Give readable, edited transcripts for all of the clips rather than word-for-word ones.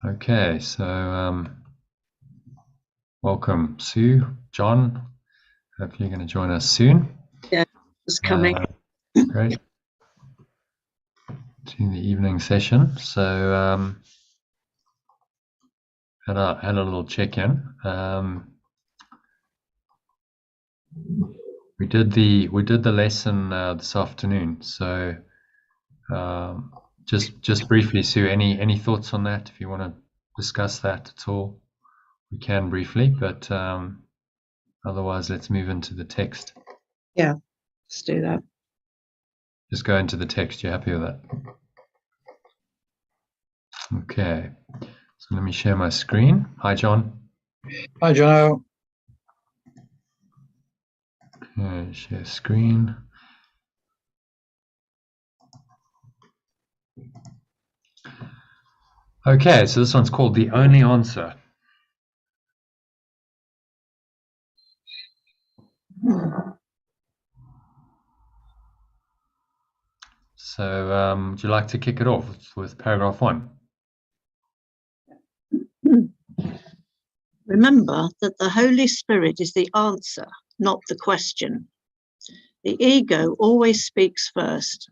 Okay, so welcome, Sue, John. Hope you're going to join us soon. Yeah, it's coming. Great. To the evening session. So had a little check-in. We did the lesson this afternoon. So just briefly, Sue, any thoughts on that? If you want to discuss that at all, we can briefly, but otherwise, let's move into the text. Yeah, let's do that. Just go into the text. You happy with that? Okay. So let me share my screen. Hi, John. Hi, Jono. Okay, share screen. Okay, so this one's called The Only Answer. So would you like to kick it off with paragraph 1? Remember that the Holy Spirit is the answer, not the question. The ego always speaks first.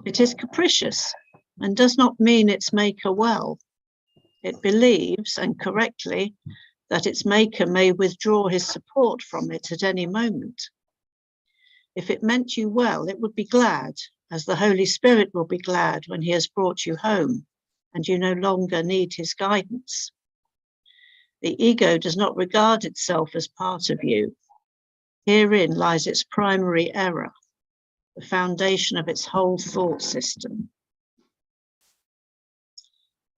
It is capricious and does not mean its maker well. It believes, and correctly, that its maker may withdraw his support from it at any moment. If it meant you well, it would be glad, as the Holy Spirit will be glad when he has brought you home and you no longer need his guidance. The ego does not regard itself as part of you. Herein lies its primary error, the foundation of its whole thought system.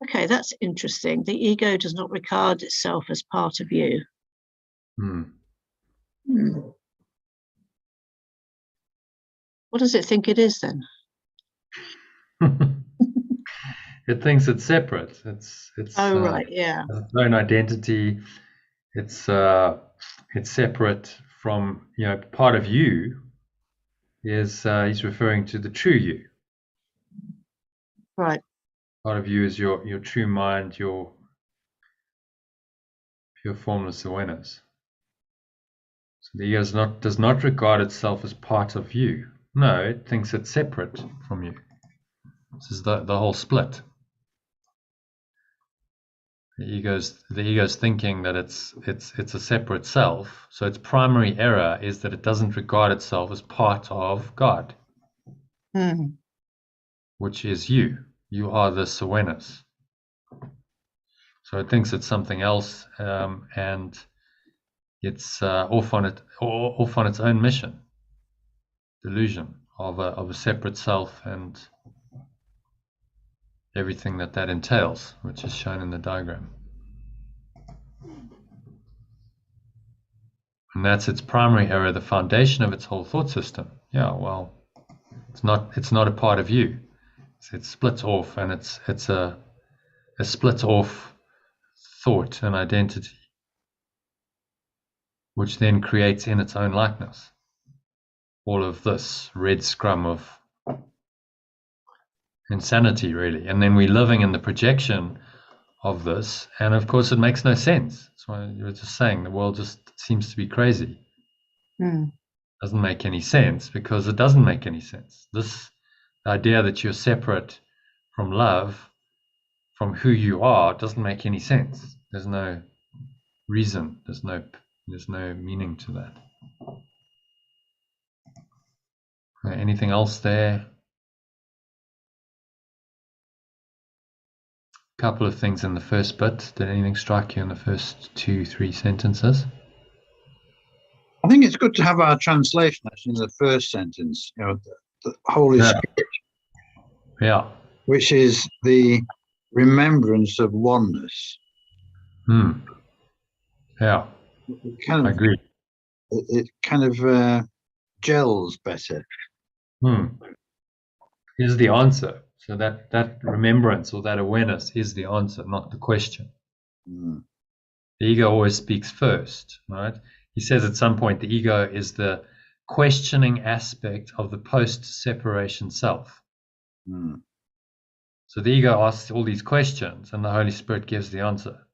Okay, that's interesting. The ego does not regard itself as part of you. What does it think it is then? It thinks it's separate. It's right, yeah. Its own identity. It's separate from, part of you is he's referring to the true you. Right. Part of you is your true mind, your pure formless awareness. So the ego does not regard itself as part of you. No, it thinks it's separate from you. This is the whole split. The ego's thinking that it's a separate self. So its primary error is that it doesn't regard itself as part of God, which is you. You are this awareness. So it thinks it's something else, and it's off on its own mission, delusion of a separate self and everything that entails, which is shown in the diagram. And that's its primary error, the foundation of its whole thought system. Yeah, well, it's not a part of you. It splits off, and it's a split off thought and identity, which then creates in its own likeness all of this red scrum of insanity, really. And then we're living in the projection of this, and of course it makes no sense. That's why you were just saying the world just seems to be crazy. Doesn't make any sense, because it doesn't make any sense. This idea that you're separate from love, from who you are, doesn't make any sense. There's no reason, there's no meaning to that. Anything else there? Couple of things in the first bit. Did anything strike you in the first 2-3 sentences? I think it's good to have our translation actually in the first sentence, the Holy Spirit. Yeah. Which is the remembrance of oneness. Yeah. I agree. It kind of gels better. Here's the answer. So that remembrance or that awareness is the answer, not the question. The ego always speaks first, right? He says at some point the ego is the questioning aspect of the post-separation self. So the ego asks all these questions and the Holy Spirit gives the answer.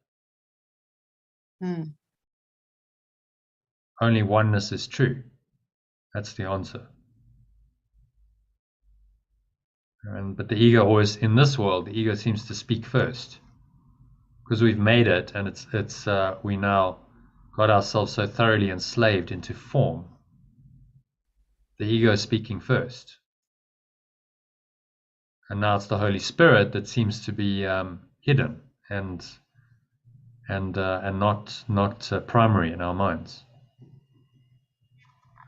Only oneness is true. That's the answer. But the ego always, in this world, the ego seems to speak first. Because we've made it, and we now got ourselves so thoroughly enslaved into form. The ego is speaking first. And now it's the Holy Spirit that seems to be hidden and not primary in our minds,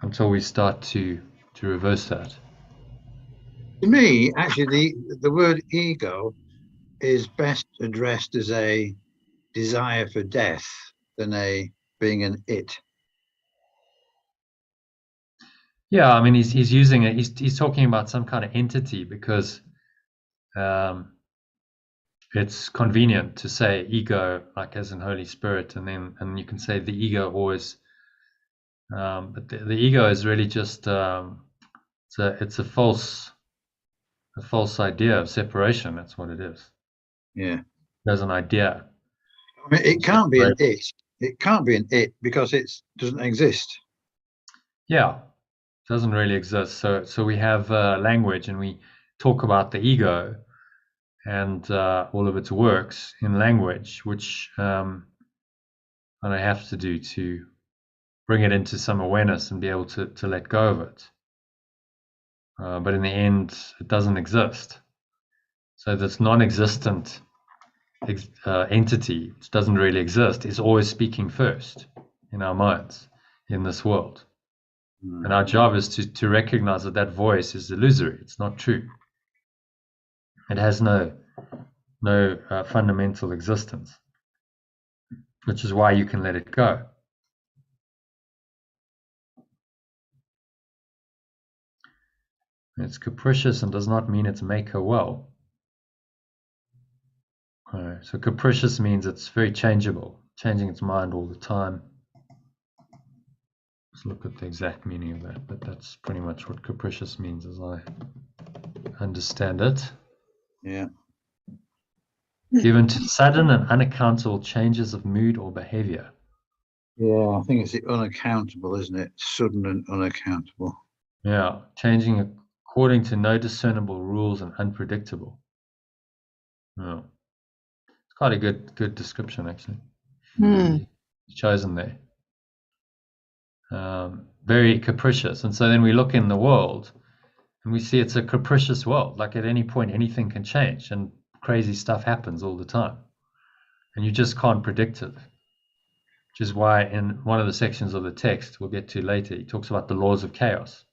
until we start to reverse that. To me, actually, the word ego is best addressed as a desire for death than a being an it. Yeah, I mean, he's using it. He's talking about some kind of entity because it's convenient to say ego, like as in Holy Spirit, and you can say the ego always. But the ego is really just it's a false idea of separation. That's what it is. Yeah. There's an idea. I mean, it can't be an it. It can't be an it because it doesn't exist. Yeah, it doesn't really exist. So we have language, and we talk about the ego and all of its works in language, which I have to do to bring it into some awareness and be able to let go of it. But in the end, it doesn't exist. So this non-existent entity, which doesn't really exist, is always speaking first in our minds in this world. And our job is to recognize that voice is illusory. It's not true. It has no fundamental existence, which is why you can let it go. It's capricious and does not mean its maker well. So capricious means it's very changeable, changing its mind all the time. Let's look at the exact meaning of that, but that's pretty much what capricious means as I understand it. Yeah. Given to sudden and unaccountable changes of mood or behavior. Yeah, I think it's the unaccountable, isn't it? Sudden and unaccountable. Yeah, changing according to no discernible rules and unpredictable. Yeah. It's quite a good description, actually. Chosen there. Very capricious. And so then we look in the world and we see it's a capricious world. Like at any point, anything can change and crazy stuff happens all the time. And you just can't predict it. Which is why in one of the sections of the text we'll get to later, he talks about the laws of chaos.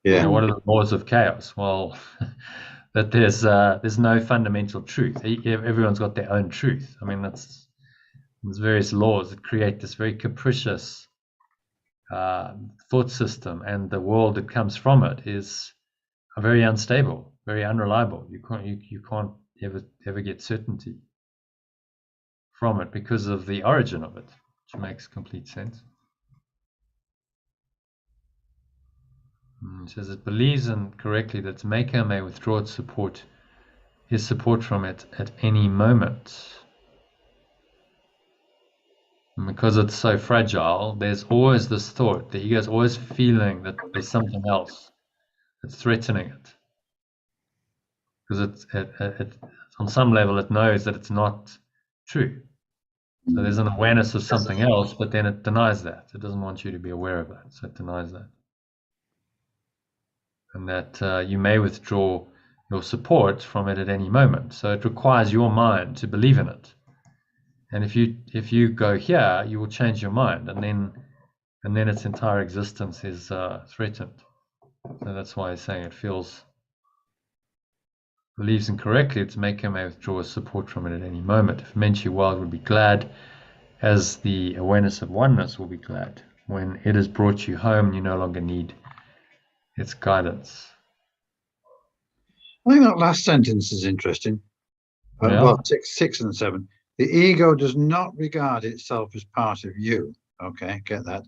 Yeah. What are the laws of chaos? Well, that there's no fundamental truth. Everyone's got their own truth. I mean, there's various laws that create this very capricious thought system, and the world that comes from it is very unstable, very unreliable. You can't ever get certainty from it because of the origin of it, which makes complete sense. It says it believes correctly that its maker may withdraw his support from it at any moment. And because it's so fragile, there's always this thought. The ego is always feeling that there's something else that's threatening it. Because it on some level it knows that it's not true. So there's an awareness of something else, but then it denies that. It doesn't want you to be aware of that, so it denies that. And that you may withdraw your support from it at any moment. So it requires your mind to believe in it. And if you go here, you will change your mind, and then its entire existence is threatened. So that's why he's saying it believes incorrectly. Its maker may withdraw support from it at any moment. If it meant you well, it would be glad, as the awareness of oneness will be glad when it has brought you home and you no longer need its guidance. I think that last sentence is interesting. Yeah. Well, 6 and 7. The ego does not regard itself as part of you. Okay, get that.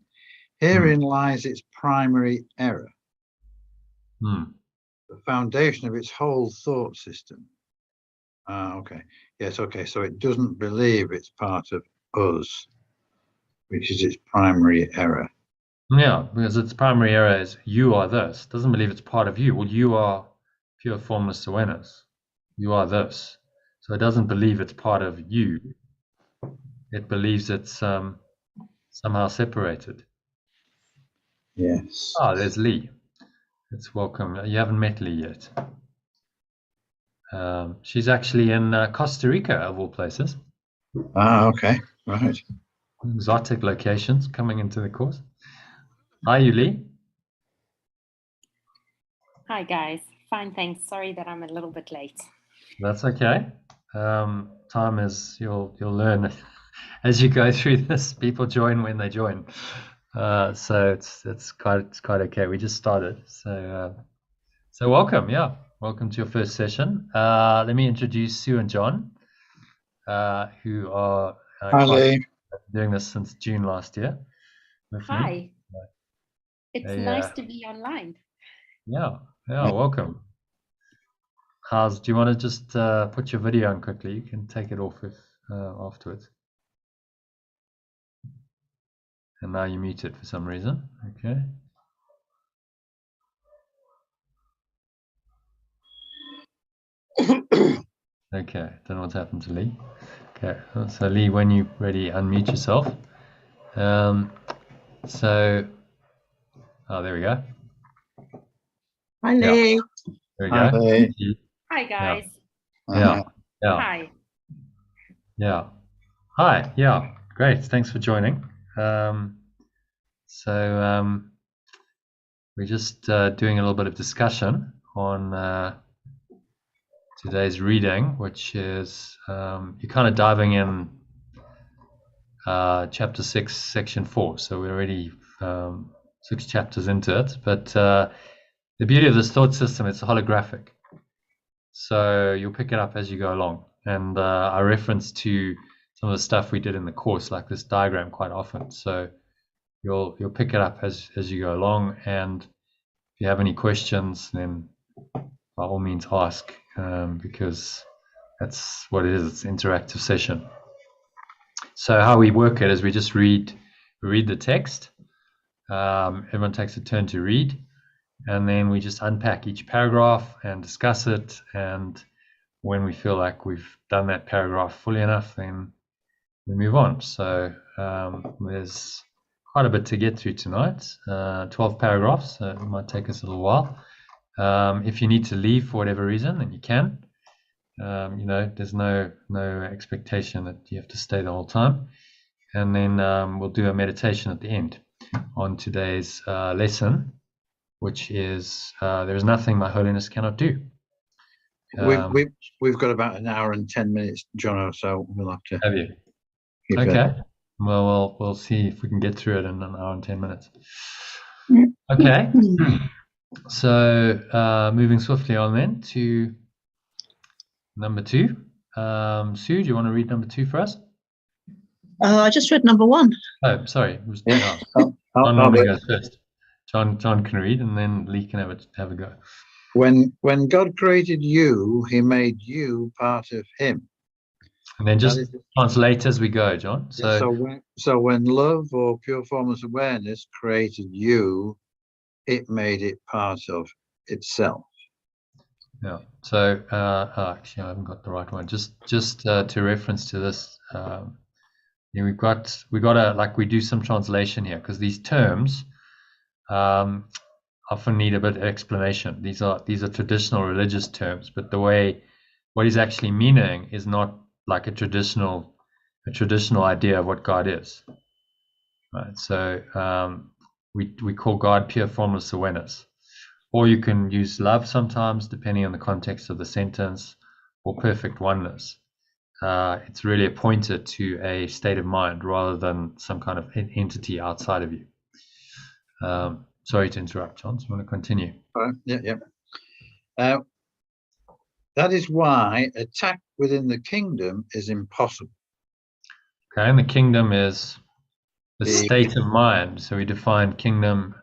Herein lies its primary error. The foundation of its whole thought system. Okay. Yes. Okay. So it doesn't believe it's part of us, which is its primary error. Yeah, because its primary error is you are this. It doesn't believe it's part of you. Well, you are pure formless awareness. You are this. So it doesn't believe it's part of you. It believes it's somehow separated. Yes. Ah, there's Lee. It's welcome. You haven't met Lee yet. She's actually in Costa Rica, of all places. Okay. Right. Exotic locations coming into the course. Hi, Lee. Hi, guys. Fine, thanks. Sorry that I'm a little bit late. That's okay. Time is you'll learn as you go through this. People join when they join, so it's quite okay. We just started, so welcome. Yeah, welcome to your first session. Let me introduce Sue and John, who are doing this since June last year. Hi. It's nice to be online. Yeah, welcome. Do you want to just put your video on quickly? You can take it off if afterwards. And now you mute it for some reason. Okay. Okay, don't know what's happened to Lee. Okay, so Lee, when you're ready, unmute yourself. Oh, there we go. Hi, Lee. There we go. Hi, guys. Yeah. Hi. Yeah. Hi. Yeah. Great. Thanks for joining. We're just doing a little bit of discussion on today's reading, which is you're kind of diving in chapter 6, section 4. So we're already 6 chapters into it. But the beauty of this thought system, it's holographic. So you'll pick it up as you go along. And I reference to some of the stuff we did in the course, like this diagram, quite often. So you'll pick it up as you go along. And if you have any questions, then by all means ask, because that's what it is. It's an interactive session. So how we work it is we just read the text. Everyone takes a turn to read, and then we just unpack each paragraph and discuss it. And when we feel like we've done that paragraph fully enough, then we move on. So there's quite a bit to get through tonight. 12 paragraphs. So it might take us a little while. If you need to leave for whatever reason, then you can. There's no expectation that you have to stay the whole time. And then we'll do a meditation at the end on today's lesson, which is there is nothing my holiness cannot do. We've got about an hour and 10 minutes, John, so we'll have to. Have you? Okay. Well, we'll see if we can get through it in an hour and 10 minutes. Okay. So moving swiftly on then to number 2. Sue, do you want to read number 2 for us? I just read number 1. Oh, sorry. John normally goes first. John can read, and then Lee can have a go. When God created you, he made you part of him. And then just translate as we go, John. So when love or pure formless awareness created you, it made it part of itself. Yeah. So actually, I haven't got the right one. Just to reference to this, we got to, like, we do some translation here, because these terms often need a bit of explanation. These are traditional religious terms, but what he's actually meaning is not like a traditional idea of what God is. Right. So we call God pure formless awareness. Or you can use love sometimes, depending on the context of the sentence, or perfect oneness. It's really appointed to a state of mind rather than some kind of entity outside of you. Sorry to interrupt, John. So you want to continue? Yeah. That is why attack within the kingdom is impossible. Okay, and the kingdom is the state of mind. So we define kingdom.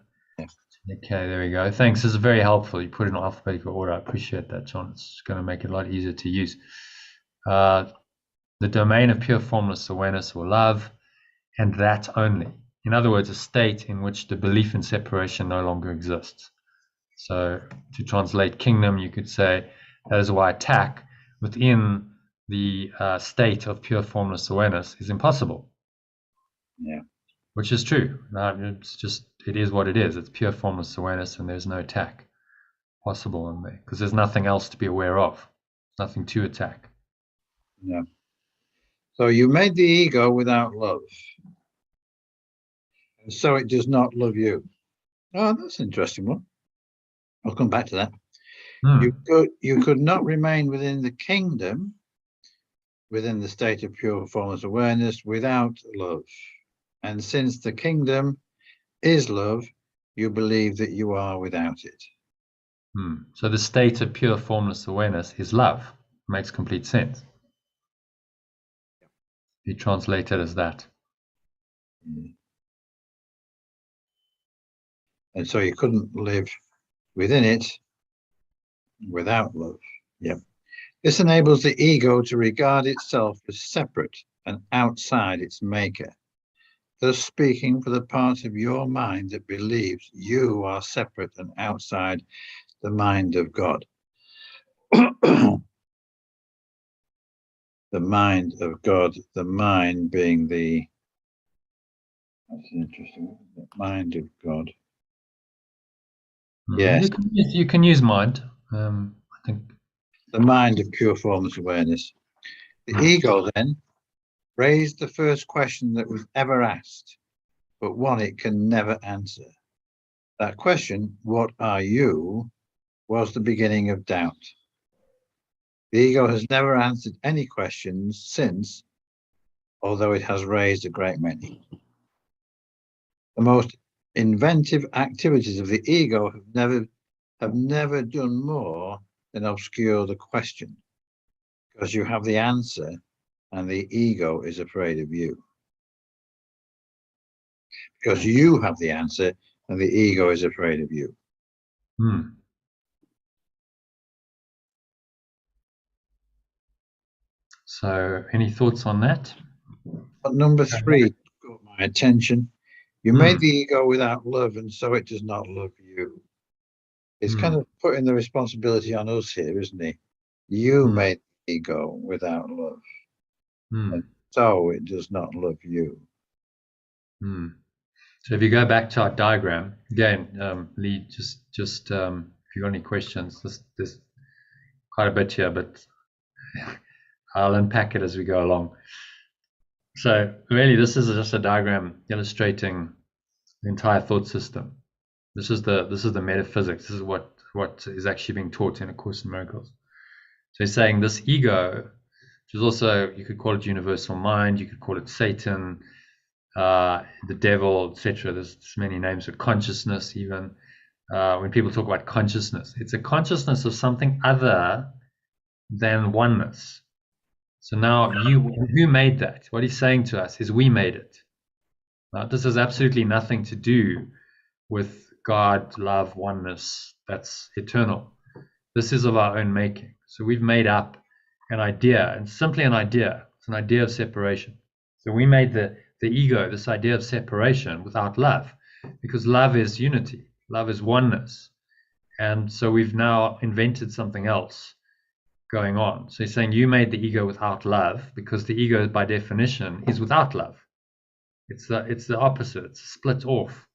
Okay, there we go. Thanks. This is very helpful. You put it in alphabetical order. I appreciate that, John. It's going to make it a lot easier to use. the domain of pure formless awareness or love, and that only. In other words, a state in which the belief in separation no longer exists. So to translate kingdom, you could say that is why attack within the state of pure formless awareness is impossible. Yeah. Which is true. It's just, it is what it is. It's pure formless awareness, and there's no attack possible in there because there's nothing else to be aware of, nothing to attack. Yeah. So you made the ego without love, and so it does not love you. Oh, that's an interesting one. I'll come back to that. You could not remain within the kingdom, within the state of pure formless awareness, without love. And since the kingdom is love, you believe that you are without it. So the state of pure formless awareness is love. Makes complete sense. You translate it as that. And so you couldn't live within it without love. Yep. This enables the ego to regard itself as separate and outside its maker, thus speaking for the part of your mind that believes you are separate and outside the mind of God. The mind of God, the mind being the, that's interesting, the mind of God. Yes. You can use mind. I think the mind of pure formless awareness. The ego then raised the first question that was ever asked, but one it can never answer. That question, what are you, was the beginning of doubt. The ego has never answered any questions since, although it has raised a great many. The most inventive activities of the ego have never done more than obscure the question, because you have the answer and the ego is afraid of you. Because you have the answer and the ego is afraid of you. So any thoughts on that? But number 3 got my attention. You made the ego without love, and so it does not love you. It's kind of putting the responsibility on us here, isn't it? You made the ego without love, and so it does not love you. So if you go back to our diagram again, Lee, just if you got any questions, there's quite a bit here, but I'll unpack it as we go along. So really, this is just a diagram illustrating the entire thought system. This is the metaphysics. This is what is actually being taught in A Course in Miracles. So he's saying this ego, which is also, you could call it universal mind, you could call it Satan, the devil, etc. There's many names for consciousness. Even when people talk about consciousness, it's a consciousness of something other than oneness. So now who made that? What he's saying to us is we made it. This has absolutely nothing to do with God, love, oneness. That's eternal. This is of our own making. So we've made up an idea, and simply an idea. It's an idea of separation. So we made the ego, this idea of separation, without love, because love is unity. Love is oneness. And so we've now invented something else going on. So he's saying you made the ego without love, because the ego by definition is without love. It's the opposite. It's split off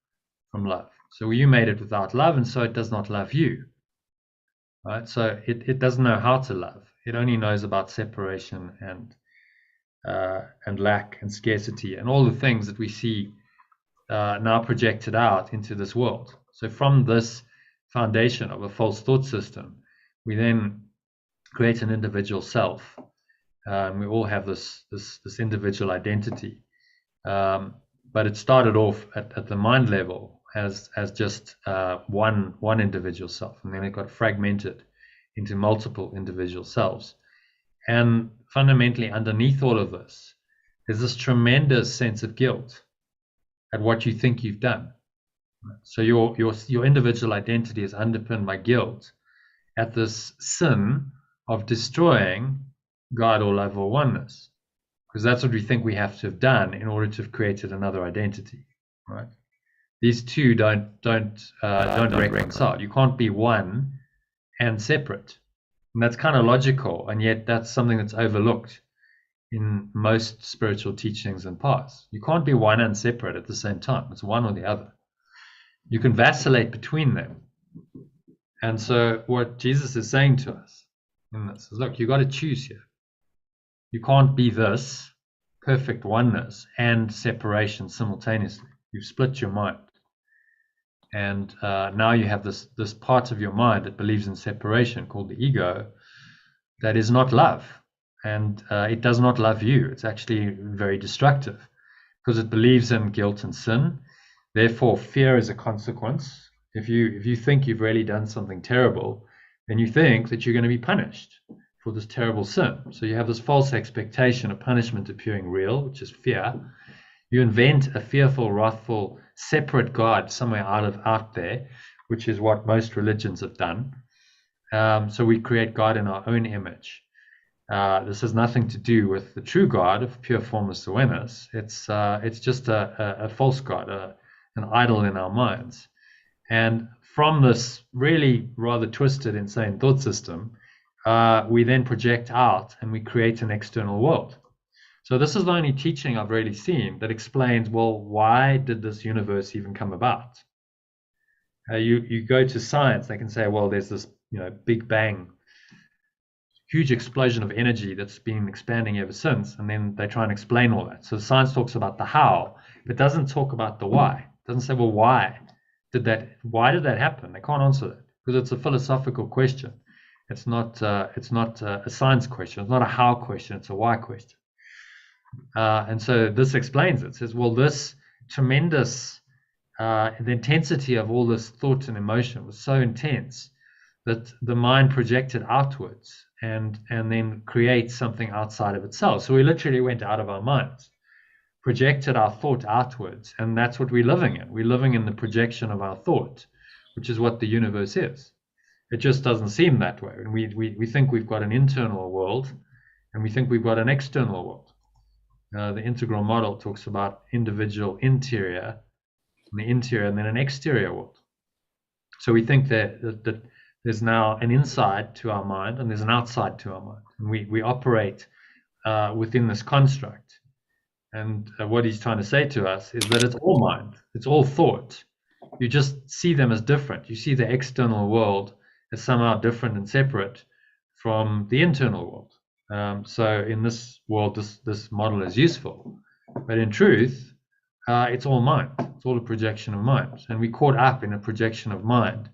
from love. So you made it without love, and so it does not love you. Right? So it doesn't know how to love. It only knows about separation and lack and scarcity and all the things that we see now projected out into this world. So from this foundation of a false thought system, we then create an individual self. We all have this individual identity, but it started off at the mind level as just one individual self, and then it got fragmented into multiple individual selves. And fundamentally, underneath all of this, there's this tremendous sense of guilt at what you think you've done. So your individual identity is underpinned by guilt at this sin of destroying God or love or oneness, because that's what we think we have to have done in order to have created another identity, right? These two don't reconcile. You can't be one and separate, and that's kind of logical, and yet that's something that's overlooked in most spiritual teachings and paths. You can't be one and separate at the same time. It's one or the other. You can vacillate between them. And so what Jesus is saying to us in this is, look, you got to choose here. You can't be this perfect oneness and separation simultaneously. You've split your mind. And now you have this part of your mind that believes in separation called the ego that is not love. And it does not love you. It's actually very destructive because it believes in guilt and sin. Therefore, fear is a consequence. If you think you've really done something terrible, then you think that you're going to be punished for this terrible sin. So you have this false expectation of punishment appearing real, which is fear. You invent a fearful, wrathful, separate God somewhere out there, which is what most religions have done. So we create God in our own image. This has nothing to do with the true God of pure formless awareness. It's just a false God, an idol in our minds. And from this really rather twisted, insane thought system, we then project out and we create an external world. So this is the only teaching I've really seen that explains, well, why did this universe even come about? You go to science, they can say, well, there's this Big Bang, huge explosion of energy that's been expanding ever since, and then they try and explain all that. So science talks about the how, but doesn't talk about the why. It doesn't say, well, why did that happen? They can't answer that because it's a philosophical question. It's not a science question. It's not a how question. It's a why question. And so this explains it. It says, well, this tremendous, the intensity of all this thought and emotion was so intense that the mind projected outwards and then creates something outside of itself. So we literally went out of our minds, projected our thought outwards, and that's what we're living in. We're living in the projection of our thought, which is what the universe is. It just doesn't seem that way. And we think we've got an internal world, and we think we've got an external world. The integral model talks about individual interior, and then an exterior world. So we think that there's now an inside to our mind and there's an outside to our mind. And we operate within this construct. And what he's trying to say to us is that it's all mind, it's all thought. You just see them as different. You see the external world as somehow different and separate from the internal world. So in this world, this model is useful. But in truth, it's all mind. It's all a projection of mind. And we're caught up in a projection of mind.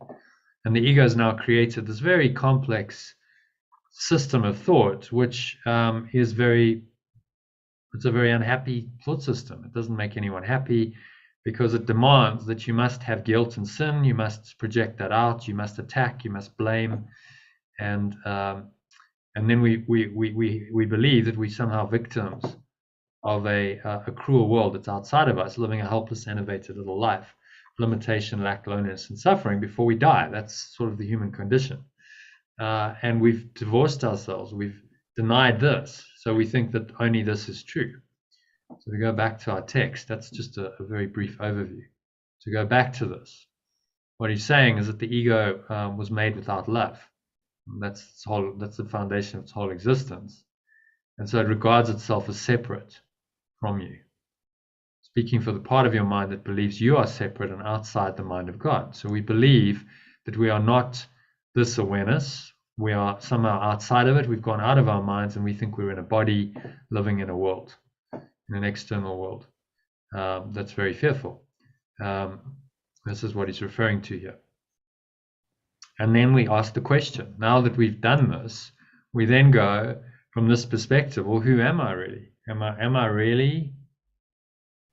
And the ego has now created this very complex system of thought, which it's a very unhappy thought system. It doesn't make anyone happy because it demands that you must have guilt and sin. You must project that out. You must attack. You must blame. And then we believe that we're somehow victims of a cruel world that's outside of us, living a helpless, enervated little life. Limitation, lack, loneliness, and suffering before we die. That's sort of the human condition. And we've divorced ourselves. We've denied this. So we think that only this is true. So to go back to our text, that's just a very brief overview. To go back to this, what he's saying is that the ego was made without love. And that's the foundation of its whole existence. And so it regards itself as separate from you. Speaking for the part of your mind that believes you are separate and outside the mind of God. So we believe that we are not this awareness. We are somehow outside of it. We've gone out of our minds and we think we're in a body living in a world, in an external world. That's very fearful. This is what he's referring to here. And then we ask the question, now that we've done this, we then go from this perspective, well, who am I really? Am I really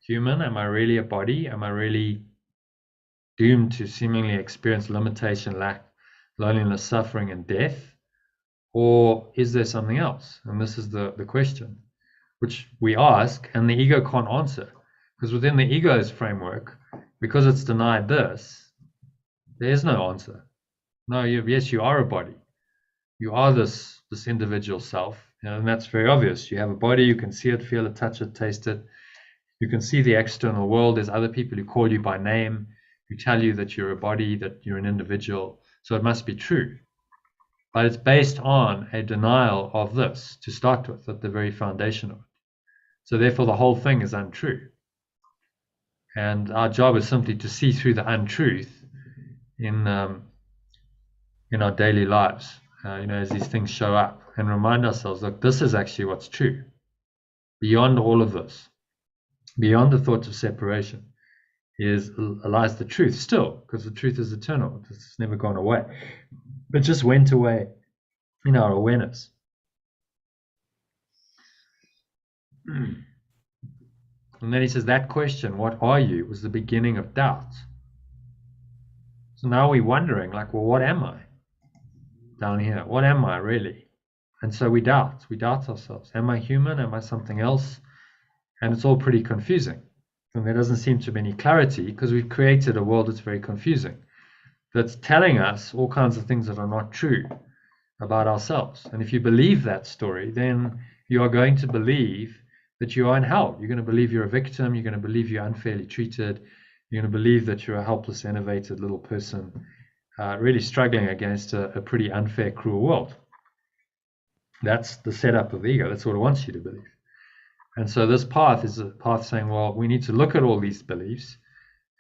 human? Am I really a body? Am I really doomed to seemingly experience limitation, lack, loneliness, suffering, and death? Or is there something else? And this is the question which we ask, and the ego can't answer. Because within the ego's framework, because it's denied this, there is no answer. No, yes, you are a body. You are this individual self And that's very obvious. You have a body, you can see it, feel it, touch it, taste it. You can see the external world. There's other people who call you by name, who tell you that you're a body, that you're an individual. So it must be true. But it's based on a denial of this to start with, at the very foundation of it. So therefore, the whole thing is untrue. And our job is simply to see through the untruth in our daily lives, as these things show up, and remind ourselves, look, this is actually what's true. Beyond all of this, beyond the thoughts of separation, lies the truth still, because the truth is eternal. It's never gone away. It just went away in our awareness. And then he says, that question, what are you, was the beginning of doubt. So now we're wondering, like, well, what am I down here? What am I really? And so we doubt ourselves. Am I human? Am I something else? And it's all pretty confusing. And there doesn't seem to be any clarity, because we've created a world that's very confusing, that's telling us all kinds of things that are not true about ourselves. And if you believe that story, then you are going to believe that you are in hell. You're going to believe you're a victim. You're going to believe you're unfairly treated. You're going to believe that you're a helpless, enervated little person, really struggling against a pretty unfair, cruel world. That's the setup of the ego. That's what it wants you to believe. And so this path is a path saying, well, we need to look at all these beliefs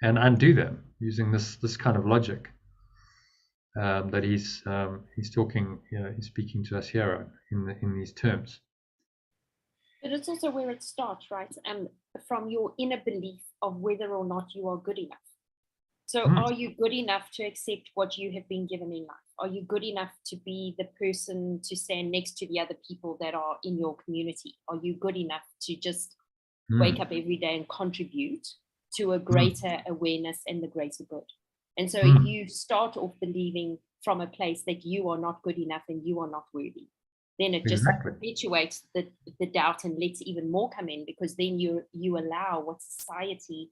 and undo them using this kind of logic that he's talking, he's speaking to us here in these terms. But it's also where it starts, right? From your inner belief of whether or not you are good enough. So are you good enough to accept what you have been given in life? Are you good enough to be the person to stand next to the other people that are in your community? Are you good enough to just wake up every day and contribute to a greater awareness and the greater good? And so if you start off believing from a place that you are not good enough and you are not worthy, then it just perpetuates the doubt and lets even more come in, because then you allow what society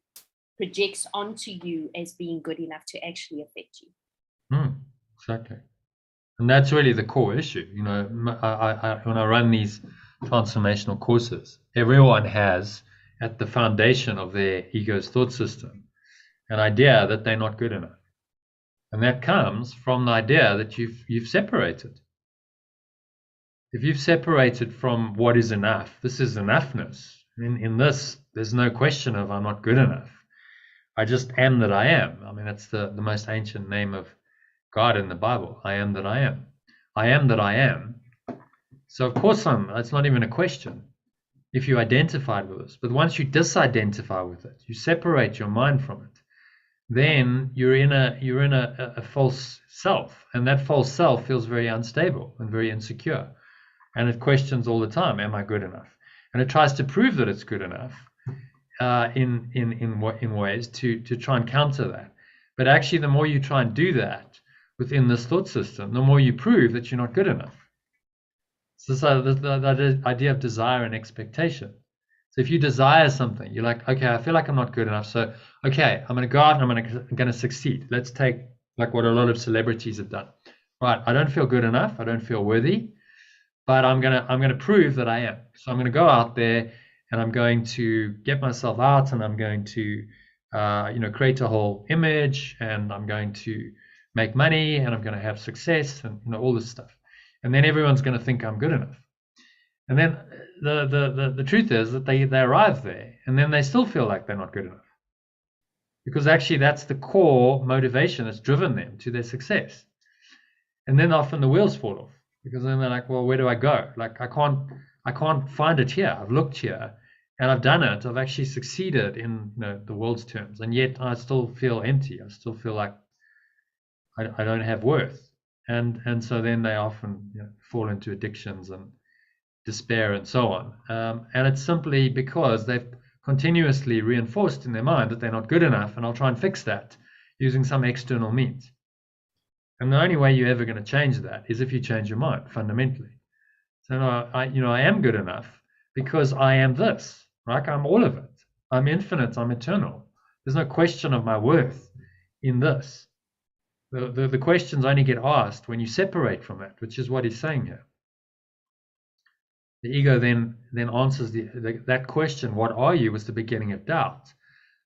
projects onto you as being good enough to actually affect you. Exactly. And that's really the core issue. When I run these transformational courses, everyone has at the foundation of their ego's thought system an idea that they're not good enough. And that comes from the idea that you've separated. If you've separated from what is enough, this is enoughness. In this, there's no question of I'm not good enough. I just am that I am. I mean, that's the most ancient name of God in the Bible. I am that I am. I am that I am. So of course it's not even a question if you identified with this. But once you disidentify with it, you separate your mind from it, then you're in a false self. And that false self feels very unstable and very insecure. And it questions all the time, am I good enough? And it tries to prove that it's good enough in ways to try and counter that. But actually, the more you try and do that within this thought system, the more you prove that you're not good enough. So the idea of desire and expectation. So if you desire something, you're like, okay, I feel like I'm not good enough. So, okay, I'm going to go out and I'm going to succeed. Let's take like what a lot of celebrities have done. Right, I don't feel good enough. I don't feel worthy. But I'm gonna prove that I am. So I'm gonna go out there and I'm going to get myself out and I'm going to create a whole image and I'm going to make money and I'm going to have success and all this stuff. And then everyone's going to think I'm good enough. And then the truth is that they arrive there and then they still feel like they're not good enough, because actually that's the core motivation that's driven them to their success. And then often the wheels fall off. Because then they're like, well, where do I go? Like, I can't find it here. I've looked here and I've done it. I've actually succeeded in the world's terms. And yet I still feel empty. I still feel like I don't have worth. And so then they often fall into addictions and despair and so on. And it's simply because they've continuously reinforced in their mind that they're not good enough. And I'll try and fix that using some external means. And the only way you're ever going to change that is if you change your mind fundamentally. So I am good enough because I am this, right? I'm all of it. I'm infinite. I'm eternal. There's no question of my worth in this. The questions only get asked when you separate from it, which is what he's saying here. The ego then answers that question, what are you, was the beginning of doubt.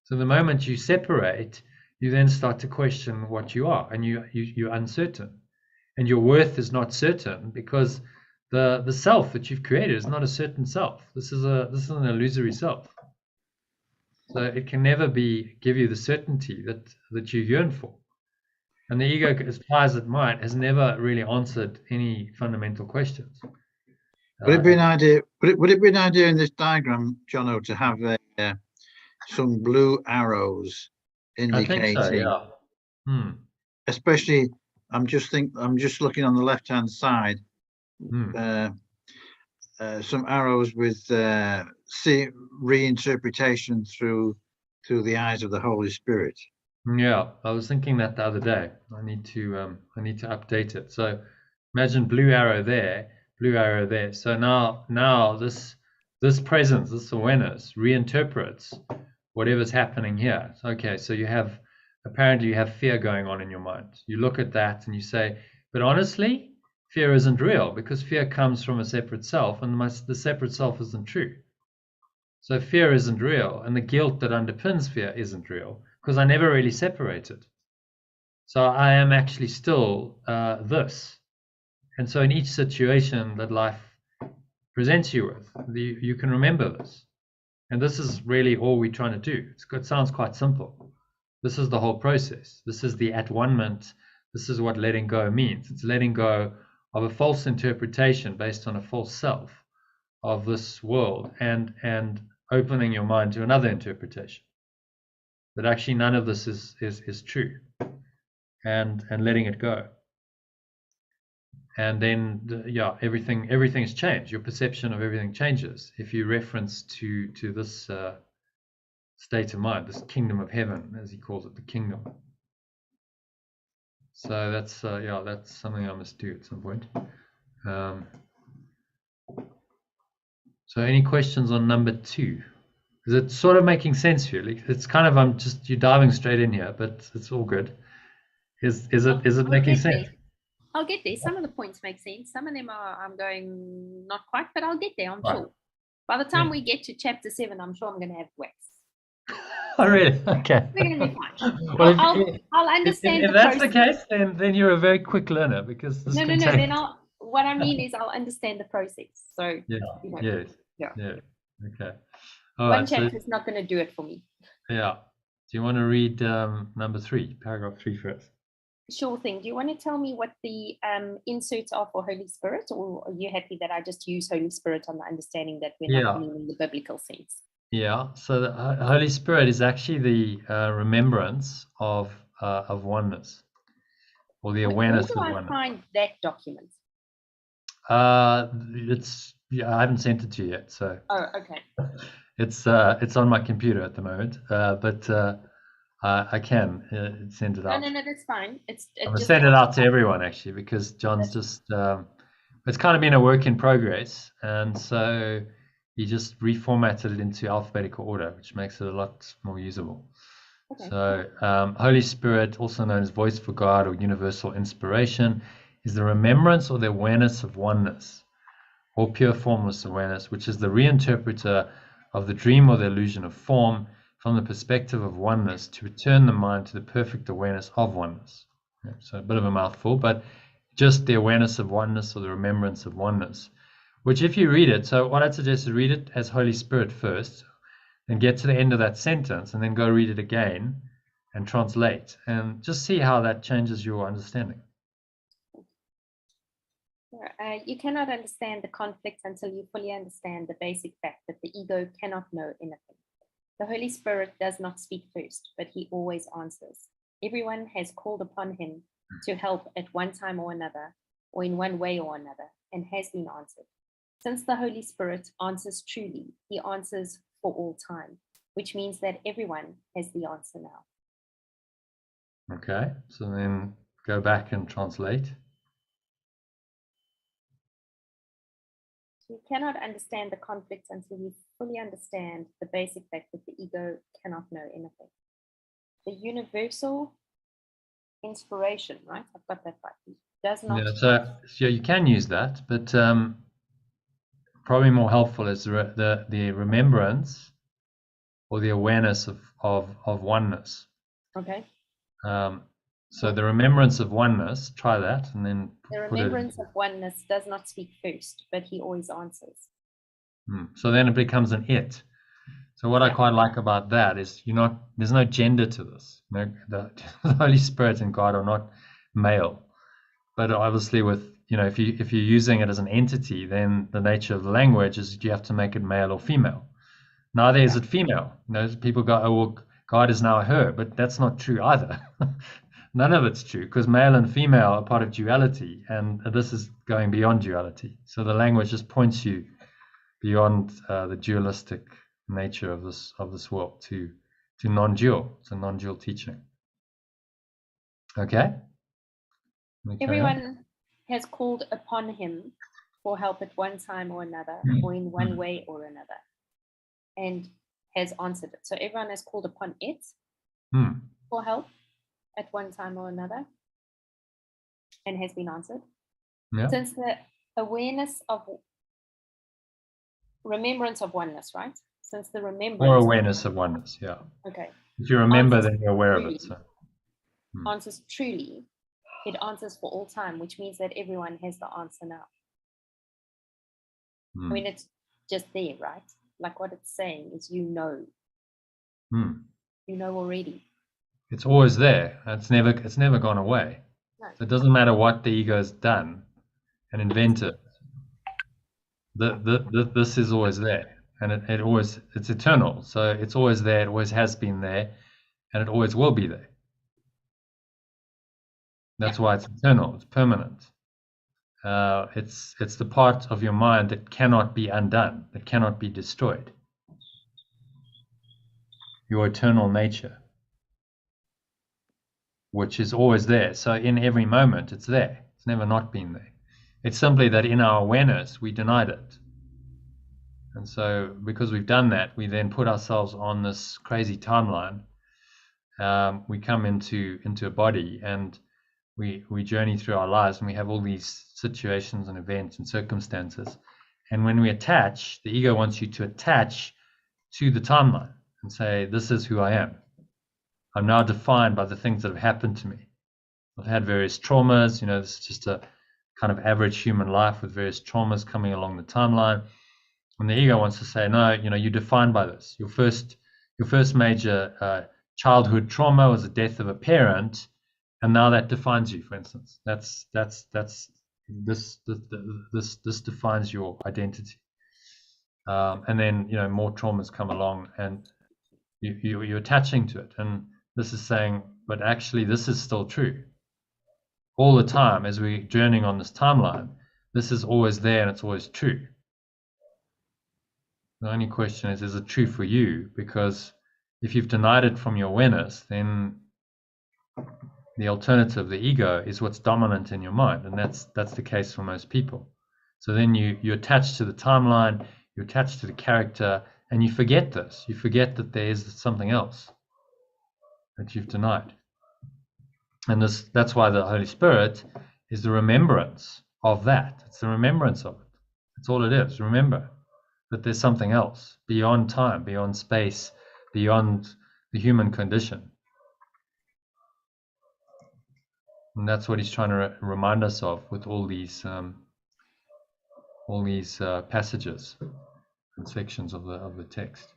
So the moment you separate, you then start to question what you are, and you're uncertain. And your worth is not certain because the self that you've created is not a certain self. This is an illusory self. So it can never give you the certainty that you yearn for. And the ego, as far as it might, has never really answered any fundamental questions. Would it be an idea? Would it be an idea in this diagram, Jono, to have some blue arrows indicating? I think so, yeah. Especially, I'm just looking on the left-hand side. Some arrows with reinterpretation through the eyes of the Holy Spirit. Yeah, I was thinking that the other day. I need to update it. So imagine blue arrow there, blue arrow there. So now this presence, this awareness reinterprets whatever's happening here. Okay, so apparently you have fear going on in your mind. You look at that and you say, but honestly, fear isn't real because fear comes from a separate self, and the separate self isn't true. So fear isn't real, and the guilt that underpins fear isn't real because I never really separated. So I am actually still this. And so in each situation that life presents you with, you can remember this. And this is really all we're trying to do. It sounds quite simple. This is the whole process. This is the at-one-ment. This is what letting go means. It's letting go of a false interpretation based on a false self of this world and opening your mind to another interpretation. That actually none of this is true. And letting it go. And then everything's changed. Your perception of everything changes if you reference to this state of mind, this kingdom of heaven, as he calls it, the kingdom. So that's something I must do at some point. So any questions on number 2? Is it sort of making sense for you? It's kind of you're diving straight in here, but it's all good. Is it making sense? I'll get there. Some of the points make sense. Some of them I'm going not quite, but I'll get there, I'm sure. By the time we get to chapter 7, I'm sure I'm going to have wax. Oh, really? Okay. We're going to be fine. Well, I'll understand. If that's the case, then you're a very quick learner because no. Then what I mean is I'll understand the process. So yes. Okay. One chapter is not going to do it for me. Yeah. Do you want to read number 3, paragraph 3 first? Sure thing. Do you want to tell me what the inserts are for Holy Spirit, or are you happy that I just use Holy Spirit on the understanding that we're not meaning the biblical sense? Yeah. So the Holy Spirit is actually the remembrance of oneness, or the awareness of oneness. Where do I find that document? I haven't sent it to you yet, so. Oh, okay. It's on my computer at the moment, but I can send it out. No, that's fine. I'm going to send it out to everyone actually, because John's just it's kind of been a work in progress, and so he just reformatted it into alphabetical order, which makes it a lot more usable. Okay. So Holy Spirit, also known as voice for God or universal inspiration, is the remembrance or the awareness of oneness, or pure formless awareness, which is the reinterpreter of the dream or the illusion of form from the perspective of oneness to return the mind to the perfect awareness of oneness. Okay, so a bit of a mouthful, but just the awareness of oneness or the remembrance of oneness, which if you read it, so what I'd suggest is read it as Holy Spirit first, then get to the end of that sentence and then go read it again and translate and just see how that changes your understanding. You cannot understand the conflict until you fully understand the basic fact that the ego cannot know anything. The Holy Spirit does not speak first, but he always answers. Everyone has called upon him to help at one time or another, or in one way or another, and has been answered. Since the Holy Spirit answers truly, he answers for all time, which means that everyone has the answer now. Okay, so then go back and translate. You cannot understand the conflict until you fully understand the basic fact that the ego cannot know anything. The universal inspiration, right? I've got that right. Does not. Yeah, so you can use that, but probably more helpful is the remembrance or the awareness of oneness. Okay. So the remembrance of oneness, try that, and then The put it. remembrance of oneness does not speak first, but he always answers. So then it becomes an it. So what I quite like about that is there's no gender to this. The Holy Spirit and God are not male, but obviously if you're using it as an entity, then the nature of the language is you have to make it male or female. Neither is it female. People go, oh well, God is now a her, but that's not true either. None of it's true, because male and female are part of duality, and this is going beyond duality. So the language just points you beyond the dualistic nature of this world to non-dual. It's a non-dual teaching. Okay. Everyone has called upon him for help at one time or another, or in one way or another, and has answered it. So everyone has called upon it for help at one time or another, and has been answered. Yeah. Since the remembrance of oneness, right? Since the remembrance or awareness of oneness, yeah. Okay. If you remember, Answers then you're aware of truly. it. So. Answers truly. It answers for all time, which means that everyone has the answer now. I mean, it's just there, right? Like what it's saying is, you know already. It's always there. It's never gone away. No. So it doesn't matter what the ego's done and invented. This is always there, and it's eternal. So it's always there. It always has been there, and it always will be there. That's why it's eternal. It's permanent. It's the part of your mind that cannot be undone, that cannot be destroyed. Your eternal nature, which is always there. So in every moment, it's there. It's never not been there. It's simply that in our awareness, we denied it. And so because we've done that, we then put ourselves on this crazy timeline. We come into a body, and we journey through our lives, and we have all these situations and events and circumstances. And when we attach, the ego wants you to attach to the timeline and say, this is who I am. I'm now defined by the things that have happened to me. I've had various traumas. This is just a kind of average human life with various traumas coming along the timeline. And the ego wants to say, no, you're defined by this. Your first major childhood trauma was the death of a parent, and now that defines you. For instance, this defines your identity. And then more traumas come along, and you're attaching to it. And this is saying, but actually, this is still true. All the time, as we're journeying on this timeline, this is always there, and it's always true. The only question is it true for you? Because if you've denied it from your awareness, then the alternative, the ego, is what's dominant in your mind, and that's the case for most people. So then you attach to the timeline, you attach to the character, and you forget this. You forget that there is something else that you've denied. And that's why the Holy Spirit is the remembrance of that. It's the remembrance of it. That's all it is. Remember that there's something else beyond time, beyond space, beyond the human condition. And that's what he's trying to remind us of with all these passages and sections of the text.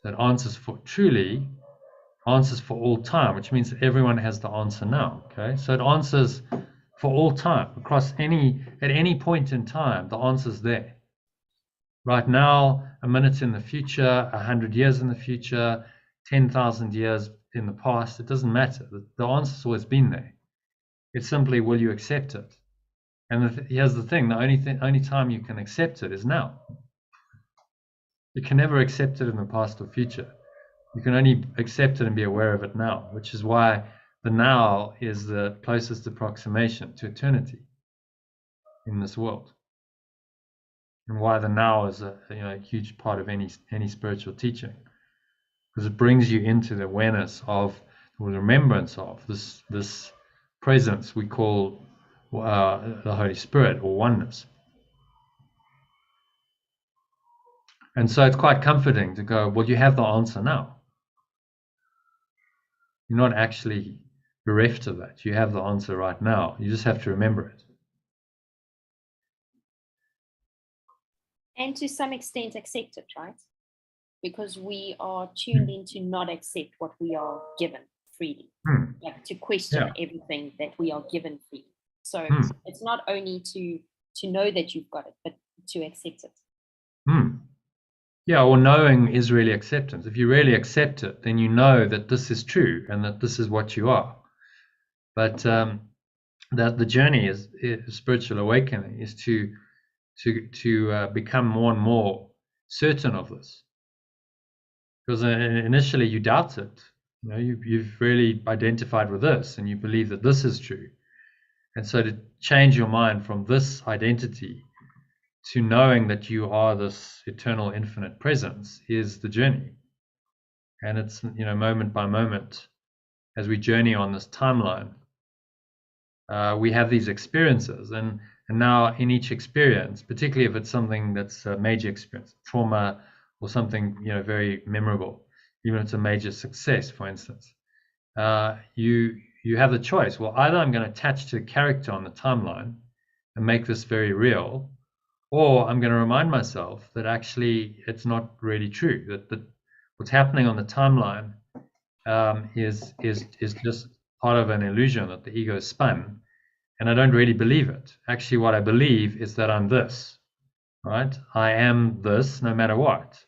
That truly answers for all time, which means that everyone has the answer now. Okay, so it answers for all time, at any point in time, the answer's there. Right now, a minute in the future, 100 years in the future, 10,000 years in the past, it doesn't matter. The answer's always been there. It's simply, will you accept it? And here's the thing: the only time you can accept it is now. You can never accept it in the past or future. You can only accept it and be aware of it now, which is why the now is the closest approximation to eternity in this world, and why the now is a huge part of any spiritual teaching, because it brings you into the awareness of, or the remembrance of this presence we call the Holy Spirit, or oneness. And so it's quite comforting to go, well, you have the answer now. You're not actually bereft of that. You have the answer right now. You just have to remember it. And to some extent accept it, right? Because we are tuned in to not accept what we are given freely, like to question everything that we are given freely. So it's not only to know that you've got it, but to accept it. Yeah, or knowing is really acceptance. If you really accept it, then you know that this is true and that this is what you are. But that the journey is spiritual awakening is to become more and more certain of this. Because initially you doubt it. You know, you've really identified with this and you believe that this is true. And so to change your mind from this identity to knowing that you are this eternal, infinite presence is the journey. And it's, you know, moment by moment, as we journey on this timeline, we have these experiences. And now in each experience, particularly if it's something that's a major experience, trauma or something, you know, very memorable, even if it's a major success, for instance, you have the choice. Well, either I'm going to attach to a character on the timeline and make this very real, or I'm going to remind myself that actually it's not really true, that what's happening on the timeline is just part of an illusion that the ego spun, and I don't really believe it. Actually, what I believe is that I'm this, right? I am this no matter what.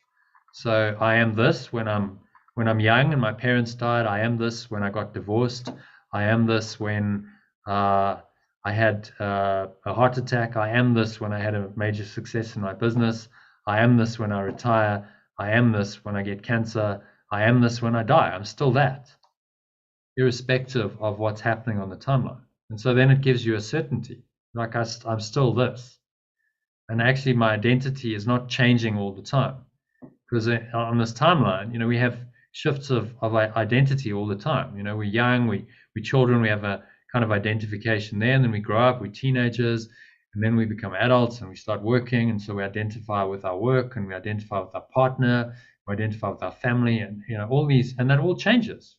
So I am this when I'm young and my parents died. I am this when I got divorced. I am this when I had a heart attack. I am this when I had a major success in my business. I am this when I retire. I am this when I get cancer. I am this when I die. I'm still that, irrespective of what's happening on the timeline. And so then it gives you a certainty, like I'm still this. And actually my identity is not changing all the time. Because on this timeline, you know, we have shifts of identity all the time. You know, we're young, we're children, we have a kind of identification there, and then we grow up, we're teenagers, and then we become adults and we start working, and so we identify with our work, and we identify with our partner, we identify with our family, and you know, all these, and that all changes.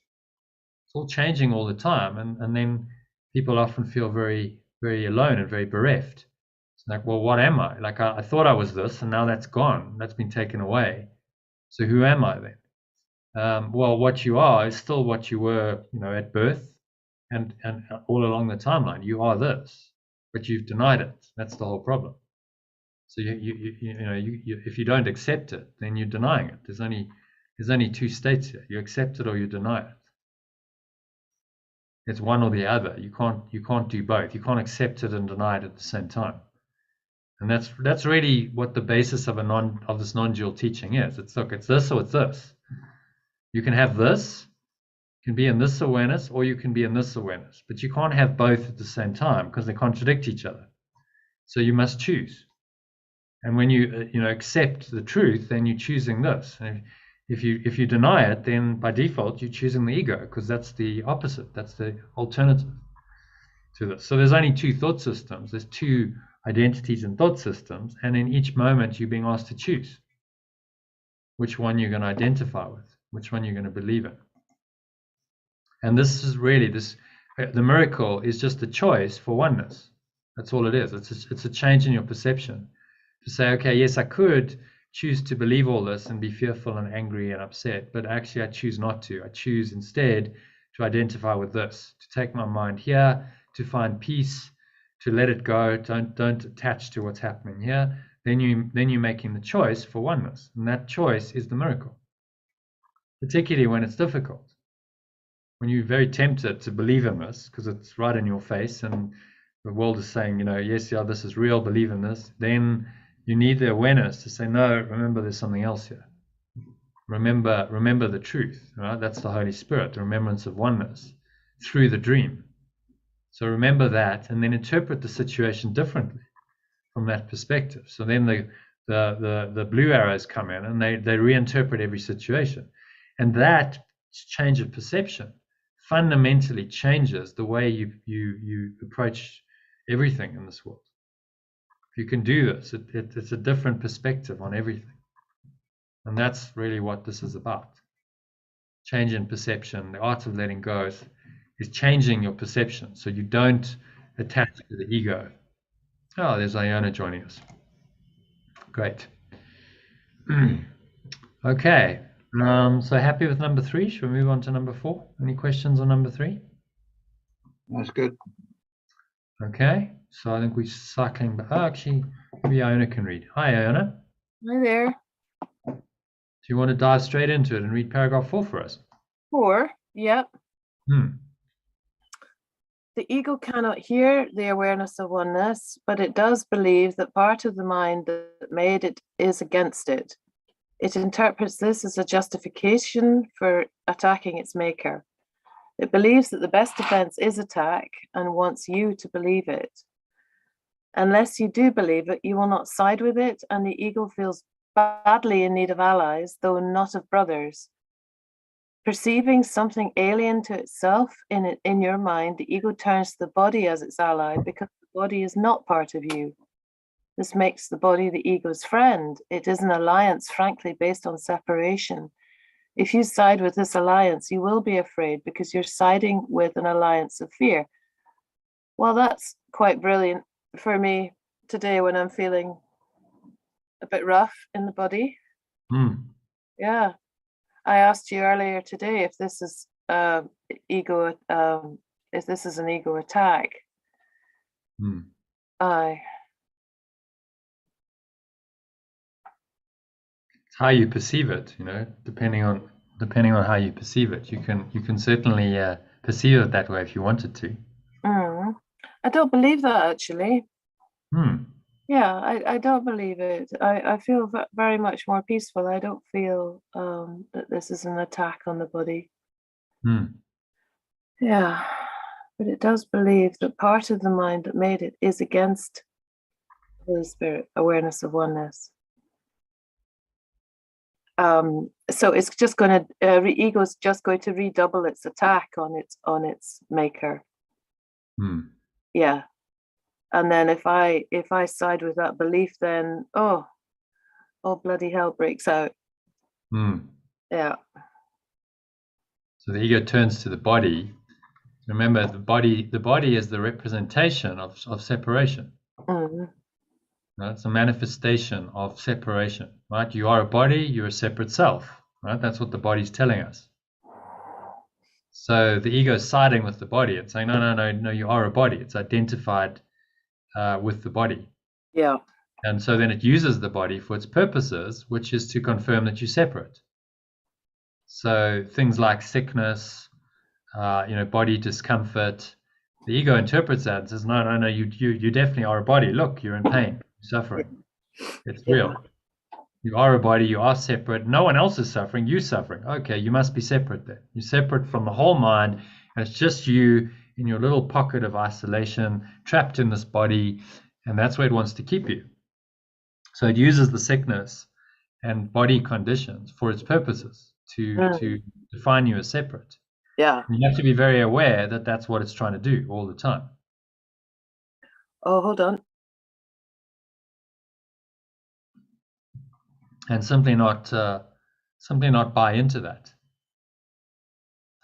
It's all changing all the time, and then people often feel very, very alone and very bereft. It's like, well, what am I? Like I thought I was this, and now that's gone, that's been taken away. So who am I then? Well, what you are is still what you were, you know, at birth. And all along the timeline, you are this, but you've denied it. That's the whole problem. So if you don't accept it, then you're denying it. There's only two states here: you accept it or you deny it. It's one or the other. You can't do both. You can't accept it and deny it at the same time. And that's really what the basis of this non-dual teaching is. It's this or it's this. You can have this. Can be in this awareness, or you can be in this awareness, but you can't have both at the same time because they contradict each other. So you must choose. And when you accept the truth, then you're choosing this. And if you deny it, then by default you're choosing the ego, because that's the opposite. That's the alternative to this. So there's only two thought systems. There's two identities and thought systems, and in each moment you're being asked to choose which one you're going to identify with, which one you're going to believe in. And this is really the miracle is just a choice for oneness. That's all it is. It's a change in your perception to say, okay, yes, I could choose to believe all this and be fearful and angry and upset, but actually I choose not to. I choose instead to identify with this, to take my mind here, to find peace, to let it go. Don't attach to what's happening here. Then you're making the choice for oneness, and that choice is the miracle. Particularly when it's difficult. When you're very tempted to believe in this because it's right in your face and the world is saying, you know, yes, yeah, this is real, believe in this, then you need the awareness to say, no, remember there's something else here. Remember the truth, right? That's the Holy Spirit, the remembrance of oneness through the dream. So remember that and then interpret the situation differently from that perspective. So then the blue arrows come in and they reinterpret every situation. And that change of perception fundamentally changes the way you approach everything in this world. If you can do this, it's a different perspective on everything. And that's really what this is about. Change in perception. The art of letting go is changing your perception so you don't attach to the ego. Oh, there's Iona joining us. Great. Okay. So happy with number 3. Should we move on to number 4? Any questions on number 3? That's good. Okay. So I think we're cycling back. Oh, actually, maybe Iona can read. Hi, Iona. Hi there. Do you want to dive straight into it and read paragraph 4 for us? 4, yep. Hmm. The ego cannot hear the awareness of oneness, but it does believe that part of the mind that made it is against it. It interprets this as a justification for attacking its maker. It believes that the best defense is attack and wants you to believe it. Unless you do believe it, you will not side with it, and the ego feels badly in need of allies, though not of brothers. Perceiving something alien to itself in your mind, the ego turns to the body as its ally because the body is not part of you. This makes the body the ego's friend. It is an alliance, frankly, based on separation. If you side with this alliance, you will be afraid because you're siding with an alliance of fear. Well, that's quite brilliant for me today when I'm feeling a bit rough in the body. Yeah. I asked you earlier today if this is ego, if this is an ego attack. Aye. It's how you perceive it, you know, depending on how you perceive it. You can certainly perceive it that way if you wanted to. I don't believe that actually. Hmm. Yeah, I don't believe it. I feel very much more peaceful. I don't feel that this is an attack on the body. Yeah, but it does believe that part of the mind that made it is against Holy Spirit, awareness of oneness. So it's just going to ego's just going to redouble its attack on its maker. Yeah. And then if I side with that belief, then oh bloody hell breaks out. Yeah. So the ego turns to the body. Remember, the body is the representation of separation. Right? It's a manifestation of separation. Right? You are a body. You're a separate self. Right? That's what the body's telling us. So the ego is siding with the body. It's saying, no, you are a body. It's identified with the body. Yeah. And so then it uses the body for its purposes, which is to confirm that you're separate. So things like sickness, body discomfort, the ego interprets that and says, no, you definitely are a body. Look, you're in pain, you're suffering. It's real. You are a body, you are separate. No one else is suffering, you're suffering. Okay, you must be separate then. You're separate from the whole mind, and it's just you in your little pocket of isolation, trapped in this body, and that's where it wants to keep you. So it uses the sickness and body conditions for its purposes to define you as separate. Yeah. And you have to be very aware that that's what it's trying to do all the time. Oh, hold on. And simply not buy into that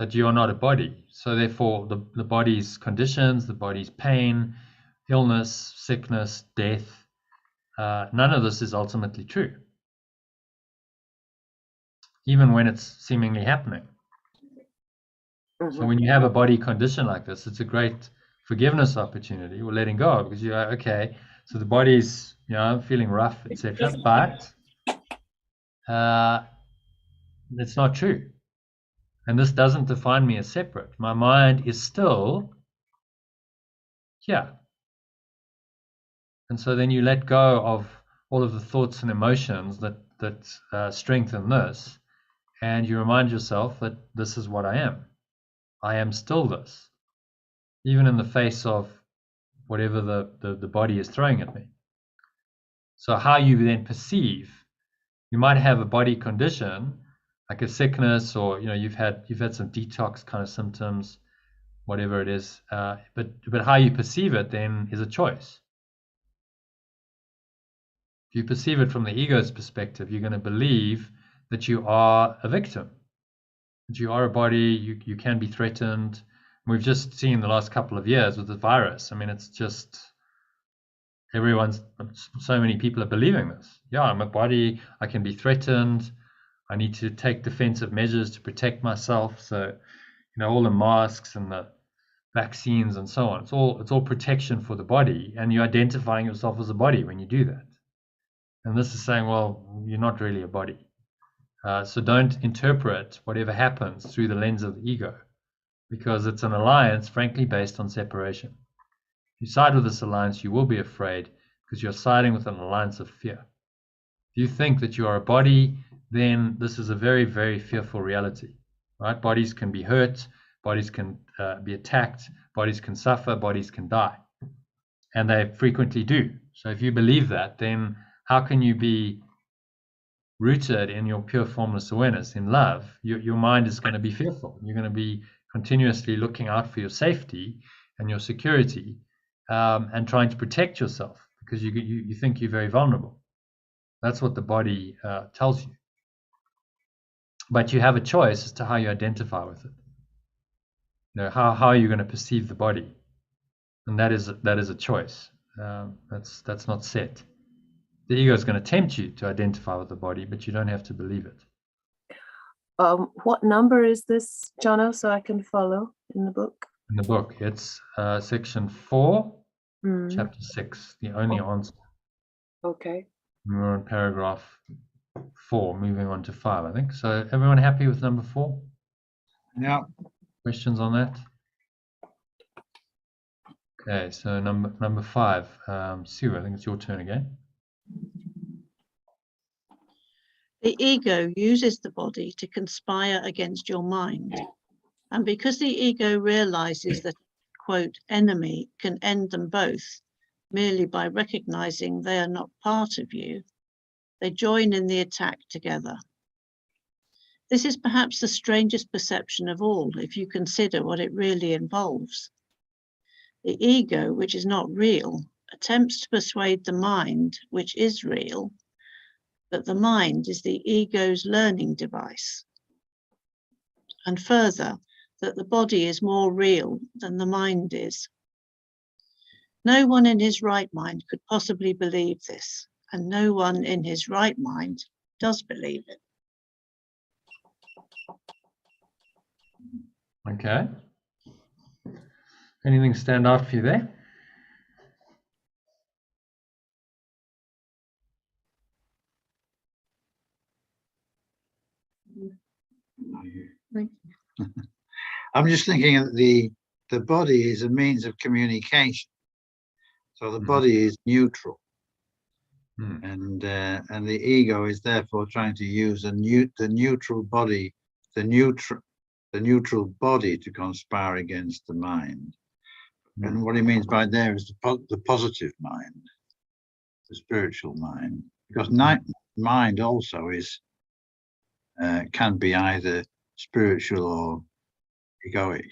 you are not a body. So therefore the body's conditions, the body's pain, illness, sickness, death, none of this is ultimately true, even when it's seemingly happening. So when you have a body condition like this, it's a great forgiveness opportunity or letting go, because you're okay, so the body's, I'm feeling rough, etc., but it's not true. And this doesn't define me as separate. My mind is still here. And so then you let go of all of the thoughts and emotions that strengthen this, and you remind yourself that this is what I am. I am still this, even in the face of whatever the body is throwing at me. So how you then perceive, you might have a body condition like a sickness, or you've had some detox kind of symptoms, whatever it is. But how you perceive it then is a choice. If you perceive it from the ego's perspective, you're going to believe that you are a victim, that you are a body, you can be threatened. We've just seen the last couple of years with the virus. I mean, it's just so many people are believing this. Yeah, I'm a body, I can be threatened, I need to take defensive measures to protect myself. So, all the masks and the vaccines and so on, it's all protection for the body, and you're identifying yourself as a body when you do that. And this is saying, well, you're not really a body. So don't interpret whatever happens through the lens of the ego, because it's an alliance, frankly, based on separation. If you side with this alliance, you will be afraid because you're siding with an alliance of fear. If you think that you are a body, then this is a very, very fearful reality, right? Bodies can be hurt, bodies can be attacked, bodies can suffer, bodies can die, and they frequently do. So if you believe that, then how can you be rooted in your pure formless awareness, in love? Your mind is going to be fearful. You're going to be continuously looking out for your safety and your security, and trying to protect yourself because you think you're very vulnerable. That's what the body tells you. But you have a choice as to how you identify with it. How are you going to perceive the body? And that is a choice. That's not set. The ego is going to tempt you to identify with the body, but you don't have to believe it. What number is this, Jono, so I can follow in the book? In the book, it's section 4, chapter 6, the only answer. Okay. We're on paragraph 4, moving on to 5, I think. So everyone happy with number 4? Yeah. Questions on that? Okay, so number 5, Sue, I think it's your turn again. The ego uses the body to conspire against your mind. And because the ego realizes that, quote, enemy can end them both merely by recognizing they are not part of you, they join in the attack together. This is perhaps the strangest perception of all, if you consider what it really involves. The ego, which is not real, attempts to persuade the mind, which is real, that the mind is the ego's learning device. And further, that the body is more real than the mind is. No one in his right mind could possibly believe this, and no one in his right mind does believe it. Okay. Anything stand out for you there? I'm just thinking that the body is a means of communication. So the body is neutral. And the ego is therefore trying to use the neutral body, the neutral body to conspire against the mind. And what he means by there is the positive mind, the spiritual mind, because mind also is can be either spiritual or egoic.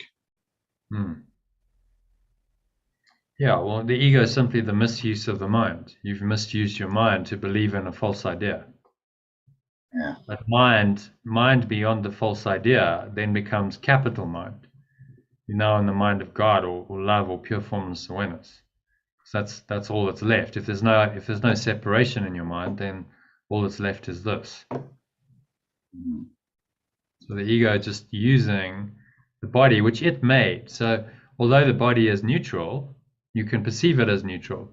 Yeah, well, the ego is simply the misuse of the mind. You've misused your mind to believe in a false idea. Yeah. But mind beyond the false idea then becomes capital mind. You're now in the mind of God or love or pure formless awareness. So that's all that's left. If there's no separation in your mind, then all that's left is this. So the ego is just using the body, which it made. So although the body is neutral, you can perceive it as neutral.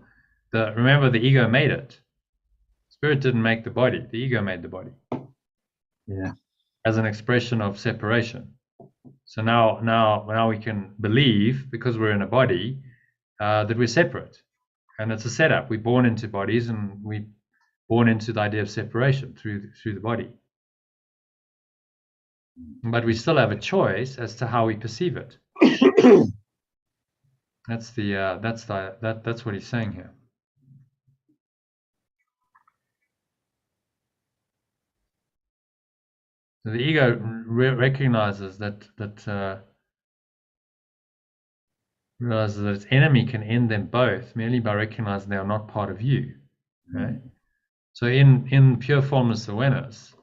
Remember, the ego made it. Spirit didn't make the body. The ego made the body. Yeah. As an expression of separation. So now we can believe, because we're in a body, that we're separate. And it's a setup. We're born into bodies, and we're born into the idea of separation through the body. But we still have a choice as to how we perceive it. That's what he's saying here. So the ego recognizes that realizes that its enemy can end them both merely by recognizing they are not part of you. Right? So in pure formless awareness,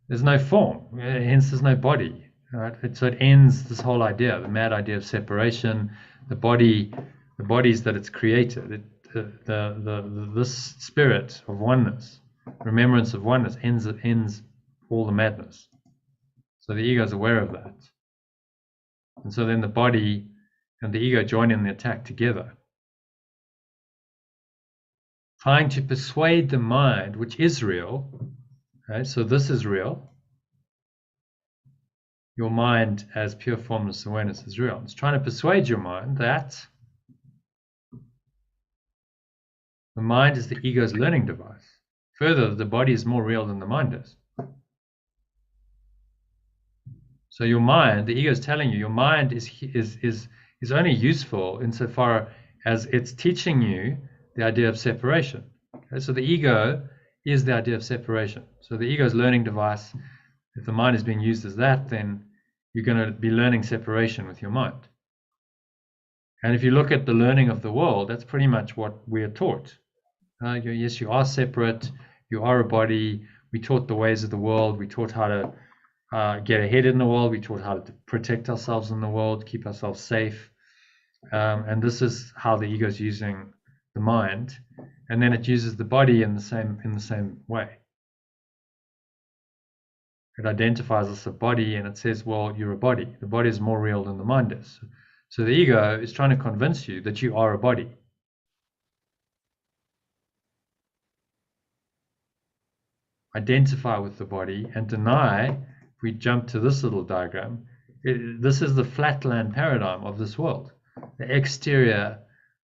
there's no form, hence there's no body. Right? So it ends this whole idea, the mad idea of separation, the bodies that it's created. This spirit of oneness, remembrance of oneness, ends all the madness. So the ego is aware of that. And so then the body and the ego join in the attack together, trying to persuade the mind, which is real. Okay? So this is real. Your mind as pure formless awareness is real. It's trying to persuade your mind that the mind is the ego's learning device. Further, the body is more real than the mind is. So your mind, the ego is telling you, your mind is only useful insofar as it's teaching you the idea of separation. Okay? So the ego is the idea of separation. So the ego's learning device, if the mind is being used as that, then you're going to be learning separation with your mind. And if you look at the learning of the world, that's pretty much what we are taught. Yes, you are separate. You are a body. We taught the ways of the world. We taught how to get ahead in the world. We taught how to protect ourselves in the world, keep ourselves safe. And this is how the ego is using the mind. And then it uses the body in the same way. It identifies as a body and it says, well, you're a body. The body is more real than the mind is. So the ego is trying to convince you that you are a body. Identify with the body and deny. If we jump to this little diagram, this is the flatland paradigm of this world. The exterior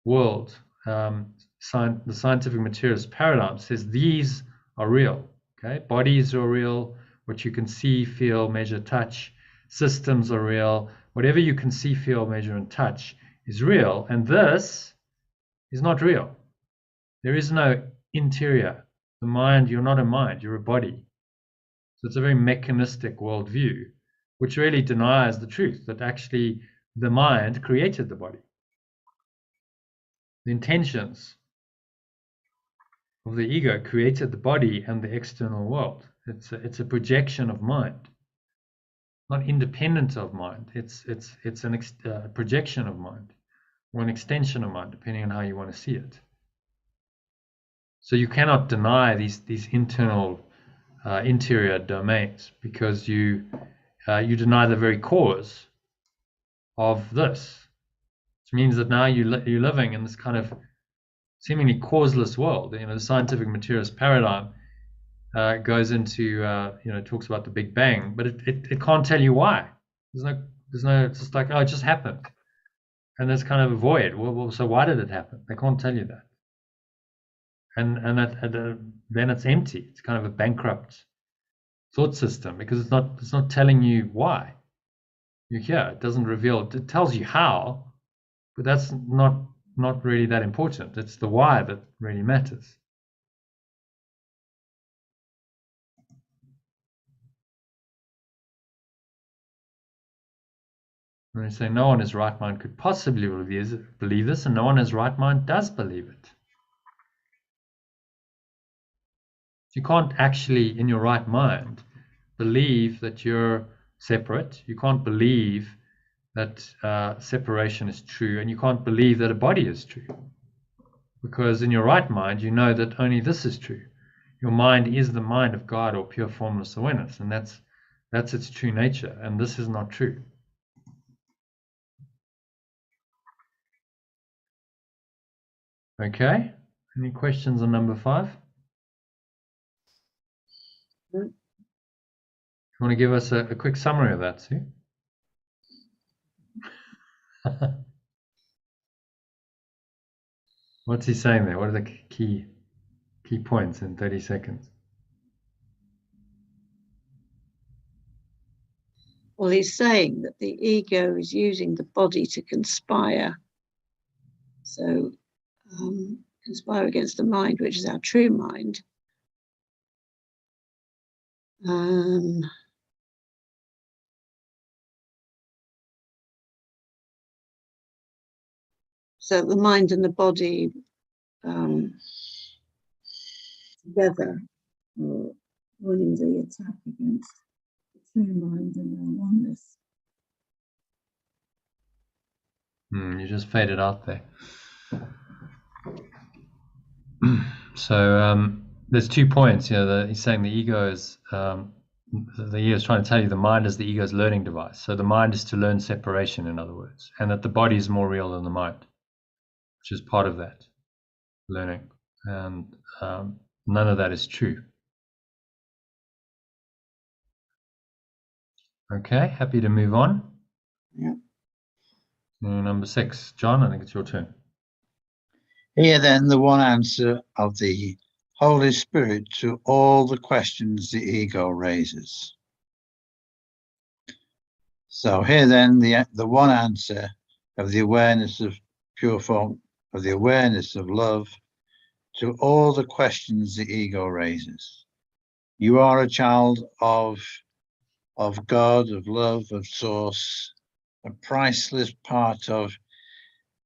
world, the scientific materialist paradigm says these are real. Okay, bodies are real. What you can see, feel, measure, touch, systems are real. Whatever you can see, feel, measure, and touch is real. And this is not real. There is no interior. The mind, you're not a mind, you're a body. So it's a very mechanistic worldview, which really denies the truth that actually the mind created the body. The intentions of the ego created the body and the external world. It's a projection of mind, not independent of mind. It's a projection of mind, or an extension of mind, depending on how you want to see it. So you cannot deny these internal interior domains, because you deny the very cause of this, which means that now you're living in this kind of seemingly causeless world. The scientific materialist paradigm goes into talks about the Big Bang, but it can't tell you why. There's no it's just like, oh, it just happened, and there's kind of a void. Well, so why did it happen? They can't tell you that. And then it's empty. It's kind of a bankrupt thought system, because it's not telling you why you're here. It doesn't reveal. It tells you how, but that's not really that important. It's the why that really matters. And they say no one in his right mind could possibly believe this, and no one in his right mind does believe it. You can't actually, in your right mind, believe that you're separate. You can't believe that separation is true, and you can't believe that a body is true. Because in your right mind, you know that only this is true. Your mind is the mind of God, or pure formless awareness, and that's its true nature, and this is not true. Okay, any questions on number 5? You want to give us a quick summary of that, Sue? What's he saying there? What are the key points in 30 seconds? Well, he's saying that the ego is using the body to conspire. So conspire against the mind, which is our true mind. So the mind and the body together, or running the attack against the true mind and their oneness. You just faded out there. So there's 2 points here. He's saying the ego is, the ego is trying to tell you the mind is the ego's learning device. So the mind is to learn separation, in other words, and that the body is more real than the mind, which is part of that learning. And none of that is true. Okay, happy to move on. Yeah. Number 6, John, I think it's your turn. Hear then the one answer of the Holy Spirit to all the questions the ego raises. So here then the one answer of the awareness of pure form, of the awareness of love to all the questions the ego raises. You are a child of God, of love, of Source, a priceless part of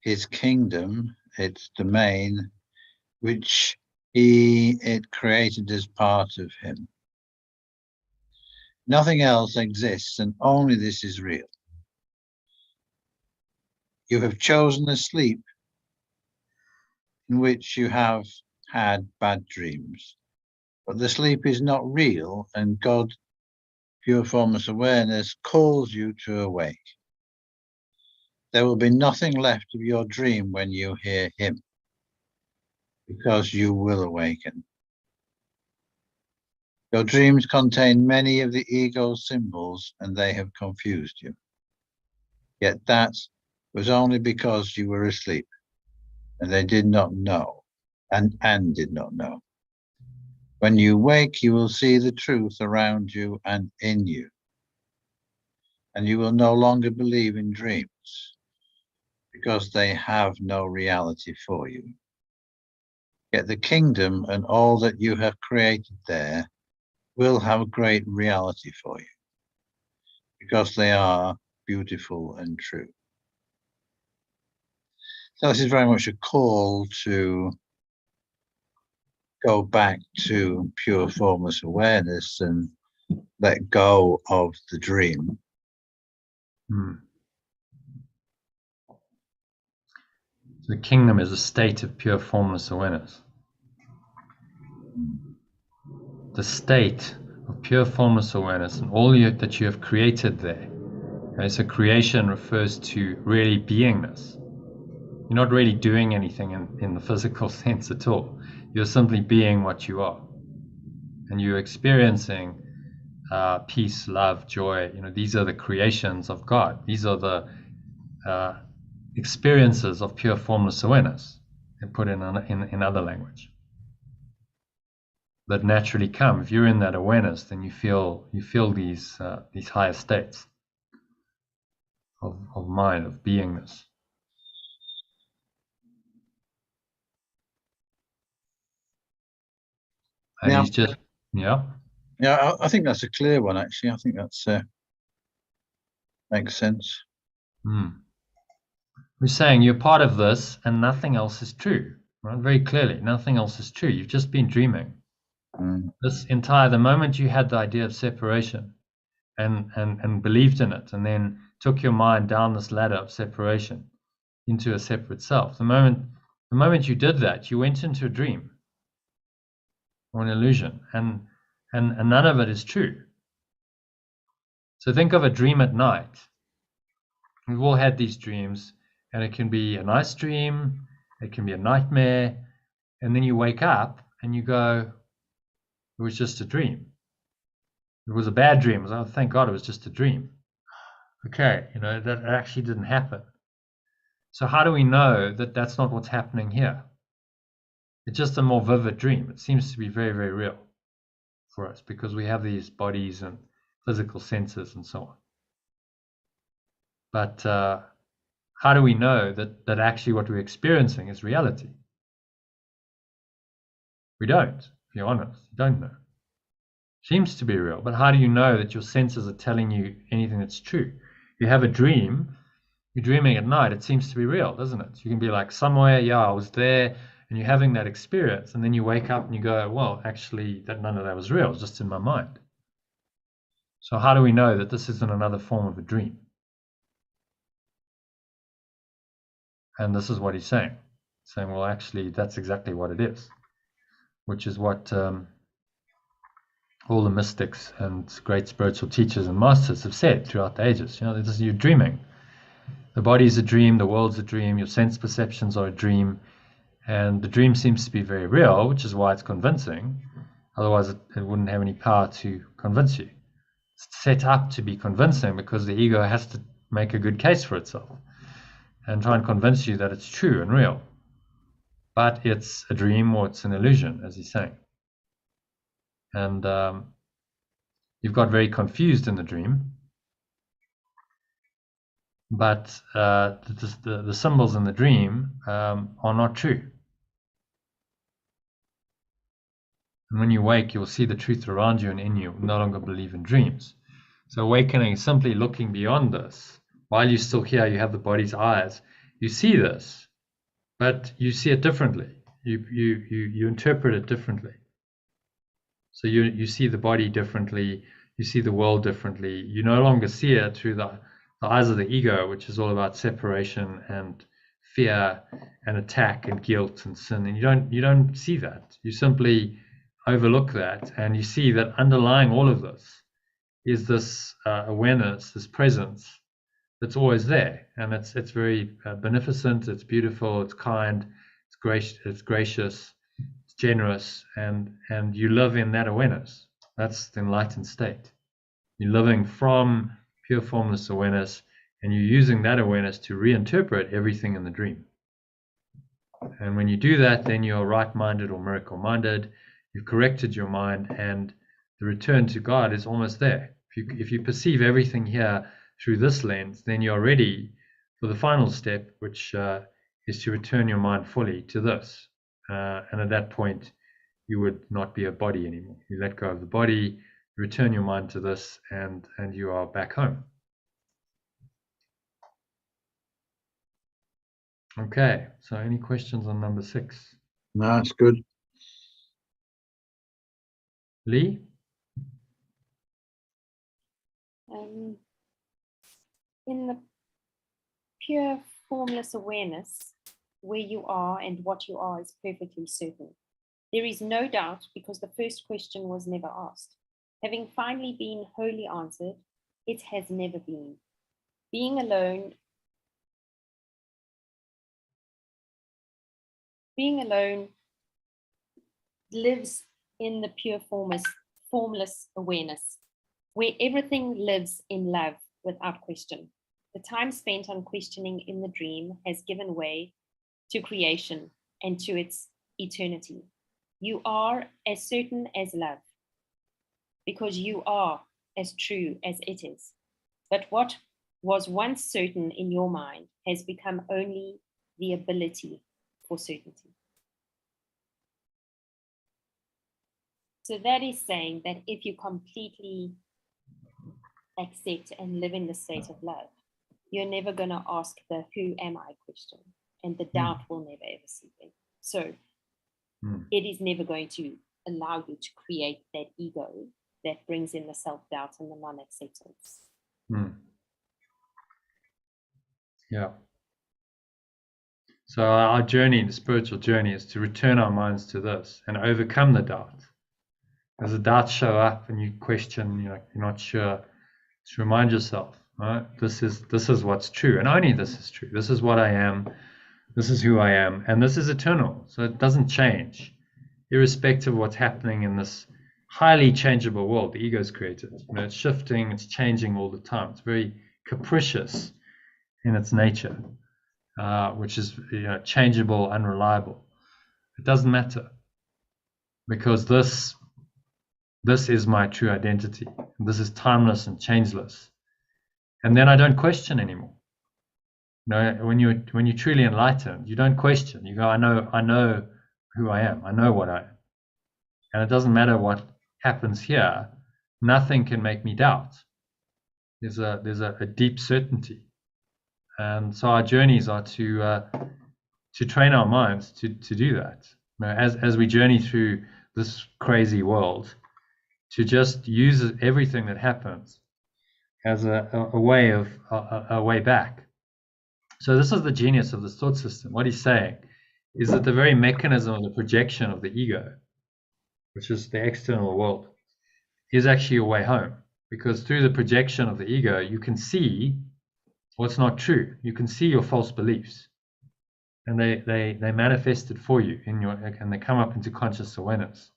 his kingdom, its domain, which it created as part of him. Nothing else exists, and only this is real. You have chosen a sleep in which you have had bad dreams, but the sleep is not real, and God, pure formless awareness, calls you to awake. There will be nothing left of your dream when you hear him, because you will awaken. Your dreams contain many of the ego's symbols, and they have confused you. Yet that was only because you were asleep, and they did not know, and did not know. When you wake, you will see the truth around you and in you, and you will no longer believe in dreams, because they have no reality for you. Yet the kingdom and all that you have created there will have great reality for you, because they are beautiful and true. So this is very much a call to go back to pure formless awareness and let go of the dream. The kingdom is a state of pure formless awareness. The state of pure formless awareness and all that you have created there. Okay, so creation refers to really beingness. You're not really doing anything in the physical sense at all. You're simply being what you are. And you're experiencing peace, love, joy. These are the creations of God. These are the experiences of pure formless awareness, and put in other language, that naturally come. If you're in that awareness, then you feel these higher states of mind, of beingness. And Yeah. he's just, Yeah, I think that's a clear one, actually. I think that's makes sense. We're saying you're part of this and nothing else is true, right? Very clearly, nothing else is true. You've just been dreaming. The moment you had the idea of separation and believed in it, and then took your mind down this ladder of separation into a separate self, the moment you did that, you went into a dream or an illusion, and none of it is true. So think of a dream at night. We've all had these dreams, and it can be a nice dream, it can be a nightmare, and then you wake up and you go, it was just a dream. It was a bad dream. Oh, thank God it was just a dream. Okay, that actually didn't happen. So how do we know that that's not what's happening here? It's just a more vivid dream. It seems to be very, very real for us because we have these bodies and physical senses and so on. But how do we know that actually what we're experiencing is reality? We don't, if you're honest. You don't know. Seems to be real, but how do you know that your senses are telling you anything that's true? You have a dream, you're dreaming at night, it seems to be real, doesn't it? You can be like, somewhere, yeah, I was there, and you're having that experience, and then you wake up and you go, well, actually, none of that was real, it was just in my mind. So how do we know that this isn't another form of a dream? And this is what he's saying. Saying, well, actually, that's exactly what it is, which is what all the mystics and great spiritual teachers and masters have said throughout the ages. You know, this is you're dreaming. The body's a dream, the world's a dream, your sense perceptions are a dream, and the dream seems to be very real, which is why it's convincing. Otherwise, it wouldn't have any power to convince you. It's set up to be convincing because the ego has to make a good case for itself and try and convince you that it's true and real. But it's a dream or it's an illusion, as he's saying. And you've got very confused in the dream. But the symbols in the dream are not true. And when you wake, you'll see the truth around you and in you. No longer believe in dreams. So awakening is simply looking beyond this. While you're still here, you have the body's eyes. You see this, but you see it differently. You interpret it differently. So you see the body differently. You see the world differently. You no longer see it through the eyes of the ego, which is all about separation and fear and attack and guilt and sin. And you don't see that. You simply overlook that, and you see that underlying all of this is this awareness, this presence that's always there, and it's very beneficent, it's beautiful, it's kind, it's gracious, it's generous, and you live in that awareness. That's the enlightened state. You're living from pure formless awareness, and you're using that awareness to reinterpret everything in the dream. And when you do that, then you're right-minded or miracle-minded. You've corrected your mind, and the return to God is almost there. If you perceive everything here through this lens, then you're ready for the final step, which is to return your mind fully to this. And at that point, you would not be a body anymore. You let go of the body, return your mind to this, and you are back home. Okay, so any questions on number 6? No, that's good. Lee? In the pure formless awareness, where you are and what you are is perfectly certain. There is no doubt because the first question was never asked. Having finally been wholly answered, it has never been. Being alone lives in the pure formless awareness, where everything lives in love without question. The time spent on questioning in the dream has given way to creation and to its eternity. You are as certain as love, because you are as true as it is. But what was once certain in your mind has become only the ability for certainty. So that is saying that if you completely accept and live in the state of love, you're never going to ask the who am I question, and the doubt will never ever seep in. So it is never going to allow you to create that ego that brings in the self-doubt and the non-acceptance. Yeah. So our journey, the spiritual journey, is to return our minds to this and overcome the doubt. As the doubts show up and you question, you're not sure, just remind yourself, right? This is what's true, and only this is true. This is what I am. This is who I am, and this is eternal. So it doesn't change, irrespective of what's happening in this highly changeable world the ego's created. It's shifting, it's changing all the time. It's very capricious in its nature, which is changeable, unreliable. It doesn't matter, because this is my true identity. This is timeless and changeless. And then I don't question anymore. When you're truly enlightened, you don't question. You go, I know who I am. I know what I am. And it doesn't matter what happens here. Nothing can make me doubt. There's a deep certainty. And so our journeys are to train our minds to do that. You know, as we journey through this crazy world, to just use everything that happens as a way back. So this is the genius of this thought system. What he's saying is that the very mechanism of the projection of the ego, which is the external world, is actually your way home. Because through the projection of the ego, you can see what's not true. You can see your false beliefs, and they manifest it for you and they come up into conscious awareness.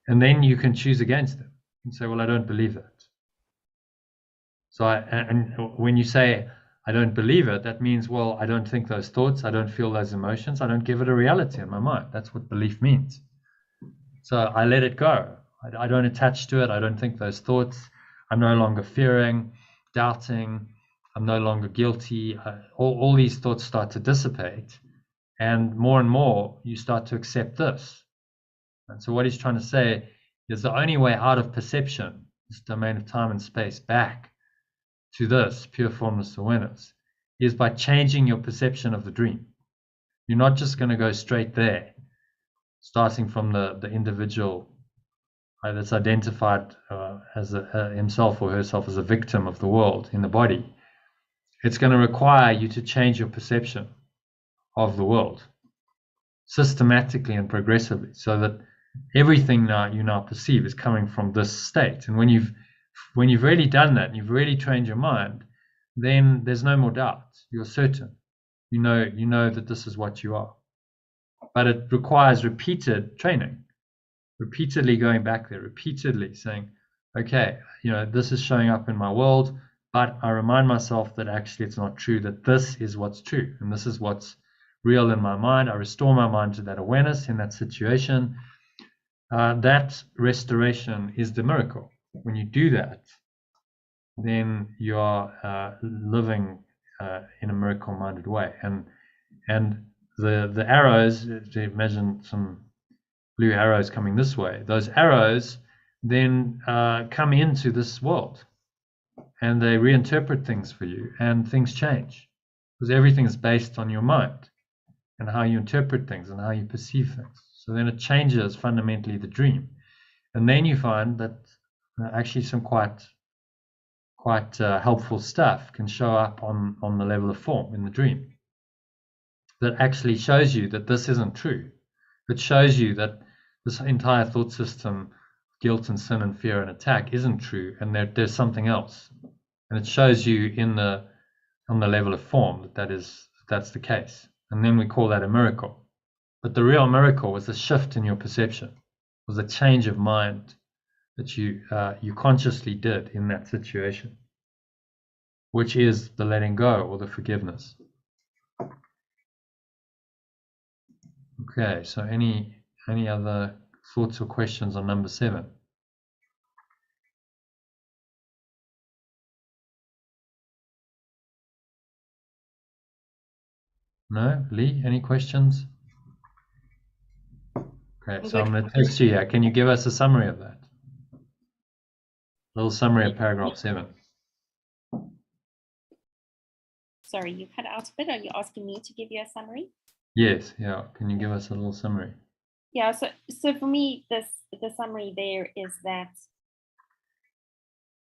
And then you can choose against them and say, well, I don't believe that. So and when you say, I don't believe it, that means, well, I don't think those thoughts, I don't feel those emotions, I don't give it a reality in my mind. That's what belief means. So I let it go. I don't attach to it. I don't think those thoughts. I'm no longer fearing, doubting. I'm no longer guilty. All these thoughts start to dissipate. And more you start to accept this. And so what he's trying to say is the only way out of perception, this domain of time and space, back to this pure formless awareness, is by changing your perception of the dream. You're not just going to go straight there, starting from the individual that's identified as himself or herself as a victim of the world in the body. It's going to require you to change your perception of the world systematically and progressively, so that everything you now perceive is coming from this state. And when you've really done that and you've really trained your mind, then there's no more doubt. You're certain. You know that this is what you are. But it requires repeated training, repeatedly going back there, repeatedly saying, okay, this is showing up in my world, but I remind myself that actually it's not true, that this is what's true, and this is what's real in my mind. I restore my mind to that awareness in that situation. That restoration is the miracle. When you do that, then you are living in a miracle-minded way. And the arrows, to imagine some blue arrows coming this way, those arrows then come into this world, and they reinterpret things for you, and things change, because everything is based on your mind and how you interpret things and how you perceive things. So then it changes fundamentally the dream. And then you find that actually some quite helpful stuff can show up on the level of form in the dream that actually shows you that this isn't true. It shows you that this entire thought system, guilt and sin and fear and attack, isn't true, and there's something else. And it shows you on the level of form that's the case. And then we call that a miracle. But the real miracle was the shift in your perception, was a change of mind that you consciously did in that situation, which is the letting go or the forgiveness. Okay, so any other thoughts or questions on number 7? No? Lee, any questions? Okay, so I'm going to text you here. Can you give us a summary of that? A little summary of paragraph 7. Sorry, you cut out a bit. Are you asking me to give you a summary? Yes, yeah. Can you give us a little summary? Yeah, so for me, the summary there is that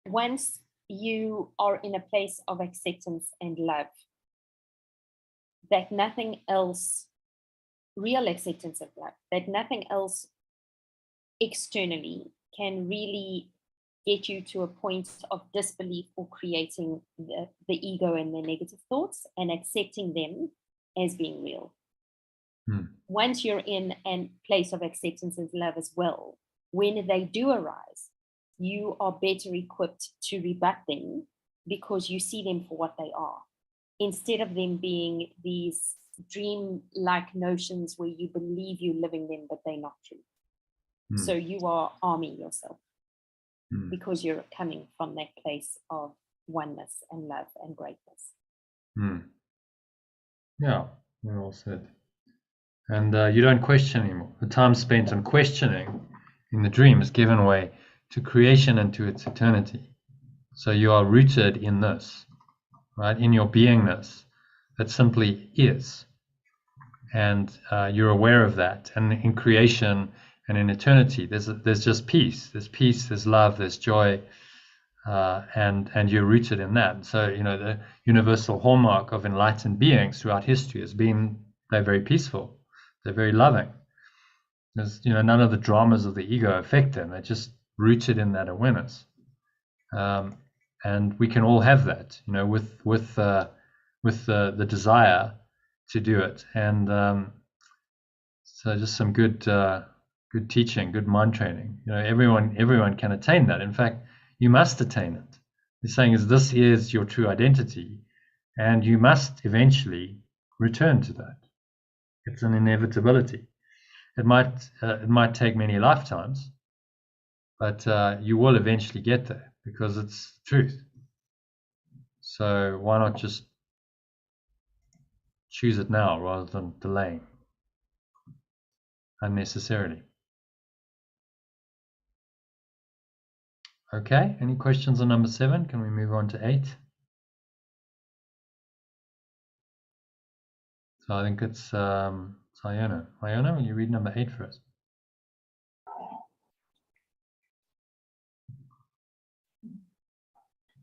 once you are in a place of acceptance and love, that nothing else, real acceptance of love, that nothing else externally can really get you to a point of disbelief or creating the ego and the negative thoughts and accepting them as being real. Once you're in a place of acceptance and love as well, when they do arise, you are better equipped to rebut them because you see them for what they are, instead of them being these dream-like notions where you believe you're living them, but they're not true. So you are arming yourself because you're coming from that place of oneness and love and greatness. Yeah, we're all said. And you don't question anymore. The time spent on questioning in the dream is given way to creation and to its eternity. So you are rooted in this, right? In your beingness. that simply is. And you're aware of that. And in creation and in eternity, there's just peace. There's peace, there's love, there's joy, and you're rooted in that. So, the universal hallmark of enlightened beings throughout history has been they're very peaceful, they're very loving. There's, none of the dramas of the ego affect them. They're just rooted in that awareness. And we can all have that, with the desire to do it. And so just some good teaching, good mind training. Everyone can attain that. In fact, you must attain it. He's saying this is your true identity, and you must eventually return to that. It's an inevitability. It might take many lifetimes, but you will eventually get there because it's truth. So why not just choose it now rather than delaying unnecessarily? Okay, any questions on number 7? Can we move on to 8? So I think it's Iona. Iona, will you read number 8 for us?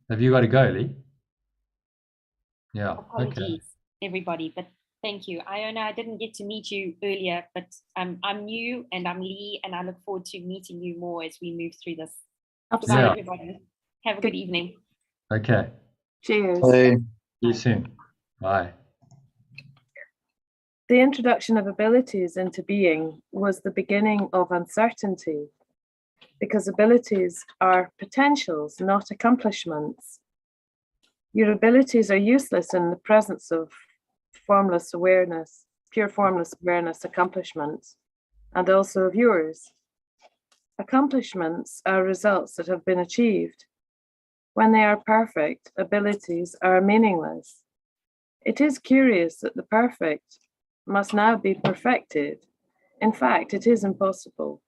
Have you got to go, Lee? Yeah. Apologies, everybody, but thank you. Iona, I didn't get to meet you earlier, but I'm new and I'm Lee, and I look forward to meeting you more as we move through this. Absolutely. Goodbye, everybody. Have a good evening. Okay. Cheers. Hey. See you soon. Bye. The introduction of abilities into being was the beginning of uncertainty, because abilities are potentials, not accomplishments. Your abilities are useless in the presence of formless awareness, pure formless awareness accomplishments, and also of yours. Accomplishments are results that have been achieved. When they are perfect, abilities are meaningless. It is curious that the perfect must now be perfected. In fact, it is impossible.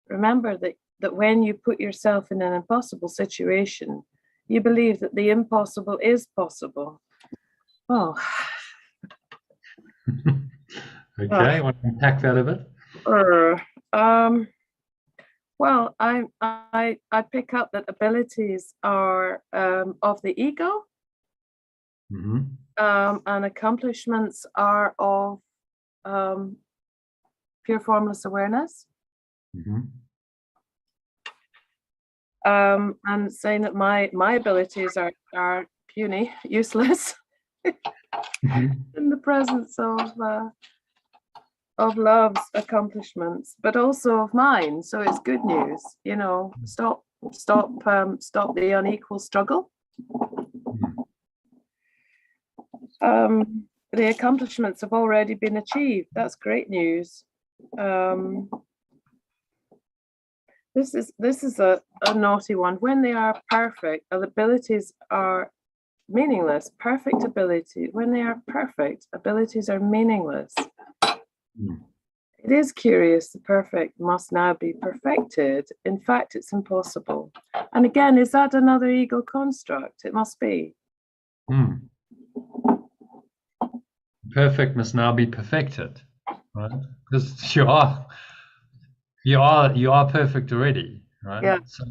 Remember that when you put yourself in an impossible situation, you believe that the impossible is possible. Oh. Okay, want to unpack that a bit? Well, I pick up that abilities are of the ego, and accomplishments are of pure formless awareness. And saying that my abilities are puny, useless in the presence of love's accomplishments, but also of mine. So it's good news, stop the unequal struggle. The accomplishments have already been achieved. That's great news. This is a naughty one. When they are perfect, abilities are meaningless. Perfect ability. When they are perfect, abilities are meaningless. It is curious. The perfect must now be perfected. In fact, it's impossible. And again, is that another ego construct? It must be. Perfect must now be perfected, right? Because you are perfect already, right? Yeah. So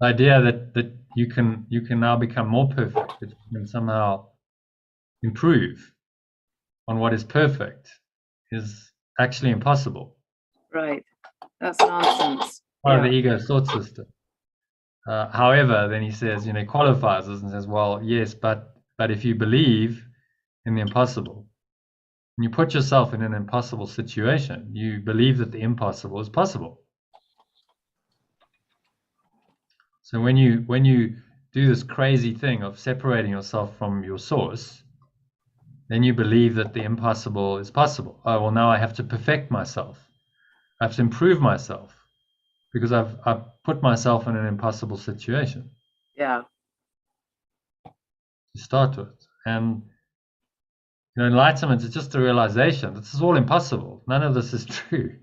the idea that you can now become more perfect, that you can somehow improve on what is perfect, is actually impossible. Right. That's nonsense. Part of the ego thought system. However, then he says, qualifies us and says, well, yes, but if you believe in the impossible, when you put yourself in an impossible situation, you believe that the impossible is possible. So when you do this crazy thing of separating yourself from your source, then you believe that the impossible is possible. Oh, well, now I have to perfect myself. I have to improve myself because I've put myself in an impossible situation. Yeah. To start with. And enlightenment is just a realization that this is all impossible. None of this is true.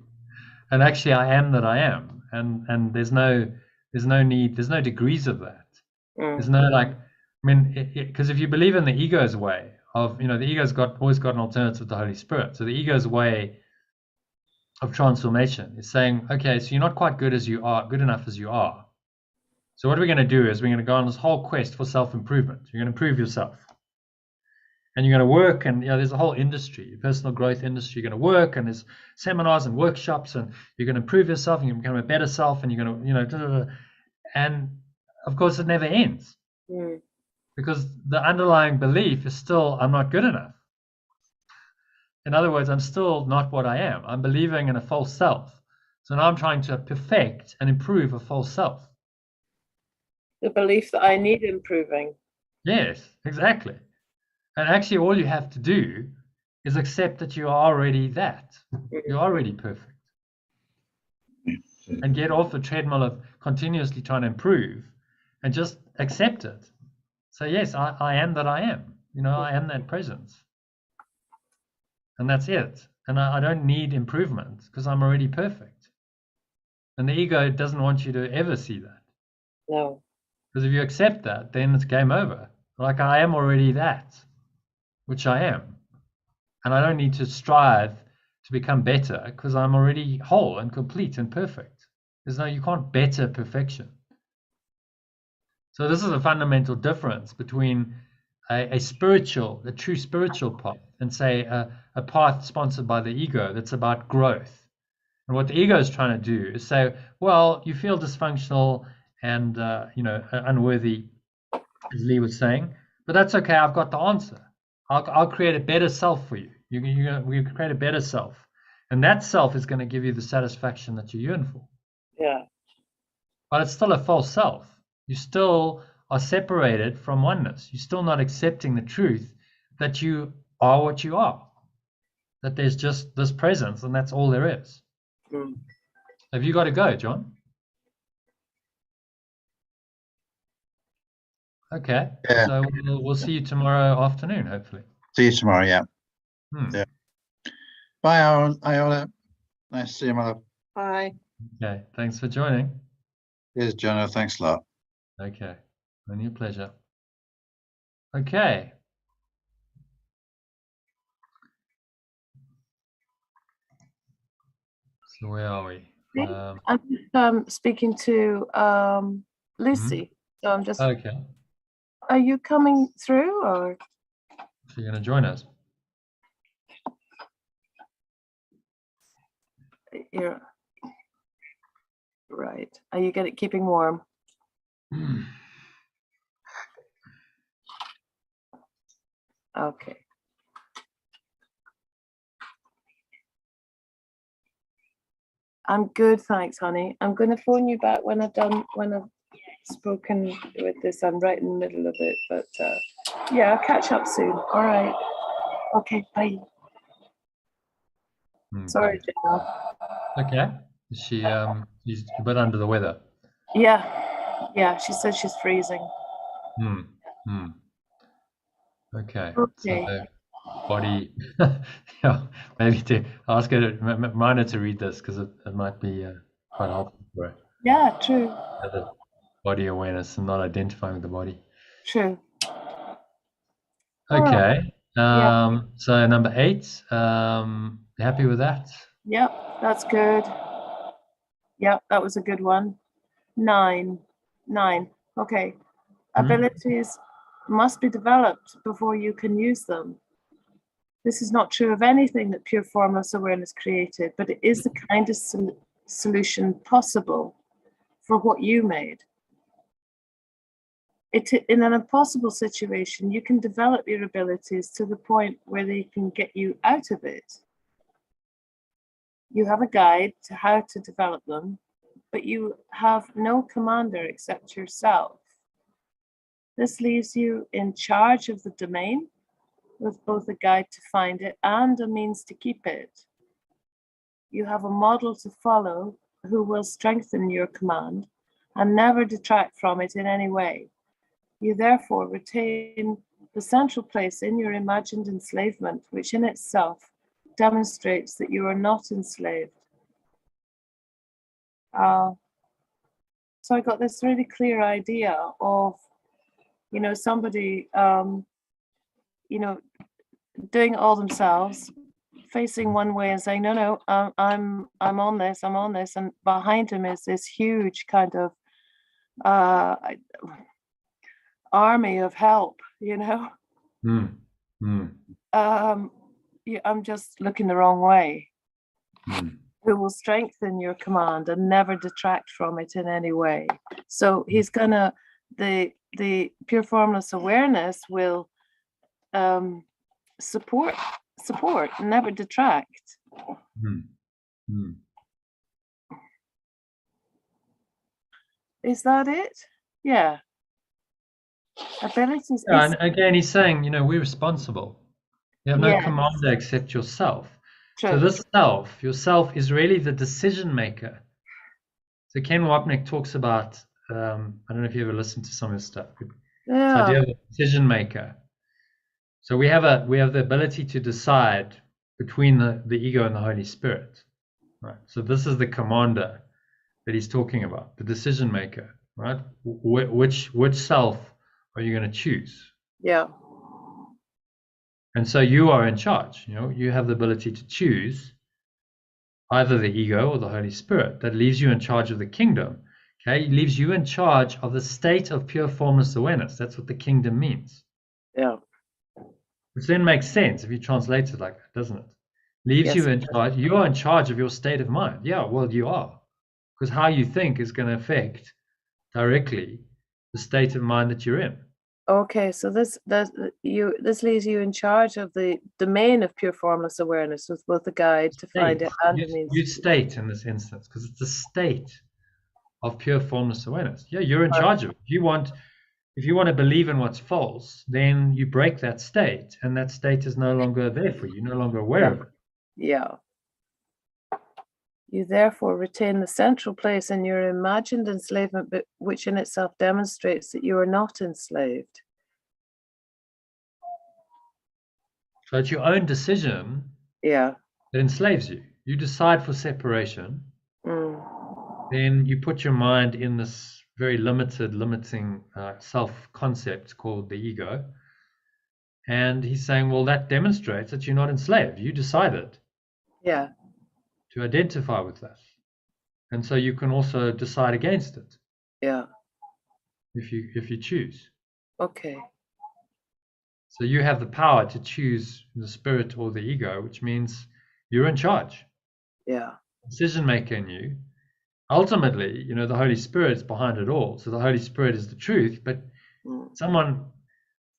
And actually I am that I am. And there's no need, there's no degrees of that. There's no because if you believe in the ego's way of, the ego's always got an alternative to the Holy Spirit. So the ego's way of transformation is saying, okay, so you're not quite good enough as you are. So what we're going to do is we're going to go on this whole quest for self-improvement. You're going to improve yourself. And you're going to work, and there's a whole industry, personal growth industry. You're going to work, and there's seminars and workshops, and you're going to improve yourself, and you're going to become a better self, and you're going to, and of course it never ends. Because the underlying belief is still, I'm not good enough. In other words, I'm still not what I am. I'm believing in a false self. So now I'm trying to perfect and improve a false self. The belief that I need improving. Yes, exactly. And actually, all you have to do is accept that you are already that. You're already perfect. And get off the treadmill of continuously trying to improve and just accept it. So yes, I am that I am. I am that presence. And that's it. And I don't need improvement because I'm already perfect. And the ego doesn't want you to ever see that. No. Because if you accept that, then it's game over. Like, I am already that, which I am. And I don't need to strive to become better because I'm already whole and complete and perfect. You can't better perfection. So this is a fundamental difference between a true spiritual path, and say a path sponsored by the ego that's about growth. And what the ego is trying to do is say, well, you feel dysfunctional and unworthy, as Lee was saying, but that's okay. I've got the answer. I'll create a better self for you. We create a better self, and that self is going to give you the satisfaction that you yearn for. Yeah. But it's still a false self. You still are separated from oneness. You're still not accepting the truth that you are what you are, that there's just this presence, and that's all there is. Have you got to go, John? Okay. Yeah. So we'll see you tomorrow afternoon, hopefully. See you tomorrow, yeah. Yeah. Bye, Iola. Nice to see you, mother. Bye. Okay. Thanks for joining. Cheers, Jono. Thanks a lot. Okay. Only a pleasure. Okay. So where are we? I'm speaking to Lucy. So I'm just. Okay. Are you coming through, or? So you're going to join us? You're right. Are you keeping warm? Okay. I'm good, thanks, honey. I'm going to phone you back when I've spoken with this. I'm right in the middle of it, but yeah, I'll catch up soon. All right. Okay, bye. Sorry, Jenna. Okay. She's a bit under the weather. Yeah, she said she's freezing. Okay. Okay. So body, maybe to ask her, remind her to read this, because it might be quite helpful for her. Yeah, true. The body awareness and not identifying with the body. True. Okay. Yeah. So number 8, you happy with that? Yep, that's good. Yep, that was a good one. 9. Okay. Abilities must be developed before you can use them. This is not true of anything that pure formless awareness created, but it is the kindest solution possible for what you made. In an impossible situation, you can develop your abilities to the point where they can get you out of it. You have a guide to how to develop them, but you have no commander except yourself. This leaves you in charge of the domain, with both a guide to find it and a means to keep it. You have a model to follow who will strengthen your command and never detract from it in any way. You therefore retain the central place in your imagined enslavement, which in itself demonstrates that you are not enslaved. So I got this really clear idea of, somebody, doing it all themselves, facing one way and saying, no, I'm on this, and behind him is this huge kind of army of help, I'm just looking the wrong way. Who will strengthen your command and never detract from it in any way. So he's gonna, the pure formless awareness will support, never detract. Is that it? Yeah. Abilities. And again, he's saying, we're responsible. You have no commander except yourself. True. So this yourself is really the decision maker. So Ken Wapnick talks about, I don't know if you ever listened to some of his stuff. Yeah. This idea of a decision maker. So we have the ability to decide between the ego and the Holy Spirit. Right. So this is the commander that he's talking about, the decision maker, right? Which self are you going to choose? Yeah. And so you are in charge. You have the ability to choose either the ego or the Holy Spirit. That leaves you in charge of the kingdom. Okay, it leaves you in charge of the state of pure formless awareness. That's what the kingdom means. Yeah. Which then makes sense if you translate it like that, doesn't it? Leaves you in charge. You are in charge of your state of mind. Yeah, well, you are. Because how you think is going to affect directly the state of mind that you're in. Okay, so this leaves you in charge of the domain of pure formless awareness with both the guide to find it and the means. You state in this instance, because it's the state of pure formless awareness. Yeah, you're in charge of it. If you want to believe in what's false, then you break that state, and that state is no longer there for you. You're no longer aware of it. Yeah. You therefore retain the central place in your imagined enslavement, but which in itself demonstrates that you are not enslaved. So it's your own decision that enslaves you. You decide for separation, then you put your mind in this very limiting self-concept called the ego. And he's saying, well, that demonstrates that you're not enslaved. You decided. To identify with that, and so you can also decide against it. If you choose. Okay. So you have the power to choose the spirit or the ego, which means you're in charge. Decision maker in you. Ultimately, the Holy Spirit is behind it all. So the Holy Spirit is the truth, but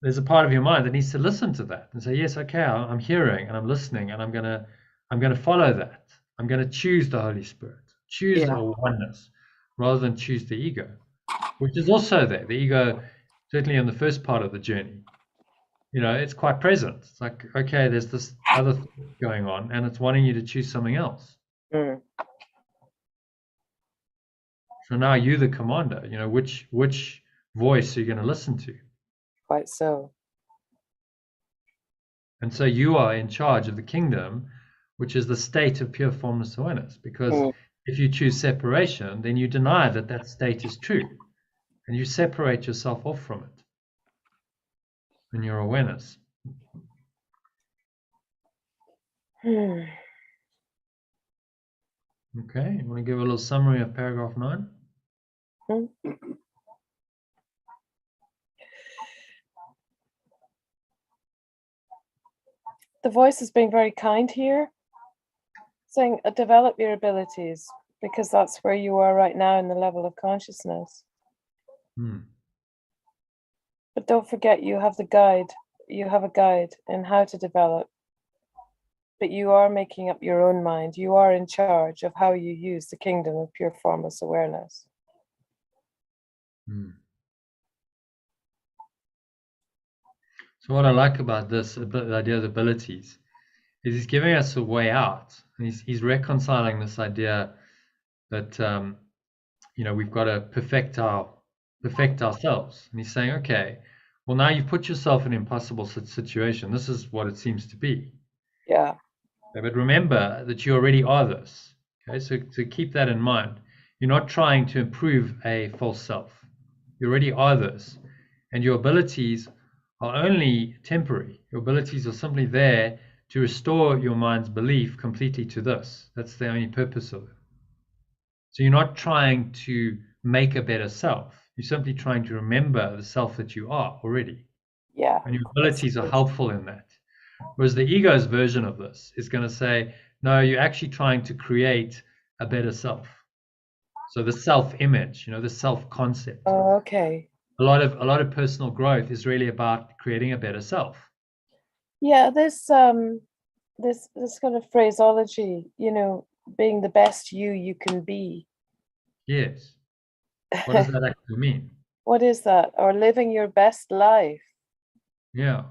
there's a part of your mind that needs to listen to that and say, yes, okay, I'm hearing and I'm listening, and I'm gonna follow that. I'm going to choose the Holy Spirit, choose the oneness, rather than choose the ego, which is also there. The ego, certainly in the first part of the journey, it's quite present. It's like, okay, there's this other thing going on, and it's wanting you to choose something else. So now you're the commander. Which voice are you going to listen to? Quite so. And so you are in charge of the kingdom, which is the state of pure formless awareness. Because if you choose separation, then you deny that state is true, and you separate yourself off from it in your awareness. Okay, you want to give a little summary of paragraph 9? The voice is being very kind here, saying develop your abilities, because that's where you are right now in the level of consciousness. But don't forget, you have the guide. You have a guide in how to develop. But you are making up your own mind. You are in charge of how you use the kingdom of pure formless awareness. So what I like about this, the idea of abilities, is he's giving us a way out, and he's reconciling this idea that we've got to perfect ourselves. And he's saying, okay, well, now you've put yourself in an impossible situation. This is what it seems to be. Yeah. But remember that you already are this. Okay, so to keep that in mind, you're not trying to improve a false self. You already are this, and your abilities are only temporary. Your abilities are simply there to restore your mind's belief completely to this. That's the only purpose of it. So you're not trying to make a better self. You're simply trying to remember the self that you are already. Yeah. And your abilities are helpful in that. Whereas the ego's version of this is going to say, no, you're actually trying to create a better self. So the self-image, the self-concept. Oh, okay. A lot of personal growth is really about creating a better self. Yeah, this kind of phraseology, being the best you can be. Yes. What does that actually mean? What is that? Or living your best life. Yeah.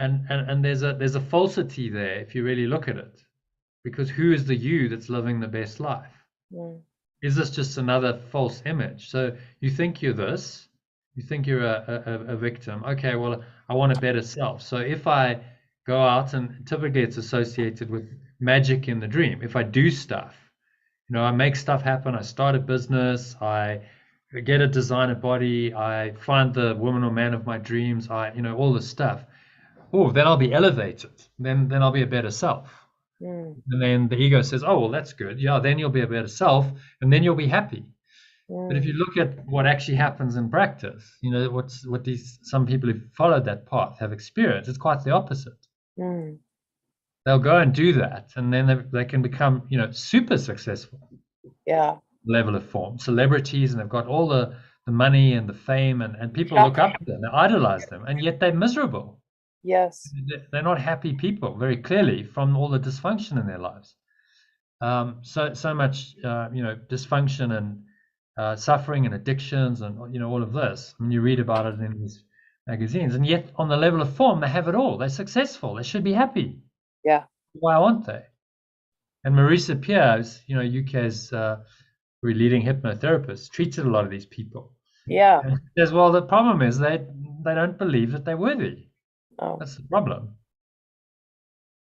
And there's a falsity there if you really look at it. Because who is the you that's living the best life? Mm. Is this just another false image? So you think you're this, you think you're a victim. Okay, well, I want a better self. So if I go out, and typically it's associated with magic in the dream. If I do stuff, I make stuff happen. I start a business. I get a designer body. I find the woman or man of my dreams. All this stuff. Oh, then I'll be elevated. Then I'll be a better self. Mm. And then the ego says, oh, well, that's good. Yeah, then you'll be a better self, and then you'll be happy. But if you look at what actually happens in practice, what some people who followed that path have experienced, it's quite the opposite. Mm. They'll go and do that, and then they can become, super successful. Yeah. Level of form, celebrities, and they've got all the money and the fame, and people look up to them, they idolize them, and yet they're miserable. Yes. They're not happy people, very clearly, from all the dysfunction in their lives. So much, dysfunction and suffering and addictions and, all of this. I mean, you read about it in these magazines, and yet on the level of form, they have it all. They're successful. They should be happy. Yeah. Why aren't they? And Marisa Peer, UK's leading hypnotherapist, treated a lot of these people. Yeah. And she says, well, the problem is they don't believe that they're worthy. Oh. That's the problem.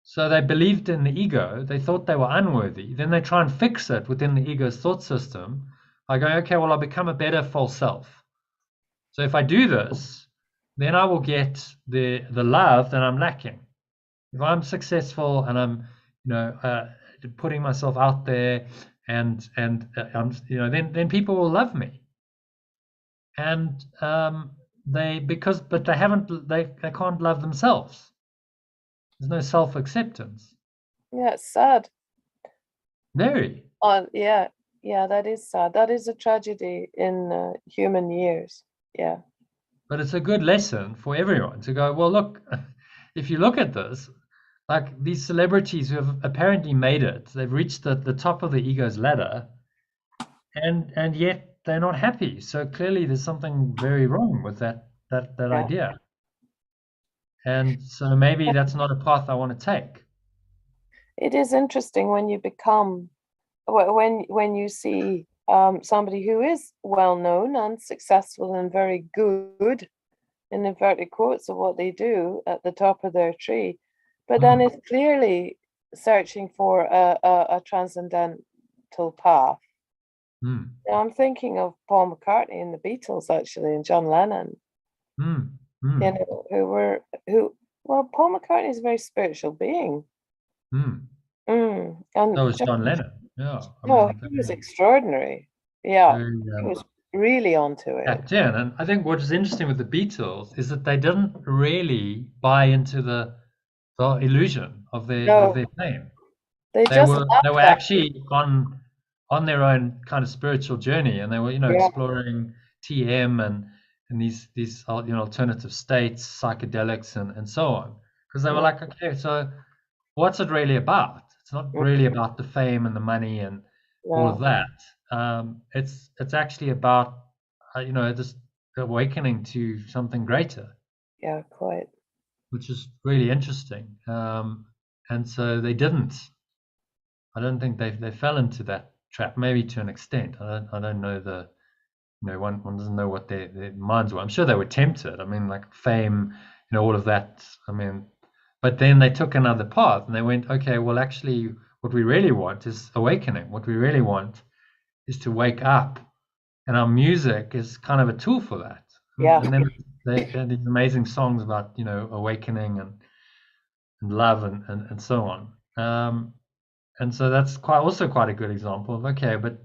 So they believed in the ego. They thought they were unworthy. Then they try and fix it within the ego's thought system by going, okay, well, I'll become a better false self. So if I do this, then I will get the love that I'm lacking. If I'm successful and I'm, putting myself out there, and then people will love me. And they can't love themselves. There's no self-acceptance. Yeah, it's sad. Very. Yeah, that is sad. That is a tragedy in human years. Yeah. But it's a good lesson for everyone to go, well, look, if you look at this, like these celebrities who have apparently made it, they've reached the top of the ego's ladder, and yet they're not happy. So clearly there's something very wrong with that idea. And so maybe that's not a path I want to take. It is interesting when you become, when you see somebody who is well known and successful and very good, in inverted quotes, of what they do at the top of their tree, but then it's clearly searching for a transcendental path. Now, I'm thinking of Paul McCartney and the Beatles, actually, and John Lennon. Well, Paul McCartney is a very spiritual being. And so was John Lennon. Yeah. He was extraordinary. Yeah, he was really onto it. Yeah, and I think what is interesting with the Beatles is that they didn't really buy into the illusion of their fame. They were actually on their own kind of spiritual journey, and they were exploring TM and these alternative states, psychedelics, and so on, because they were like, okay, so what's it really about? It's not really about the fame and the money and all of that. It's actually about just awakening to something greater. Yeah, quite. Which is really interesting. And so they didn't. I don't think they fell into that trap. Maybe to an extent. I don't know one doesn't know what their minds were. I'm sure they were tempted. I mean, like fame, all of that. I mean, but then they took another path and they went, okay, well, actually, what we really want is awakening. What we really want is to wake up, and our music is kind of a tool for that. Yeah. And then they had these amazing songs about, you know, awakening and love and so on. And so that's also quite a good example of, okay, but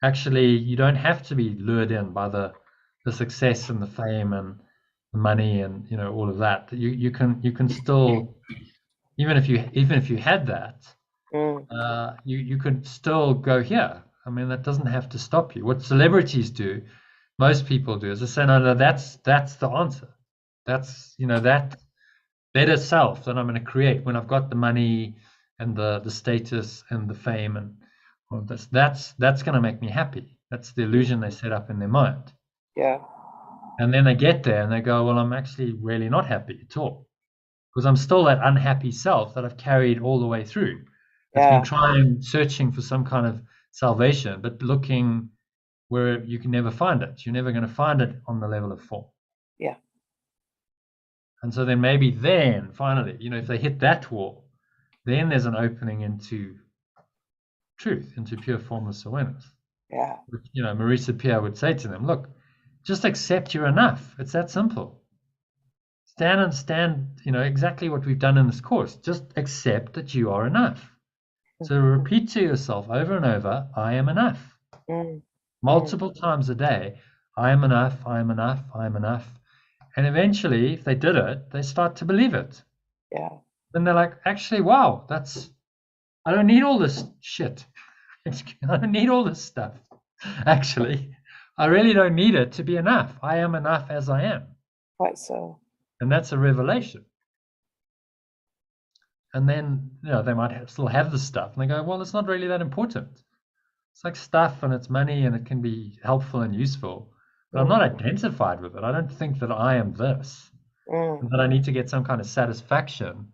actually you don't have to be lured in by the success and the fame and the money and, you know, all of that. You can still, even if you had that, you could still go here. I mean, that doesn't have to stop you. What celebrities do, most people do, is they say, no, that's the answer. That's, you know, that better self that I'm going to create when I've got the money and the status and the fame and all this. That's going to make me happy. That's the illusion they set up in their mind. Yeah. And then they get there and they go, well, I'm actually really not happy at all, because I'm still that unhappy self that I've carried all the way through. It's been searching for some kind of salvation, but looking where you can never find it. You're never going to find it on the level of form. Yeah. And so then maybe then finally, you know, if they hit that wall, then there's an opening into truth, into pure formless awareness. Yeah. Which, you know, Marisa Peer would say to them, look, just accept you're enough. It's that simple. Stand, you know, exactly what we've done in this course. Just accept that you are enough. So repeat to yourself over and over, I am enough. Multiple times a day, I am enough, I am enough, I am enough. And eventually, if they did it, they start to believe it. Yeah. Then they're like, actually, wow, I don't need all this shit. I don't need all this stuff. Actually, I really don't need it to be enough. I am enough as I am. Quite so. And that's a revelation. And then, you know, they might still have the stuff and they go, well, it's not really that important. It's like stuff and it's money and it can be helpful and useful, but I'm not identified with it. I don't think that I am this, and that I need to get some kind of satisfaction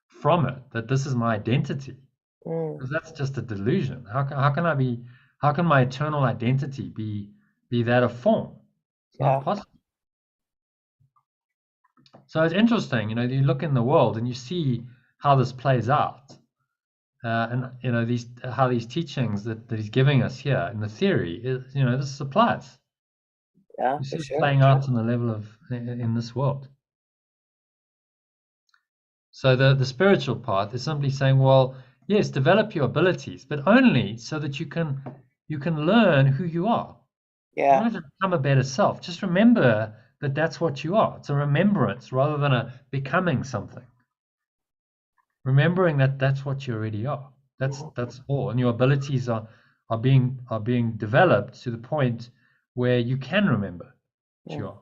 from it, that this is my identity, because that's just a delusion. How can my eternal identity be that of form? It's not possible. So it's interesting, you know, you look in the world and you see how this plays out, and you know how these teachings that he's giving us here in the theory is, you know, this applies. Yeah, You see for it sure. playing out on the level of in this world. So the spiritual path is simply saying, well, yes, develop your abilities, but only so that you can learn who you are. You don't have to become a better self. Just remember that that's what you are. It's a remembrance rather than a becoming something. Remembering that that's what you already are. That's all. And your abilities are being developed to the point where you can remember what you are.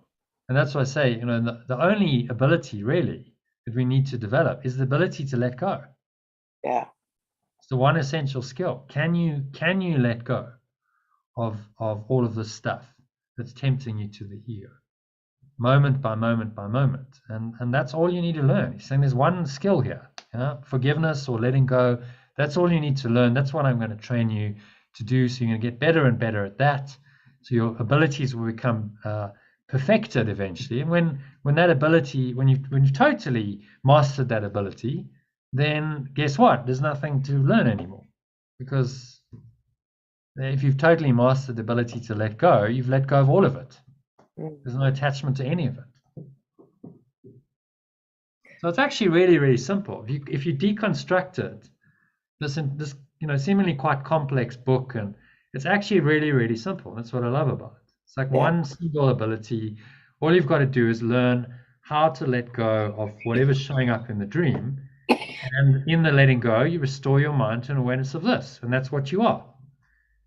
And that's why I say, you know, the only ability really that we need to develop is the ability to let go. Yeah. It's the one essential skill. Can you let go of all of this stuff that's tempting you to the ego, moment by moment by moment? And that's all you need to learn. He's saying there's one skill here, you know, forgiveness or letting go. That's all you need to learn. That's what I'm going to train you to do. So you're going to get better and better at that. So your abilities will become perfected eventually. And when that ability, when you've totally mastered that ability, then guess what? There's nothing to learn anymore, because if you've totally mastered the ability to let go, you've let go of all of it. There's no attachment to any of it. So it's actually really, really simple. If you deconstruct it, this you know, seemingly quite complex book, and it's actually really, really simple. That's what I love about it. It's like one single ability. All you've got to do is learn how to let go of whatever's showing up in the dream. And in the letting go, you restore your mind to an awareness of this. And that's what you are.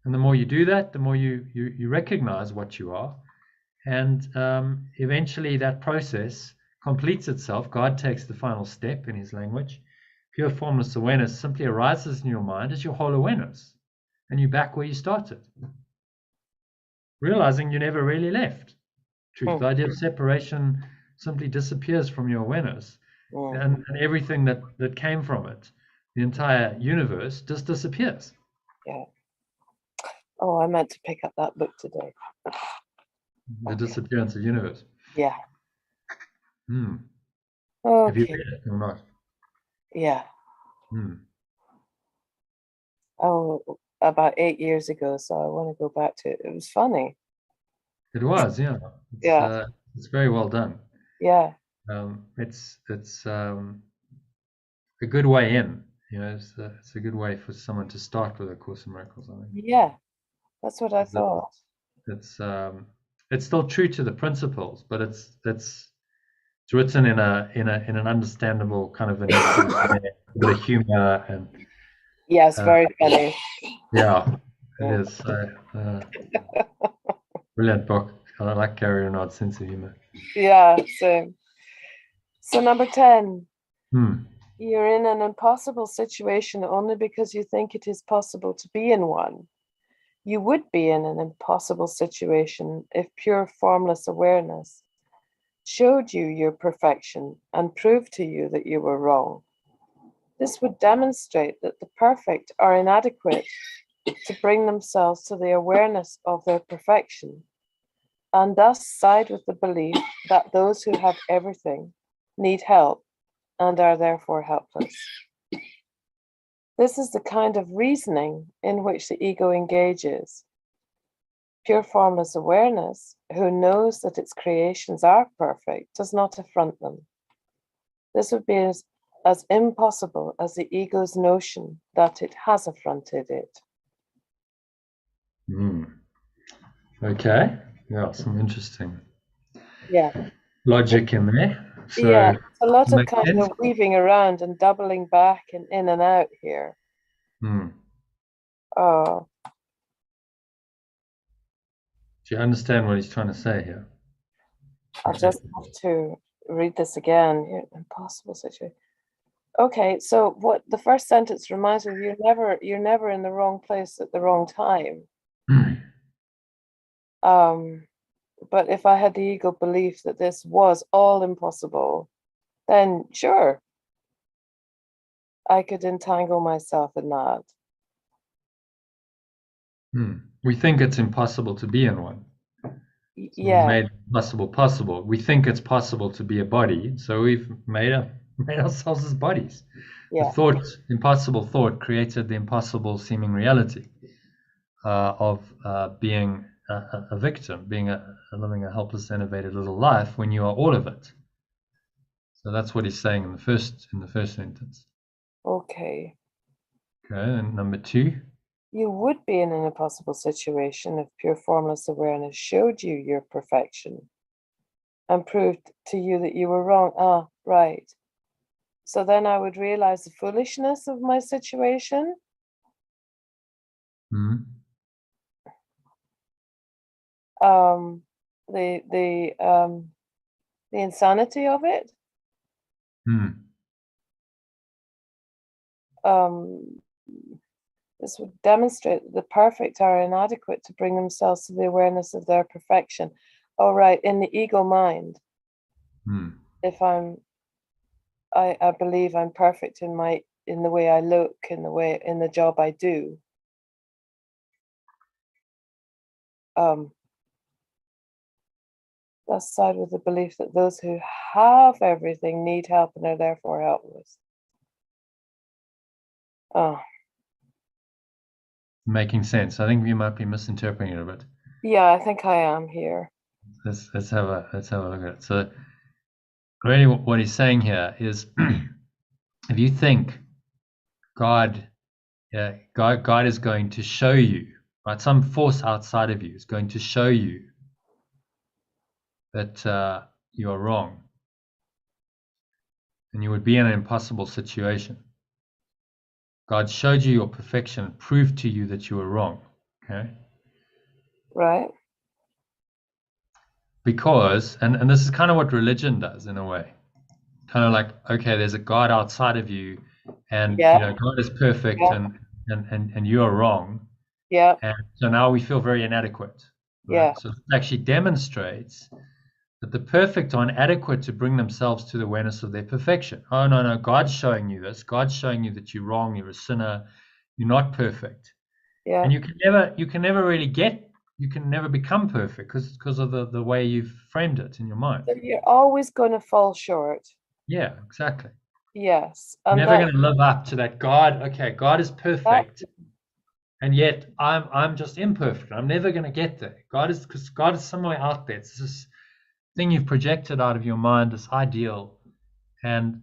And the more you do that, the more you recognize what you are. And eventually that process completes itself. God takes the final step in his language. Pure formless awareness simply arises in your mind as your whole awareness. And you're back where you started, realizing you never really left. Truth, the idea of separation simply disappears from your awareness, and everything that came from it, the entire universe, just disappears. Yeah. Oh, I meant to pick up that book today. The disappearance of the universe. Yeah. Okay. Have you read it or not? Yeah. Oh, about 8 years ago, so I want to go back to it. It was funny. It was, yeah. It's very well done. Yeah. It's a good way in. It's a good way for someone to start with A Course in Miracles. I think. Yeah. That's what I thought. It's still true to the principles, but it's written in an understandable kind of vernacular, with a humor and. Yeah, it's very funny. Yeah, it is. Brilliant book. I like Gary Renard's sense of humor. Yeah, same. So number 10, Hmm. you're in an impossible situation only because you think it is possible to be in one. You would be in an impossible situation if pure formless awareness showed you your perfection and proved to you that you were wrong. This would demonstrate that the perfect are inadequate to bring themselves to the awareness of their perfection, and thus side with the belief that those who have everything need help and are therefore helpless. This is the kind of reasoning in which the ego engages. Pure formless awareness, who knows that its creations are perfect, does not affront them. This would be as impossible as the ego's notion that it has affronted it. Okay. Yeah, some interesting logic in there. So yeah, it's a lot of kind sense? of weaving around and doubling back and in and out here. Oh. Do you understand what he's trying to say here? I'll just have to read this again. Impossible situation. Okay, so what the first sentence reminds me, you're never in the wrong place at the wrong time. But if I had the ego belief that this was all impossible, then sure, I could entangle myself in that. We think it's impossible to be in one. So yeah. we made possible possible. We think it's possible to be a body, so we've made ourselves as bodies. Yeah. The impossible thought created the impossible seeming reality of being a victim, living a helpless, enervated little life when you are all of it. So that's what he's saying in the first sentence. Okay. Okay, and number 2. You would be in an impossible situation if pure formless awareness showed you your perfection and proved to you that you were wrong. Ah, right. So then I would realize the foolishness of my situation. The insanity of it. This would demonstrate that the perfect are inadequate to bring themselves to the awareness of their perfection. Oh, right, in the ego mind. If I believe I'm perfect in the way I look, in the job I do. Thus side with the belief that those who have everything need help and are therefore helpless. Oh. Making sense. I think you might be misinterpreting it a bit. Yeah, I think I am here. Let's have a look at it. So really what he's saying here is if you think God is going to show you, right? Some force outside of you is going to show you that you are wrong, and you would be in an impossible situation. God showed you your perfection and proved to you that you were wrong. Okay. Right. Because, and this is kind of what religion does in a way. Kind of like, okay, there's a God outside of you, and God is perfect, and you are wrong. Yeah. And so now we feel very inadequate. Right? Yeah. So it actually demonstrates that the perfect are inadequate to bring themselves to the awareness of their perfection. Oh, no, God's showing you this. God's showing you that you're wrong, you're a sinner, you're not perfect. Yeah. And you can never become perfect because of the way you've framed it in your mind. So you're always going to fall short. Yeah, exactly. Yes. You're never going to live up to that. God is perfect. And yet I'm just imperfect. I'm never going to get there. God is somewhere out there. It's thing you've projected out of your mind, this ideal. And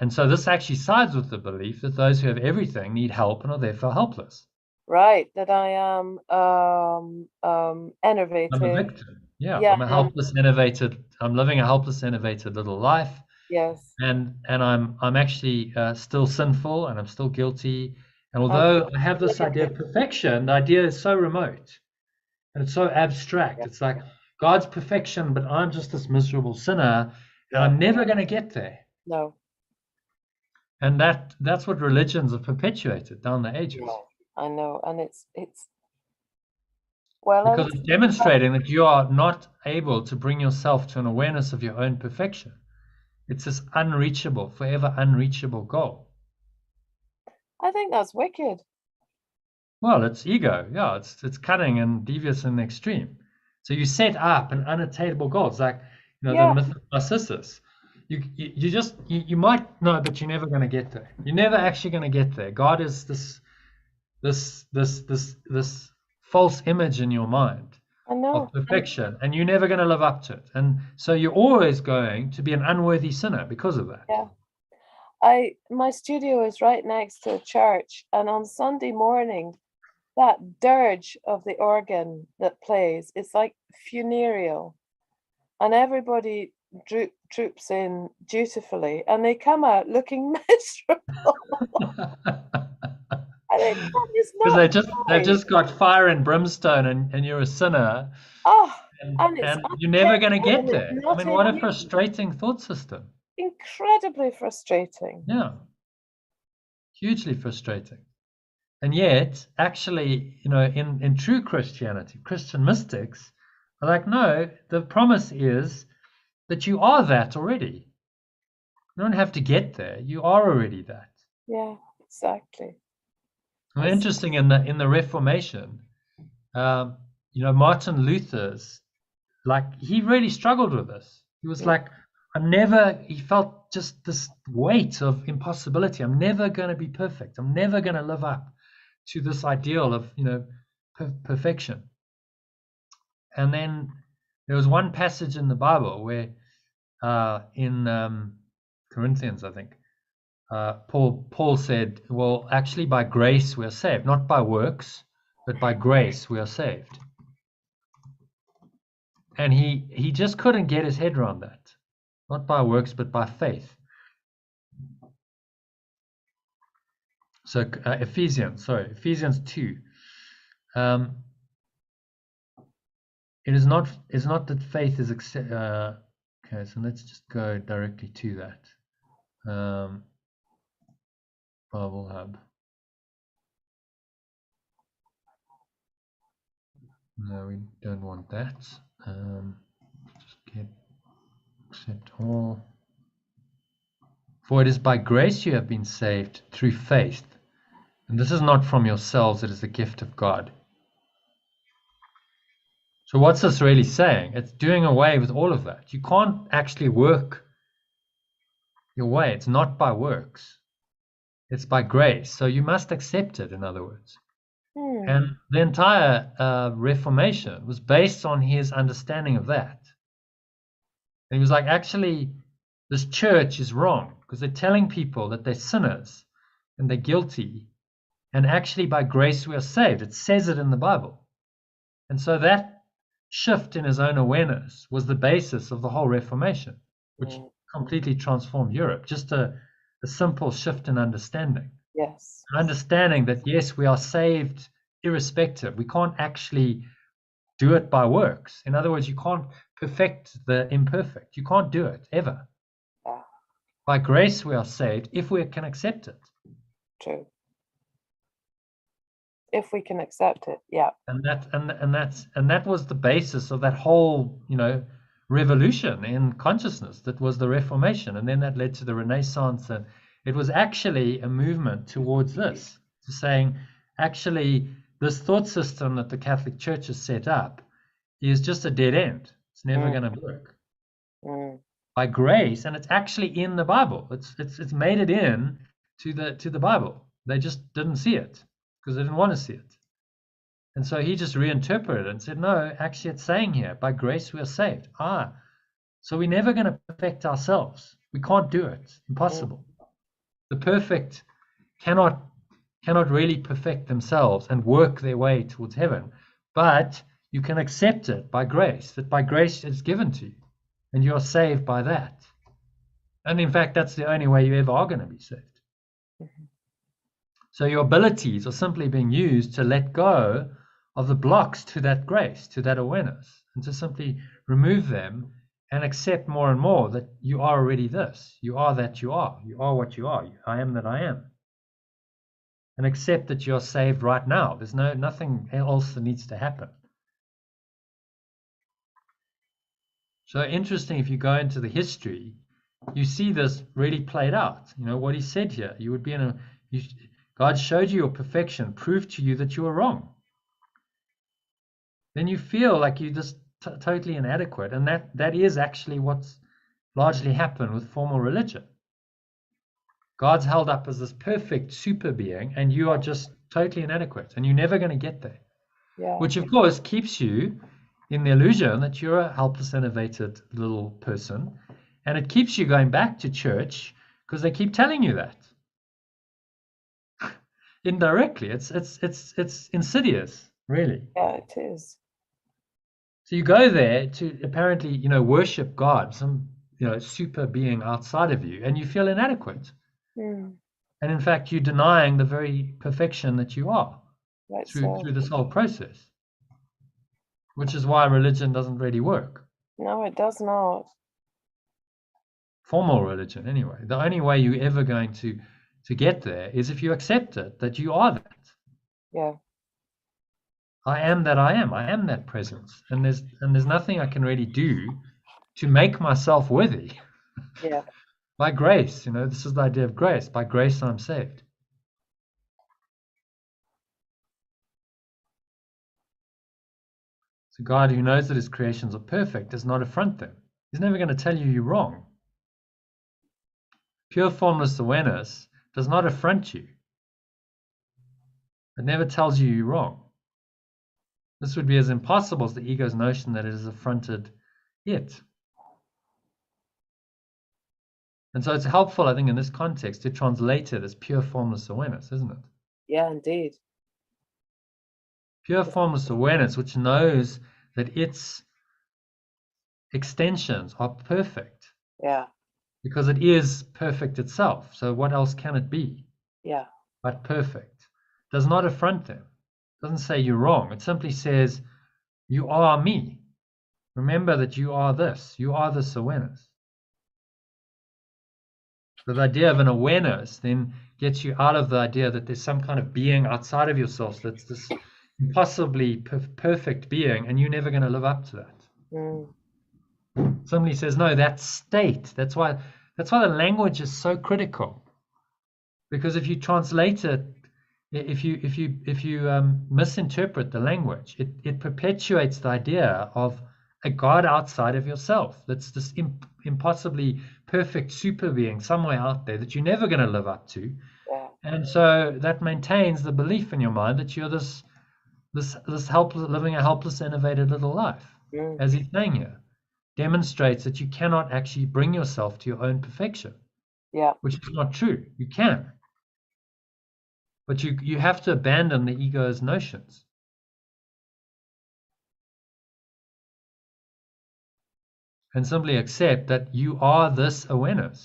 so this actually sides with the belief that those who have everything need help and are therefore helpless. Right, that I am enervated. I'm a victim. Yeah, Yeah, I'm a helpless, enervated. I'm living a helpless, enervated little life. yes. And I'm actually still sinful, and I'm still guilty. And although I have this idea of perfection, the idea is so remote and it's so abstract. Yeah. It's like God's perfection, but I'm just this miserable sinner, and I'm never going to get there. No. And that's what religions have perpetuated down the ages. Yeah, I know, and it's well, because it's demonstrating that you are not able to bring yourself to an awareness of your own perfection. It's this unreachable, forever unreachable goal. I think that's wicked. Well, it's ego. Yeah, it's cunning and devious in the extreme. So you set up an unattainable goal. It's like, the myth of Narcissus. You might know, but you're never going to get there. You're never actually going to get there. God is this false image in your mind of perfection, and you're never going to live up to it. And so you're always going to be an unworthy sinner because of that. Yeah. My studio is right next to a church, and on Sunday morning, that dirge of the organ that plays, it's like funereal, and everybody troops in dutifully, and they come out looking miserable. Because they've just got fire and brimstone, and you're a sinner. And you're never going to get there. I mean, what a frustrating thought system. Incredibly frustrating. Yeah. Hugely frustrating. And yet, actually, in true Christianity, Christian mystics are like, no, the promise is that you are that already. You don't have to get there. You are already that. Yeah, exactly. Well, interesting in the Reformation, Martin Luther's, he really struggled with this. He was like, he felt just this weight of impossibility. I'm never going to be perfect. I'm never going to live up to this ideal of, perfection. And then there was one passage in the Bible where in Corinthians, I think, Paul said, well, actually by grace we are saved, not by works, but by grace we are saved. And he just couldn't get his head around that. Not by works, but by faith. So Ephesians 2. It is not that faith is okay, so let's just go directly to that. Bible Hub. No, we don't want that. Just get accept all. For it is by grace you have been saved through faith. And this is not from yourselves, it is the gift of God. So what's this really saying? It's doing away with all of that. You can't actually work your way. It's not by works. It's by grace. So you must accept it, in other words. And the entire Reformation was based on his understanding of that. And he was like, actually, this church is wrong because they're telling people that they're sinners and they're guilty. And actually, by grace, we are saved. It says it in the Bible. And so that shift in his own awareness was the basis of the whole Reformation, which completely transformed Europe. Just a simple shift in understanding. Yes. Understanding that, yes, we are saved irrespective. We can't actually do it by works. In other words, you can't perfect the imperfect. You can't do it, ever. Yeah. By grace, we are saved if we can accept it. True. If we can accept it, yeah. And that was the basis of that whole, revolution in consciousness that was the Reformation, and then that led to the Renaissance, and it was actually a movement towards this, to saying, actually, this thought system that the Catholic Church has set up is just a dead end. It's never going to work. By grace, and it's actually in the Bible. It's made it in to the Bible. They just didn't see it because they didn't want to see it. And so he just reinterpreted it and said, no, actually it's saying here, by grace we are saved. So we're never going to perfect ourselves. We can't do it. Impossible. The perfect cannot really perfect themselves and work their way towards heaven, but you can accept it by grace, that by grace it's given to you, and you are saved by that. And in fact, that's the only way you ever are going to be saved. So your abilities are simply being used to let go of the blocks to that grace, to that awareness, and to simply remove them and accept more and more that you are already this. You are that you are. You are what you are. I am that I am. And accept that you're saved right now. There's nothing else that needs to happen. So interesting, if you go into the history, you see this really played out. You know what he said here. You would be God showed you your perfection, proved to you that you were wrong. Then you feel like you're just totally inadequate, and that is actually what's largely happened with formal religion. God's held up as this perfect super being, and you are just totally inadequate, and you're never going to get there. Yeah. Which, of course, keeps you in the illusion that you're a helpless, innovated little person, and it keeps you going back to church because they keep telling you that. Indirectly, it's insidious, really. Yeah, it is. So you go there to apparently, worship God, some, super being outside of you, and you feel inadequate. And in fact, you're denying the very perfection that you are through this whole process, which is why religion doesn't really work. No, it does not. Formal religion, anyway. The only way you're ever going to get there is if you accept it, that you are that. Yeah. I am that I am. I am that presence, and there's nothing I can really do to make myself worthy. Yeah. By grace, this is the idea of grace. By grace, I'm saved. So God, who knows that his creations are perfect, does not affront them. He's never going to tell you you're wrong. Pure formless awareness does not affront you. It never tells you you're wrong. This would be as impossible as the ego's notion that it has affronted it. And so it's helpful, I think, in this context to translate it as pure formless awareness, isn't it? Yeah, indeed. Pure formless awareness, which knows that its extensions are perfect. Yeah. Because it is perfect itself. So what else can it be? Yeah. But perfect. Does not affront them. Doesn't say you're wrong. It simply says you are me. Remember that you are this. You are this awareness. So the idea of an awareness then gets you out of the idea that there's some kind of being outside of yourself that's this impossibly perfect being, and you're never going to live up to that. Somebody says, no, that state. That's why the language is so critical. Because if you translate it, if you misinterpret the language, it perpetuates the idea of a God outside of yourself. That's this impossibly perfect super being somewhere out there that you're never going to live up to. Yeah. And so that maintains the belief in your mind that you're this helpless, living a helpless, innovative little life, as he's saying here. Demonstrates that you cannot actually bring yourself to your own perfection. Yeah. Which is not true. You can. But you have to abandon the ego's notions. And simply accept that you are this awareness.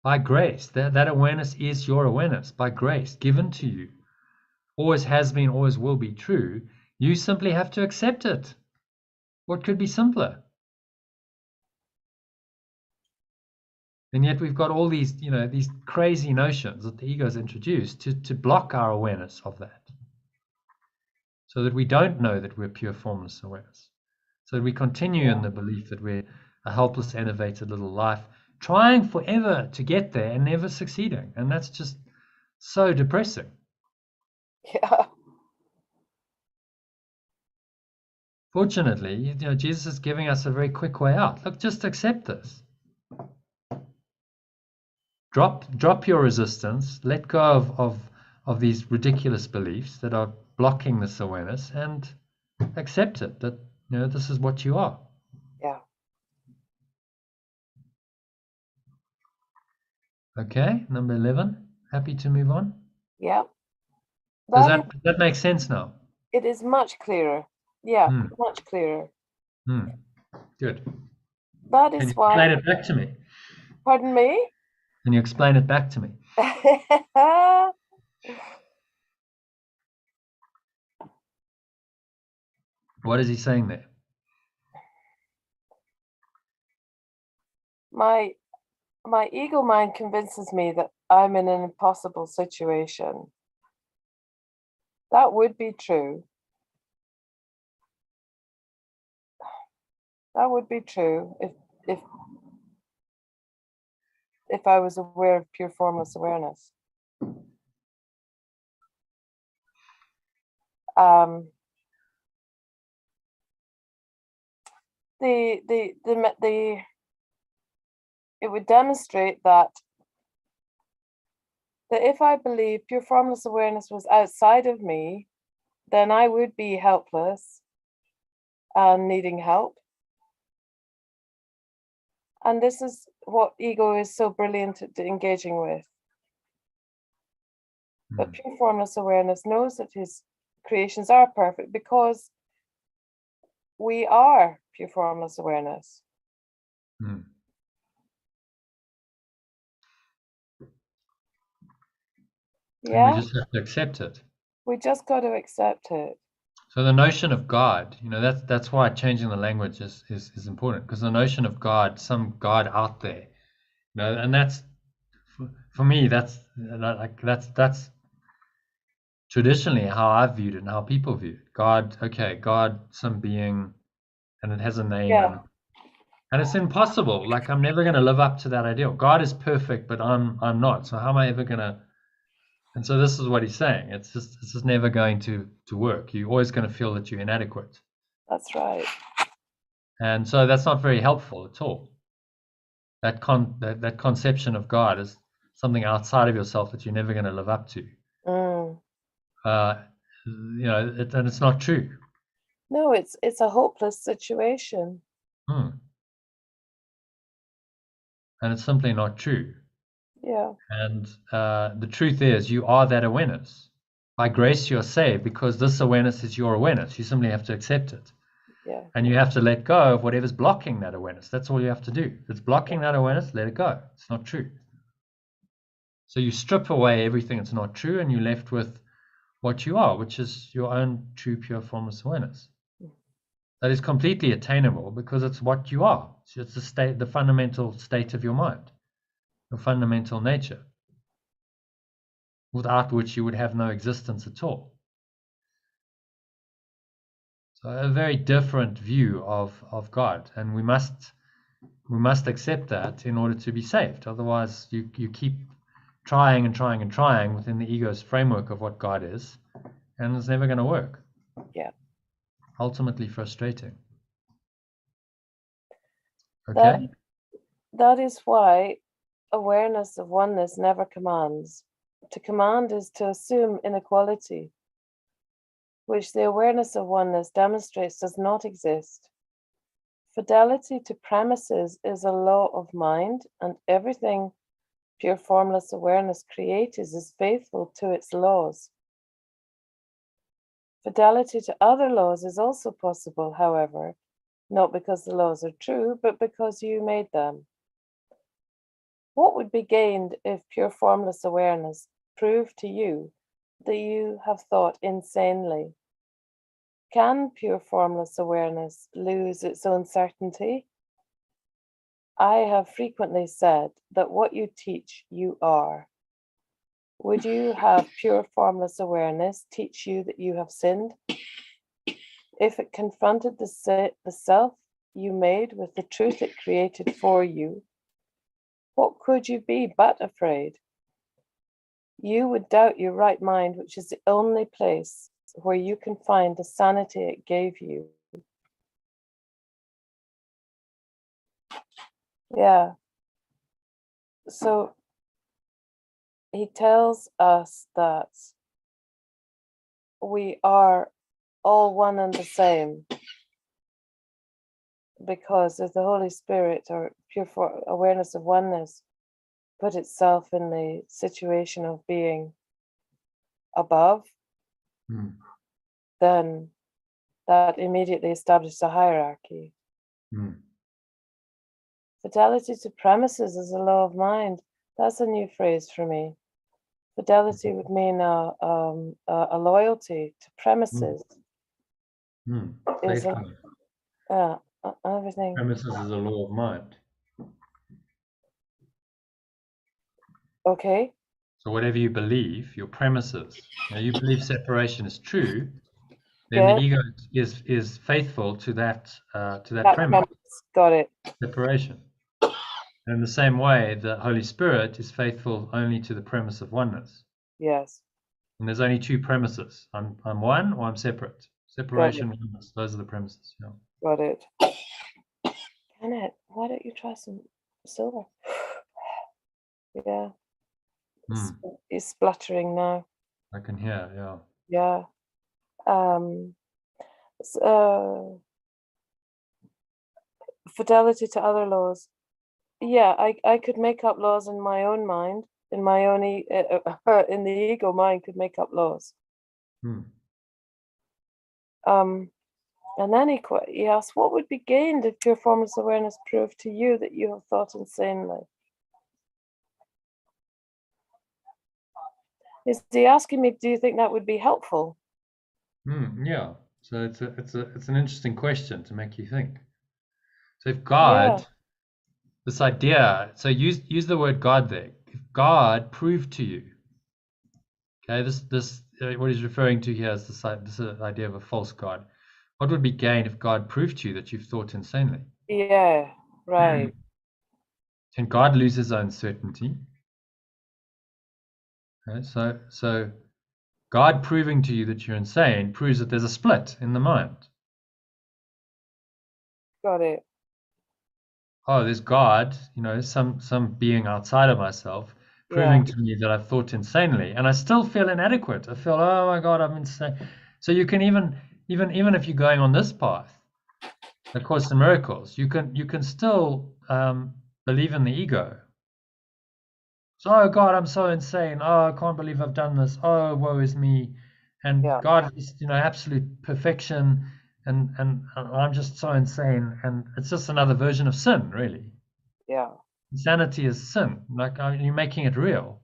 By grace. That awareness is your awareness. By grace, given to you. Always has been, always will be true. You simply have to accept it. What could be simpler? And yet we've got all these, these crazy notions that the ego has introduced to block our awareness of that. So that we don't know that we're pure formless awareness. So that we continue in the belief that we're a helpless, innovated little life, trying forever to get there and never succeeding. And that's just so depressing. Yeah. Fortunately, Jesus is giving us a very quick way out. Look, just accept this. Drop your resistance, let go of these ridiculous beliefs that are blocking this awareness, and accept it, that this is what you are. Yeah. Okay, number 11. Happy to move on. Yeah. Does That that make sense now? it is much clearer. Yeah, Hmm. much clearer. Good. That Can is you why. explain it back to me? Pardon me? Can you explain it back to me? What is he saying there? My ego mind convinces me that I'm in an impossible situation. That would be true. That would be true if I was aware of pure formless awareness. It would demonstrate that if I believe pure formless awareness was outside of me, then I would be helpless and needing help. And this is what ego is so brilliant at engaging with. But pure formless awareness knows that his creations are perfect because we are pure formless awareness. Yeah. And we just have to accept it. We just got to accept it. So the notion of God, that's why changing the language is important, because the notion of God, some God out there, and that's for me, that's traditionally how I've viewed it and how people view it. God, okay, God, some being, and it has a name, Yeah. and it's impossible. Like, I'm never going to live up to that ideal. God is perfect, but I'm not. So how am I ever going to? And so this is what he's saying. It's just never going to work. You're always going to feel that you're inadequate. That's right. And so that's not very helpful at all. That conception of God is something outside of yourself that you're never going to live up to. And it's not true. No, it's a hopeless situation. And it's simply not true. Yeah. And the truth is, you are that awareness. By grace, you're saved because this awareness is your awareness. You simply have to accept it. Yeah. And you have to let go of whatever's blocking that awareness. That's all you have to do. If it's blocking that awareness, let it go. It's not true. So you strip away everything that's not true, and you're left with what you are, which is your own true, pure, formless awareness. That is completely attainable because it's what you are. It's the fundamental state of your mind, your fundamental nature, without which you would have no existence at all. So a very different view of God, and we must accept that in order to be saved. Otherwise, you keep trying and trying and trying within the ego's framework of what God is, and it's never going to work. Yeah. Ultimately frustrating. Okay. That is why awareness of oneness never commands. To command is to assume inequality, which the awareness of oneness demonstrates does not exist. Fidelity to premises is a law of mind, and everything pure formless awareness creates is faithful to its laws. Fidelity to other laws is also possible, however, not because the laws are true, but because you made them. What would be gained if pure formless awareness proved to you that you have thought insanely? Can pure formless awareness lose its own certainty? I have frequently said that what you teach, you are. Would you have pure formless awareness teach you that you have sinned? If it confronted the self you made with the truth it created for you, what could you be but afraid? You would doubt your right mind, which is the only place where you can find the sanity it gave you. Yeah. So he tells us that we are all one and the same because of the Holy Spirit or pure awareness of oneness put itself in the situation of being above, then that immediately establishes a hierarchy. Fidelity to premises is a law of mind. That's a new phrase for me. Fidelity would mean a loyalty to premises. Is everything. Premises is a law of mind. Okay. So whatever you believe, your premises. You believe separation is true, then the ego is faithful to that premise. Got it. Separation. And in the same way, the Holy Spirit is faithful only to the premise of oneness. Yes. And there's only two premises. I'm one or I'm separate. Separation, oneness. Those are the premises. Yeah. Got it. Kenneth, why don't you try some silver? Yeah. He's spluttering now. I can hear, yeah. Yeah. Fidelity to other laws. Yeah, I could make up laws in my own mind, in my own in the ego mind could make up laws. And then he asked, what would be gained if pure formless awareness proved to you that you have thought insanely? Is he asking me, do you think that would be helpful? Yeah. So it's an interesting question to make you think. So if God, this idea, so use the word God there. If God proved to you, okay, this what he's referring to here is this idea of a false God. What would be gained if God proved to you that you've thought insanely? Yeah, right. Can God lose his own certainty? Okay, so God proving to you that you're insane proves that there's a split in the mind. Got it. Oh, there's God, some being outside of myself proving to me that I've thought insanely, and I still feel inadequate. I feel, oh my God, I'm insane. So you can even if you're going on this path, A Course in Miracles, you can still believe in the ego. So, oh God, I'm so insane. Oh, I can't believe I've done this. Oh, woe is me. And God is, absolute perfection, and I'm just so insane. And it's just another version of sin, really. Yeah. Insanity is sin. Like you're making it real.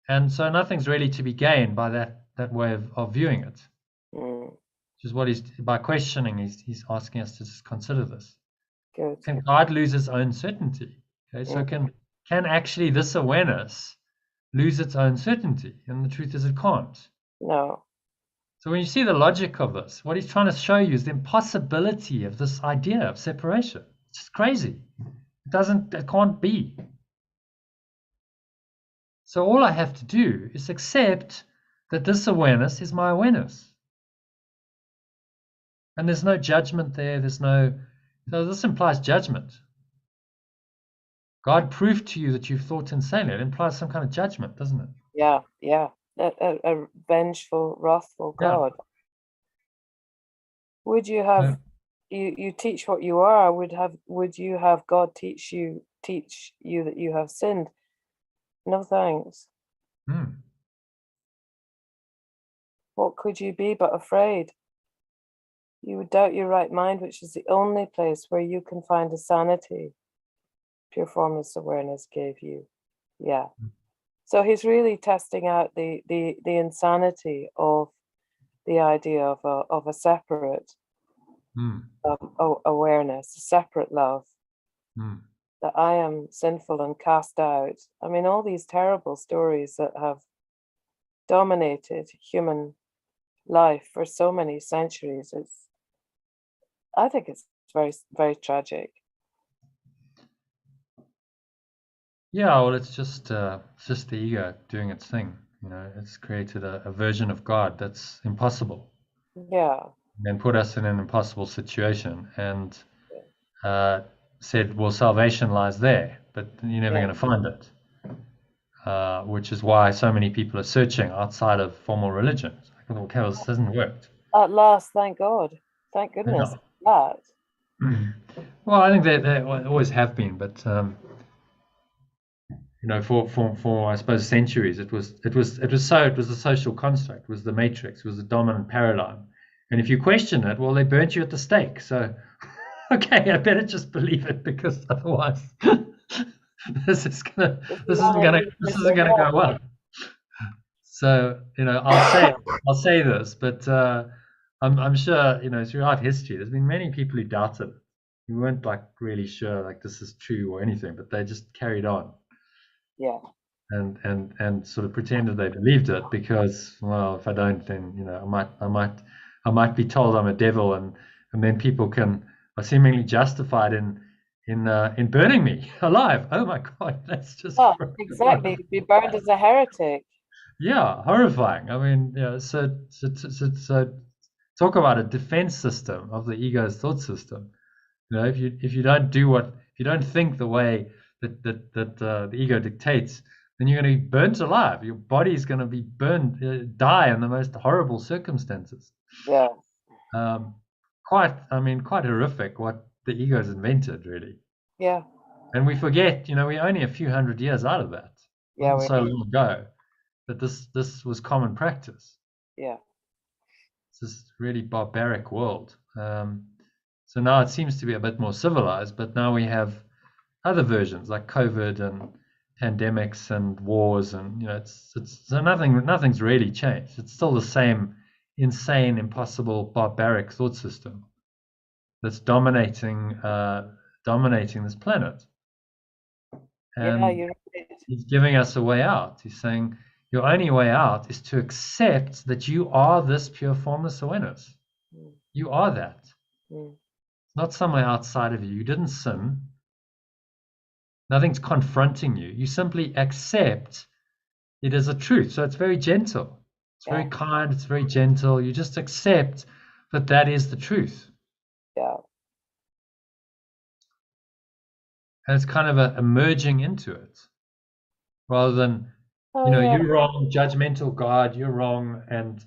And so nothing's really to be gained by that way of viewing it. Which is what by questioning, he's asking us to just consider this. Good. Can God lose his own certainty? Okay, so can actually this awareness lose its own certainty? And the truth is it can't. No. So when you see the logic of this, what he's trying to show you is the impossibility of this idea of separation. It's just crazy. It can't be. So all I have to do is accept that this awareness is my awareness. And there's no judgment there. So this implies judgment. God proved to you that you've thought insanely. It implies some kind of judgment, doesn't it? Yeah. A vengeful, wrathful God. Would you have you teach what you are? Would you have God teach you that you have sinned? No thanks. What could you be but afraid? You would doubt your right mind, which is the only place where you can find a sanity pure formless awareness gave you. Yeah. So he's really testing out the insanity of the idea of a separate awareness, a separate love. That I am sinful and cast out. I mean, all these terrible stories that have dominated human life for so many centuries. I think it's very, very tragic. Yeah, well, it's just the ego doing its thing. It's created a version of God that's impossible. Yeah. And put us in an impossible situation and said, well, salvation lies there, but you're never going to find it. Which is why so many people are searching outside of formal religion. It's like, okay, well, this hasn't worked. At last, thank God. Thank goodness. That. Well, I think they always have been, but for I suppose centuries, it was a social construct, it was the matrix, it was the dominant paradigm. And if you question it, well, they burnt you at the stake. So, okay, I better just believe it, because otherwise, this isn't gonna go well. So, I'll say this, but I'm sure, throughout history, there's been many people who doubted it, who weren't like really sure like this is true or anything, but they just carried on. Yeah. And sort of pretended they believed it, because, well, if I don't, then I might be told I'm a devil, and then people are seemingly justified in burning me alive. Oh my God, that's just exactly. Be burned as a heretic. Yeah, horrifying. I mean, so talk about a defense system of the ego's thought system. If you don't think the way that the ego dictates, then you're going to be burnt alive. Your body is going to be burned, die in the most horrible circumstances. Yeah. Quite horrific what the ego has invented, really. Yeah. And we forget, we're only a few hundred years out of that. Yeah. So long ago that this was common practice. Yeah. It's this really barbaric world. So now it seems to be a bit more civilized, but now we have other versions like COVID and pandemics and wars, and so nothing's really changed. It's still the same insane, impossible, barbaric thought system that's dominating this planet. And yeah, you're right. He's giving us a way out. He's saying your only way out is to accept that you are this pure formless awareness. You are that. It's not somewhere outside of you. You didn't sin. Nothing's confronting you. You simply accept it as a truth. So it's very gentle. It's very kind. It's very gentle. You just accept that is the truth. Yeah. And it's kind of a merging into it, rather than, you're wrong, judgmental God, you're wrong, and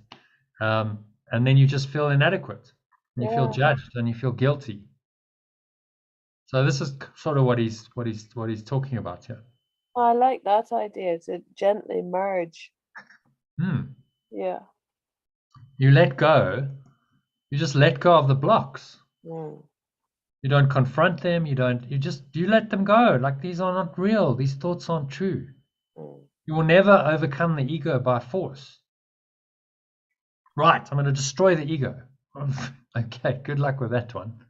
then you just feel inadequate, and you feel judged, and you feel guilty. So this is sort of what he's talking about here. I like that idea, to gently merge. Yeah. You let go. You just let go of the blocks. You don't confront them. You let them go. Like, these are not real. These thoughts aren't true. You will never overcome the ego by force. Right, I'm going to destroy the ego. Okay, good luck with that one.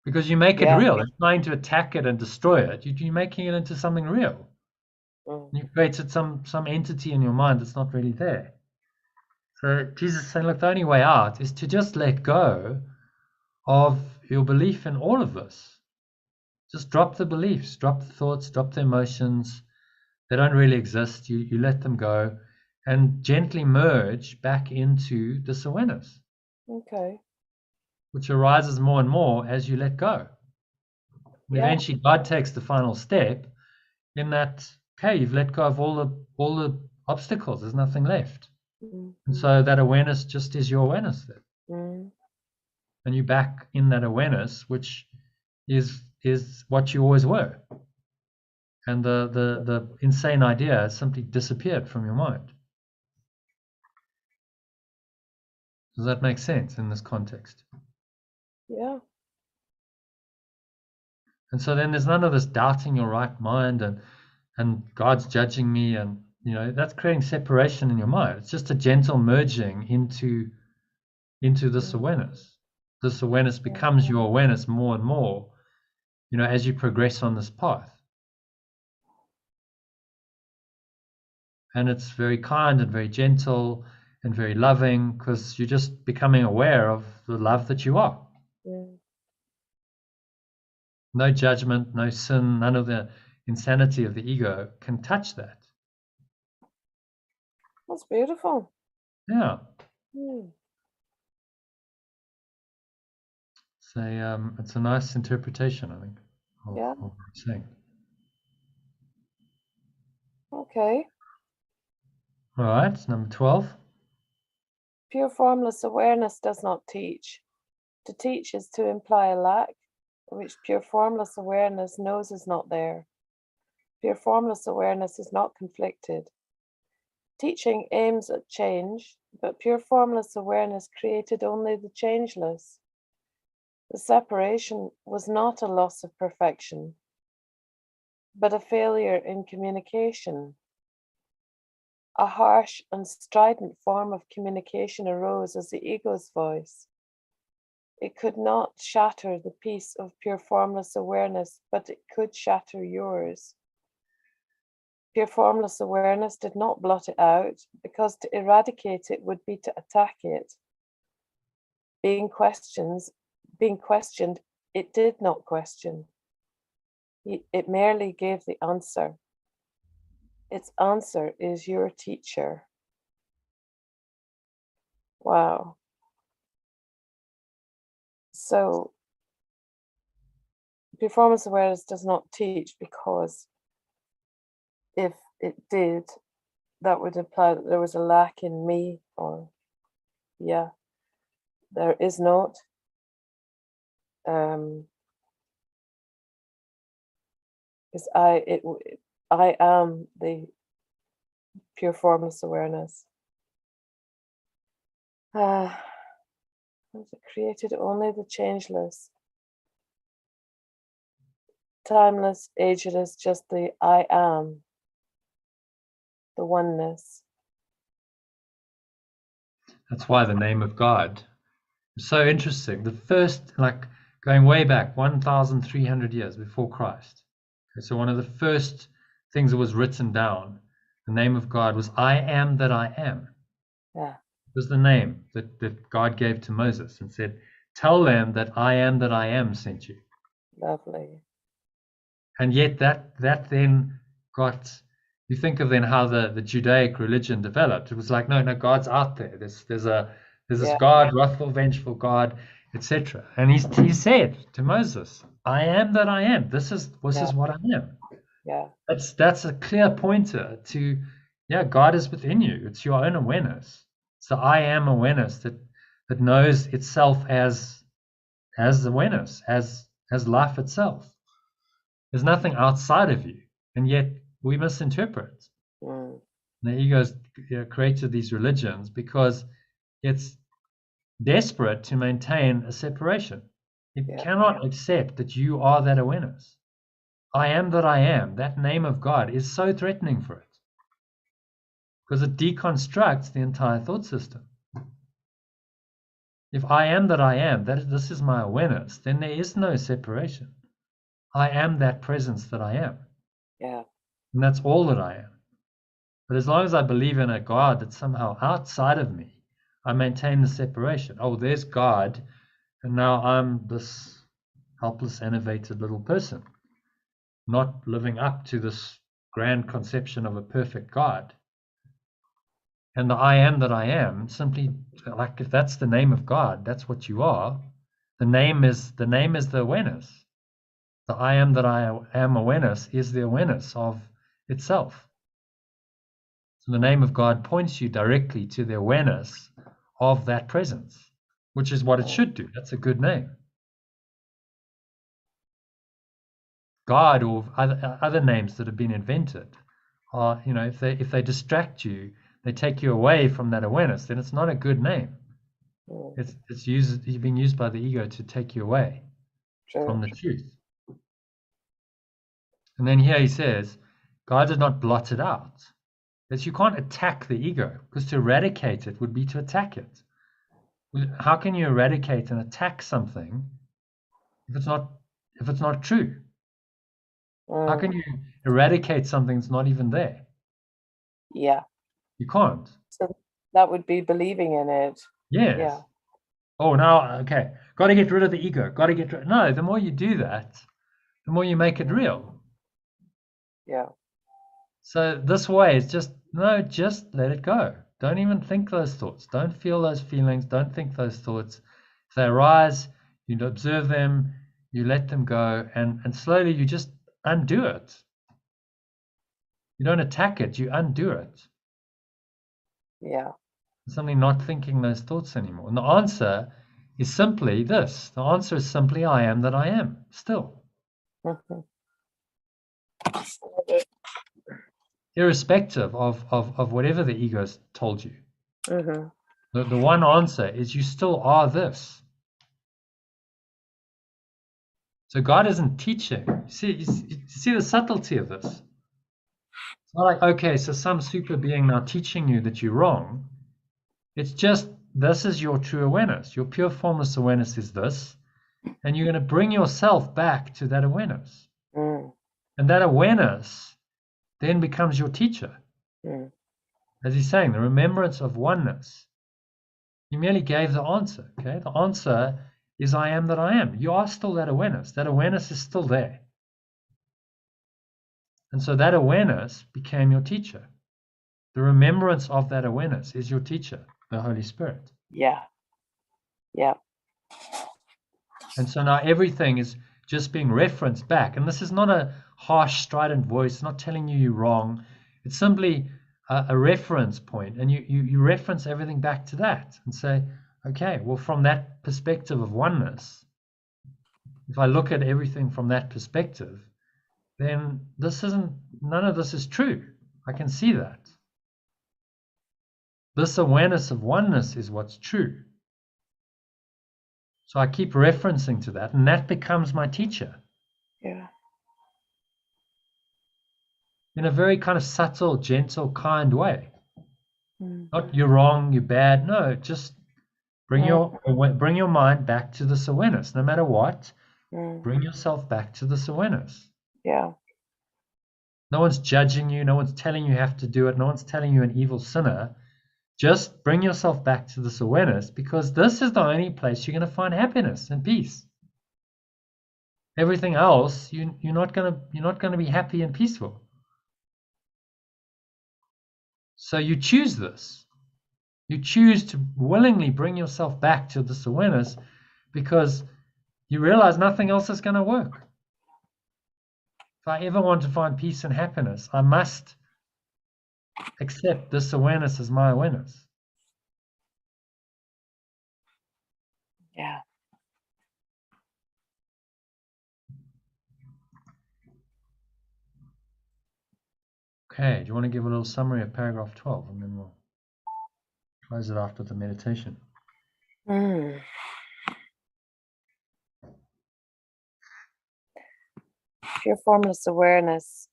Because you make it real. You're trying to attack it and destroy it. You're making it into something real. You've created some entity in your mind that's not really there. So Jesus is saying, look, the only way out is to just let go of your belief in all of this. Just drop the beliefs, drop the thoughts, drop the emotions. They don't really exist. You let them go and gently merge back into this awareness. Okay. Which arises more and more as you let go. And eventually God takes the final step in that, okay, you've let go of all the obstacles. There's nothing left. And so that awareness just is your awareness then. And you're back in that awareness, which is what you always were. And the insane idea has simply disappeared from your mind. Does that make sense in this context? Yeah. And so then there's none of this doubting your right mind and God's judging me, and that's creating separation in your mind. It's just a gentle merging into this awareness. This awareness becomes your awareness more and more, as you progress on this path. And it's very kind and very gentle and very loving, because you're just becoming aware of the love that you are. No judgment, no sin, none of the insanity of the ego can touch that. That's beautiful. Yeah. It's a nice interpretation, I think, of what he's saying. Okay. All right, number 12. Pure formless awareness does not teach. To teach is to imply a lack, which pure formless awareness knows is not there. Pure formless awareness is not conflicted. Teaching aims at change, but pure formless awareness created only the changeless. The separation was not a loss of perfection, but a failure in communication. A harsh and strident form of communication arose as the ego's voice. It could not shatter the peace of pure formless awareness, but it could shatter yours. Pure formless awareness did not blot it out, because to eradicate it would be to attack it. Being questioned, it did not question. It merely gave the answer. Its answer is your teacher. Wow. So, pure formless awareness does not teach, because if it did, that would imply that there was a lack in me, or yeah, there is not. Because I am the pure formless awareness. It created only the changeless, timeless, ageless, just the I am, the oneness. That's why the name of God is so interesting. The first, like going way back 1,300 years before Christ. Okay, so one of the first things that was written down, the name of God was I am that I am. Yeah. It was the name that God gave to Moses and said, tell them that I am sent you. Lovely. And yet that then got, you think of then how the Judaic religion developed. It was like, no, God's out there. There's this God, wrathful, vengeful God, etc. And he said to Moses, I am that I am. This is what I am. Yeah. That's a clear pointer to, God is within you. It's your own awareness. It's the I am awareness that knows itself as awareness, as life itself. There's nothing outside of you, and yet we misinterpret. The ego's created these religions because it's desperate to maintain a separation. It cannot accept that you are that awareness. I am that I am. That name of God is so threatening for it because it deconstructs the entire thought system. If I am that I am, this is my awareness, then there is no separation. I am that presence that I am. Yeah. And that's all that I am. But as long as I believe in a God that's somehow outside of me, I maintain the separation. Oh, there's God, and now I'm this helpless, enervated little person, not living up to this grand conception of a perfect God. And the I am that I am, simply like if that's the name of God, that's what you are. The name is the awareness. The I am that I am awareness is the awareness of itself. So the name of God points you directly to the awareness of that presence, which is what it should do. That's a good name. God or other names that have been invented are, if they distract you, they take you away from that awareness, then it's not a good name. It's being used by the ego to take you away from the truth. And then here he says, God did not blot it out. That you can't attack the ego, because to eradicate it would be to attack it. How can you eradicate and attack something if it's not true? How can you eradicate something that's not even there? Yeah. You can't. So that would be believing in it. Yes. Yeah. Oh, now, okay. Got to get rid of the ego. No, the more you do that, the more you make it real. Yeah. So this way is just let it go. Don't even think those thoughts. Don't feel those feelings. Don't think those thoughts. If they arise, you observe them, you let them go, and slowly you just undo it. You don't attack it, you undo it. Yeah. Suddenly not thinking those thoughts anymore. And the answer is simply this. The answer is simply I am that I am, still. Mm-hmm. irrespective of whatever the ego's told you. Mm-hmm. The one answer is you still are this. So God isn't teaching. You see the subtlety of this. It's not like, okay, so some super being now teaching you that you're wrong. It's just, this is your true awareness. Your pure formless awareness is this. And you're going to bring yourself back to that awareness. Mm. And that awareness then becomes your teacher. Mm. As he's saying, the remembrance of oneness. You merely gave the answer, okay? The answer is I am that I am. You are still that awareness. That awareness is still there. And so that awareness became your teacher. The remembrance of that awareness is your teacher, the Holy Spirit. Yeah. Yeah. And so now everything is just being referenced back. And this is not a harsh, strident voice, not telling you you're wrong. It's simply a reference point. And you reference everything back to that and say, okay, well, from that perspective of oneness, if I look at everything from that perspective, then none of this is true. I can see that. This awareness of oneness is what's true. So I keep referencing to that, and that becomes my teacher. Yeah. In a very kind of subtle, gentle, kind way. Mm. Not you're wrong, you're bad. No, just bring your mind back to this awareness. No matter what, bring yourself back to this awareness. Yeah. No one's judging you. No one's telling you have to do it. No one's telling you an evil sinner. Just bring yourself back to this awareness, because this is the only place you're going to find happiness and peace. Everything else, you're not going to be happy and peaceful. So you choose this. You choose to willingly bring yourself back to this awareness, because you realize nothing else is going to work. If I ever want to find peace and happiness, I must accept this awareness as my awareness. Yeah. Okay, do you want to give a little summary of paragraph 12, and then we'll close it after the meditation? Mm. Pure formless awareness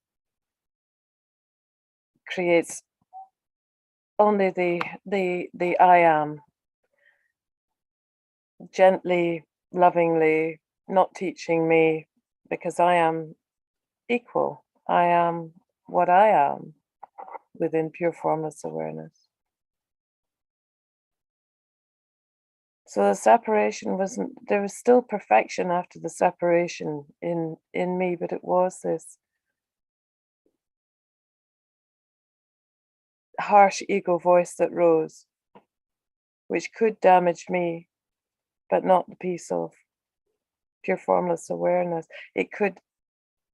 creates only the I am, gently, lovingly, not teaching me, because I am equal. I am what I am within pure formless awareness. So the separation there was still perfection after the separation in me, but it was this harsh ego voice that rose, which could damage me, but not the peace of pure formless awareness. It could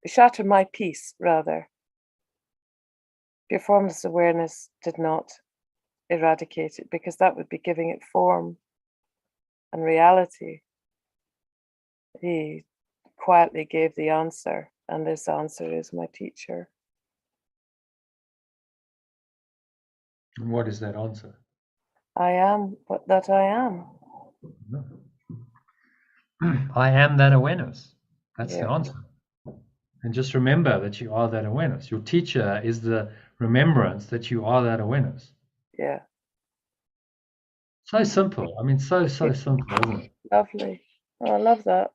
shatter my peace, rather. Pure formless awareness did not eradicate it, because that would be giving it form and reality. He quietly gave the answer, and this answer is my teacher. And what is that answer? I am that I am. I am that awareness. That's Yeah. the answer. And just remember that you are that awareness. Your teacher is the remembrance that you are that awareness. Yeah. So simple. I mean, so simple, isn't it? Lovely. Oh, I love that.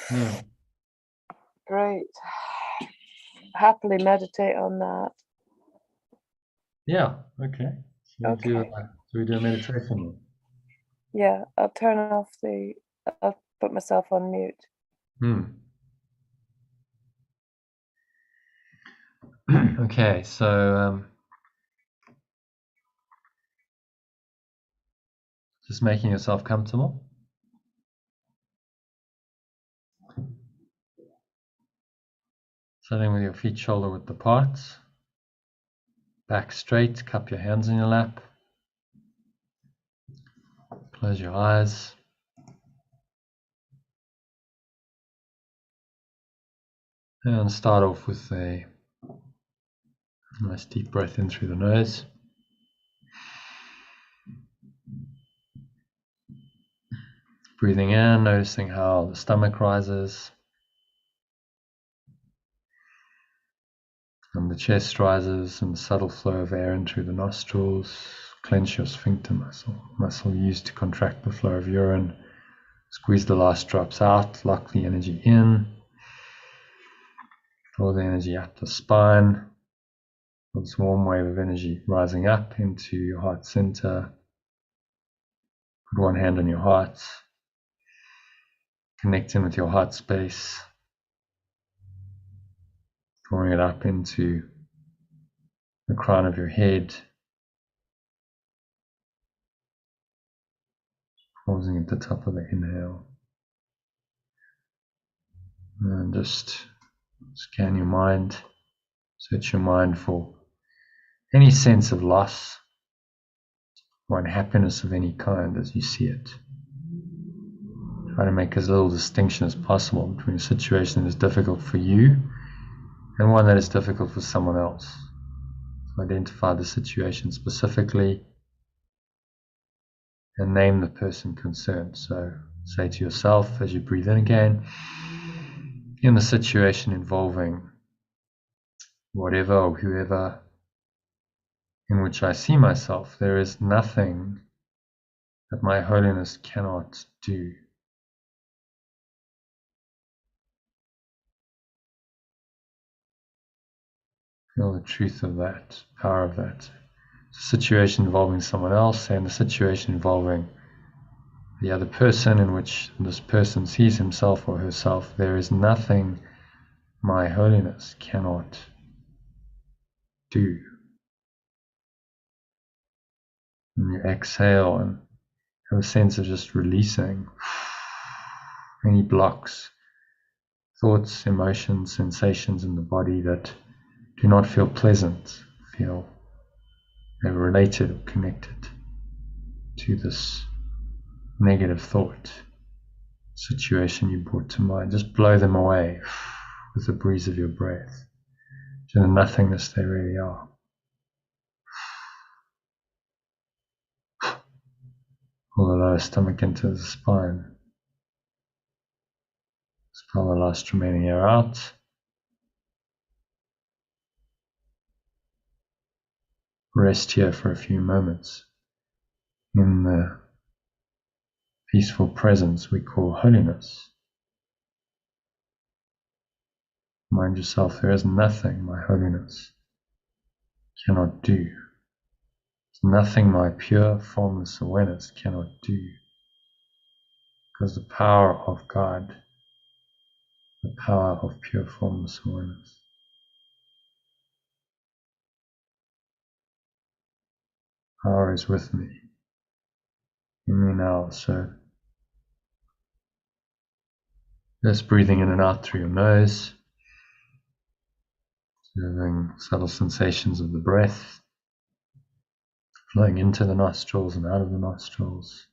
Yeah. Great. Happily meditate on that. Yeah. Okay. So Okay. we do a meditation. Yeah, I'll put myself on mute. Okay, so just making yourself comfortable. Sitting with your feet shoulder width apart, back straight, cup your hands in your lap, close your eyes. And start off with a Nice deep breath in through the nose. Breathing in, noticing how the stomach rises and the chest rises, and the subtle flow of air in through the nostrils. Clench your sphincter muscle used to contract the flow of urine. Squeeze the last drops out, lock the energy in. Draw the energy up the spine. Feel this warm wave of energy rising up into your heart center. Put one hand on your heart. Connect in with your heart space. Drawing it up into the crown of your head. Pausing at the top of the inhale. And just scan your mind. Search your mind for any sense of loss or unhappiness of any kind as you see it. Try to make as little distinction as possible between a situation that is difficult for you and one that is difficult for someone else. So identify the situation specifically and name the person concerned. So say to yourself as you breathe in again, in the situation involving whatever or whoever in which I see myself, there is nothing that my holiness cannot do. Feel the truth of that, power of that. It's a situation involving someone else, and the situation involving the other person in which this person sees himself or herself, there is nothing my holiness cannot do. And you exhale and have a sense of just releasing any blocks, thoughts, emotions, sensations in the body that do not feel pleasant, feel they're related or connected to this negative thought, situation you brought to mind. Just blow them away with the breeze of your breath to the nothingness they really are. Pull the lower stomach into the spine. Expel the last remaining air out. Rest here for a few moments in the peaceful presence we call holiness. Remind yourself there is nothing my holiness cannot do. There's nothing my pure formless awareness cannot do. Because the power of God, the power of pure formless awareness, power is with me, in me now. So just breathing in and out through your nose, observing subtle sensations of the breath flowing into the nostrils and out of the nostrils.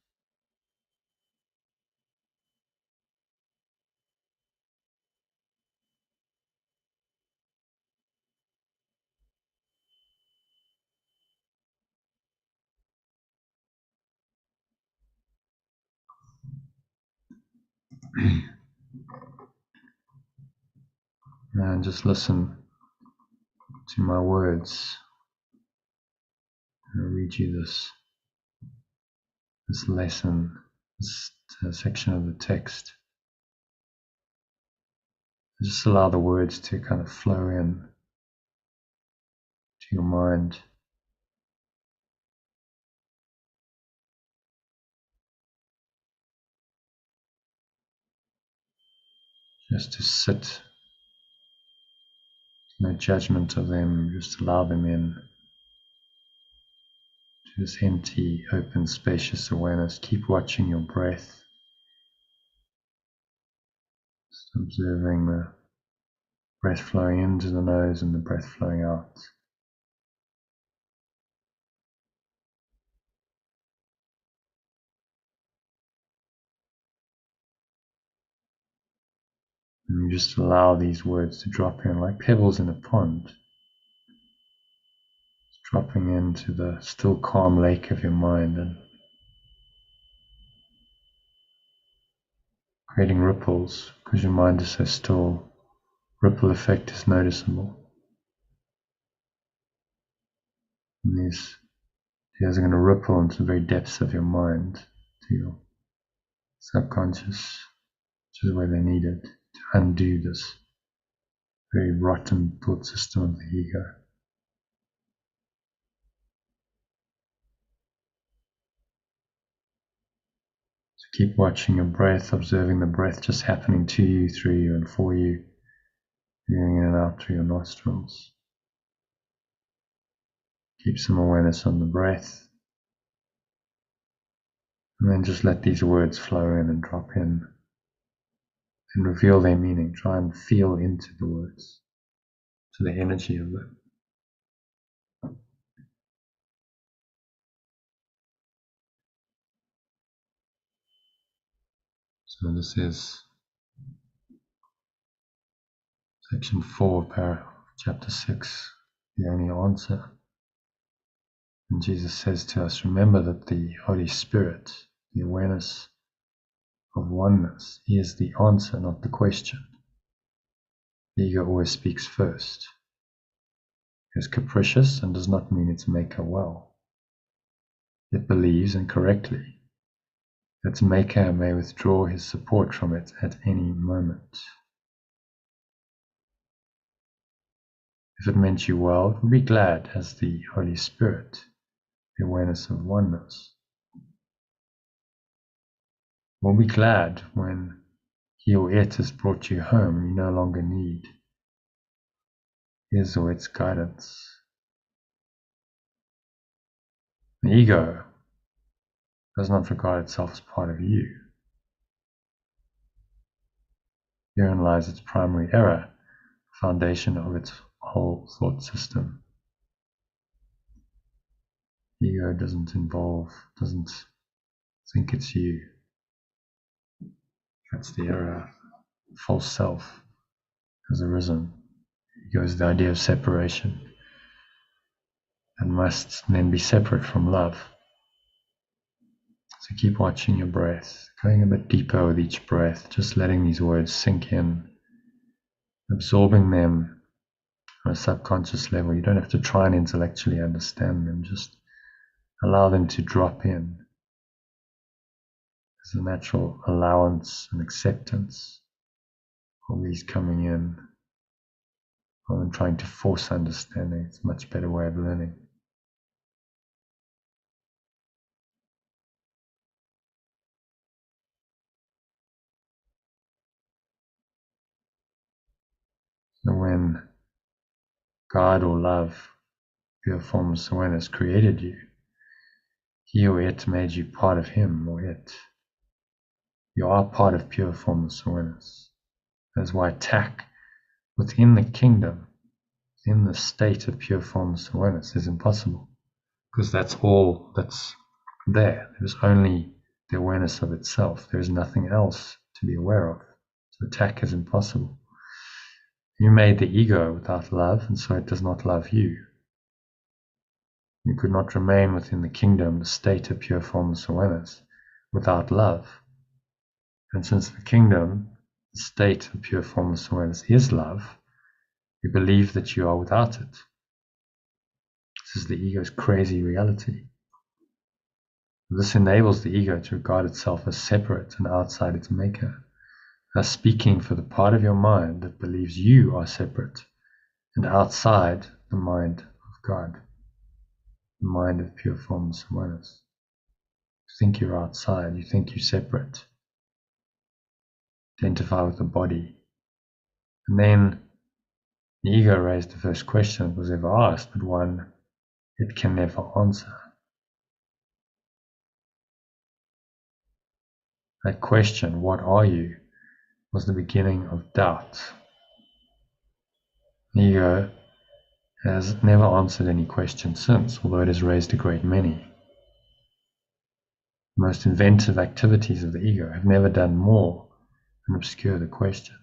And just listen to my words. I'll read you this lesson, this section of the text. Just allow the words to kind of flow in to your mind. Just to sit, no judgment of them, just allow them in to this empty, open, spacious awareness. Keep watching your breath, just observing the breath flowing into the nose and the breath flowing out. And you just allow these words to drop in like pebbles in a pond. dropping into the still calm lake of your mind and creating ripples because your mind is so still. Ripple effect is noticeable. And these ideas are going to ripple into the very depths of your mind, to your subconscious, which is where they're needed to undo this very rotten thought system of the ego. So keep watching your breath, observing the breath just happening to you, through you, and for you, going in and out through your nostrils. Keep some awareness on the breath. And then just let these words flow in and drop in and reveal their meaning. Try and feel into the words, to the energy of them. So this is section 4, chapter 6, the only answer. And Jesus says to us, remember that the Holy Spirit, the awareness of oneness, is the answer, not the question. The ego always speaks first. It's capricious and does not mean its maker well. It believes, and correctly, that its maker may withdraw his support from it at any moment. If it meant you well, it would be glad as the Holy Spirit, the awareness of oneness. Will be glad when he or it has brought you home and you no longer need his or its guidance. The ego does not regard itself as part of you. Herein lies its primary error, the foundation of its whole thought system. The ego doesn't think it's you. That's the error. False self has arisen. Ego is the idea of separation and must then be separate from love. So keep watching your breath, going a bit deeper with each breath, just letting these words sink in, absorbing them on a subconscious level. You don't have to try and intellectually understand them, just allow them to drop in. There's a natural allowance and acceptance of these coming in, rather than trying to force understanding. It's a much better way of learning. So when God or love, pure formless awareness, created you, he or it made you part of him or it. You are part of pure formless awareness. That's why attack within the kingdom, in the state of pure formless awareness, is impossible. Because that's all that's there. There's only the awareness of itself. There is nothing else to be aware of. So attack is impossible. You made the ego without love, and so it does not love you. You could not remain within the kingdom, the state of pure formless awareness, without love. And since the kingdom, the state of pure formless awareness, is love, you believe that you are without it. This is the ego's crazy reality. This enables the ego to regard itself as separate and outside its maker, thus speaking for the part of your mind that believes you are separate and outside the mind of God, the mind of pure formless awareness. You think you're outside, you think you're separate. Identify with the body. And then the ego raised the first question that was ever asked, but one it can never answer. That question, what are you, was the beginning of doubt. The ego has never answered any question since, although it has raised a great many. The most inventive activities of the ego have never done more than obscure the question.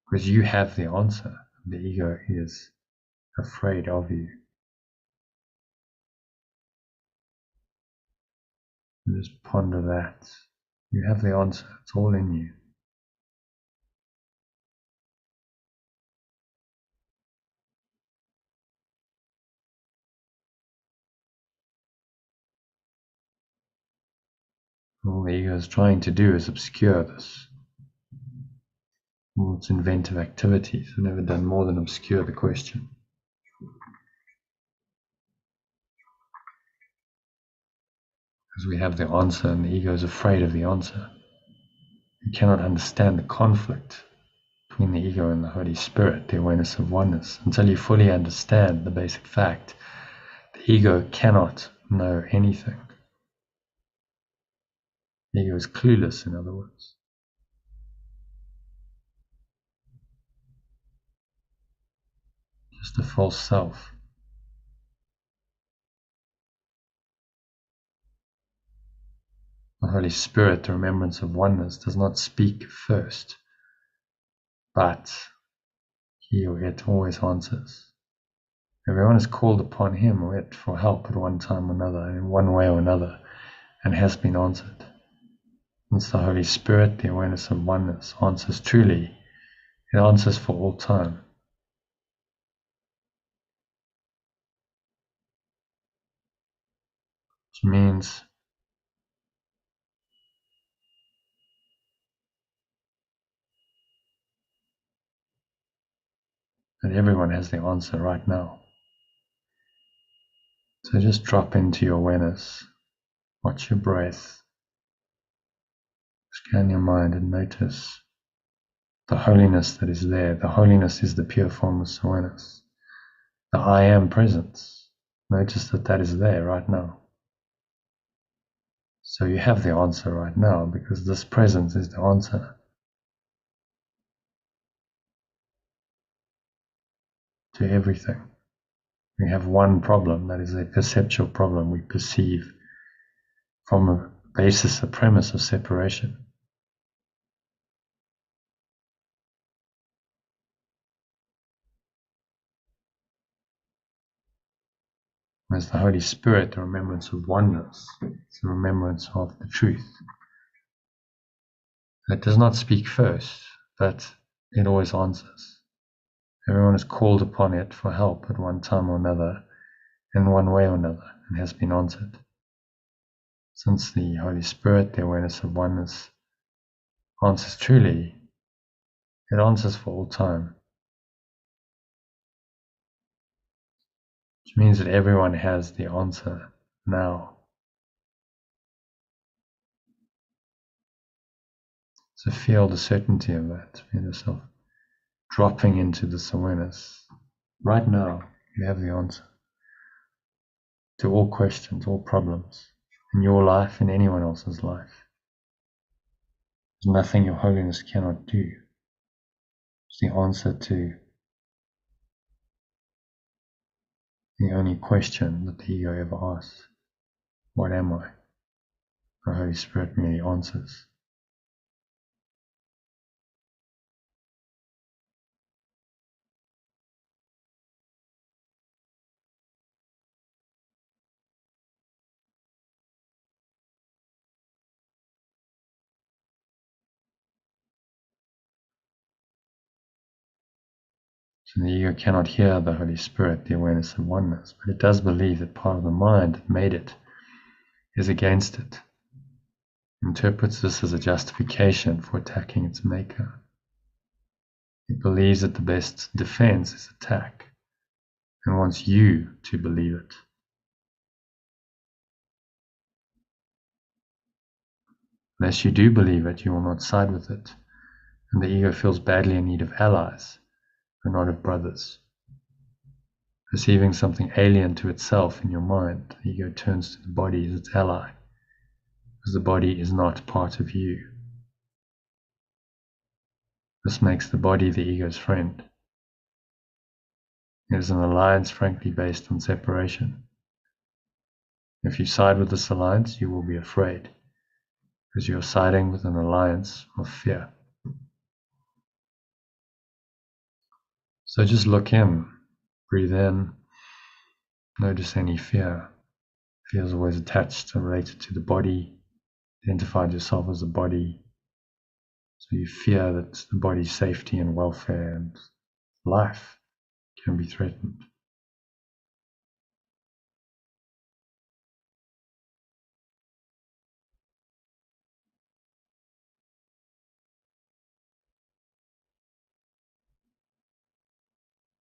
Because you have the answer, the ego is afraid of you. And just ponder that. You have the answer. It's all in you. All the ego is trying to do is obscure this. All its inventive activities have never done more than obscure the question. Because we have the answer and the ego is afraid of the answer. You cannot understand the conflict between the ego and the Holy Spirit, the awareness of oneness, until you fully understand the basic fact. The ego cannot know anything. The ego is clueless, in other words. Just a false self. The Holy Spirit, the remembrance of oneness, does not speak first, but he or it always answers. Everyone is called upon him or it for help at one time or another, in one way or another, and has been answered. Once the Holy Spirit, the awareness of oneness, answers truly, it answers for all time. Which means that everyone has the answer right now. So just drop into your awareness, watch your breath, scan your mind and notice the holiness that is there. The holiness is the pure formless awareness. The I am presence. Notice that that is there right now. So you have the answer right now because this presence is the answer to everything. We have one problem, that is a perceptual problem. We perceive from a basis, a premise of separation. As the Holy Spirit, the remembrance of oneness, it's the remembrance of the truth. It does not speak first, but it always answers. Everyone is called upon it for help at one time or another, in one way or another, and has been answered. Since the Holy Spirit, the awareness of oneness, answers truly, it answers for all time. Which means that everyone has the answer now. So feel the certainty of that. Feel yourself dropping into this awareness. Right now, you have the answer to all questions, all problems, in your life, in anyone else's life. There's nothing your holiness cannot do. It's the answer to the only question that the ego ever asks. What am I? The Holy Spirit merely answers. So the ego cannot hear the Holy Spirit, the awareness of oneness, but it does believe that part of the mind that made it is against it. It interprets this as a justification for attacking its maker. It believes that the best defense is attack and wants you to believe it. Unless you do believe it, you will not side with it, and the ego feels badly in need of allies, but not of brothers. Perceiving something alien to itself in your mind, the ego turns to the body as its ally, because the body is not part of you. This makes the body the ego's friend. It is an alliance frankly based on separation. If you side with this alliance, you will be afraid, because you are siding with an alliance of fear. So just look in, breathe in, notice any fear fear is always attached and related to the body, identified yourself as a body. So you fear that the body's safety and welfare and life can be threatened.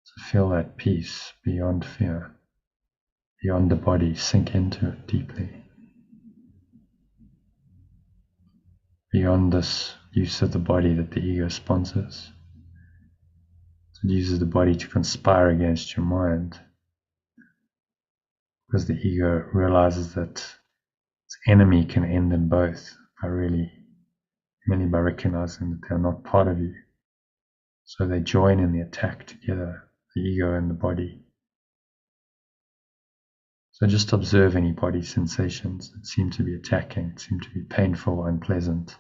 So feel that peace beyond fear, beyond the body, sink into it deeply. Beyond this use of the body that the ego sponsors. It uses the body to conspire against your mind, because the ego realizes that its enemy can end them both merely by recognizing that they're not part of you. So they join in the attack together, the ego and the body. So just observe any body sensations that seem to be attacking, seem to be painful or unpleasant.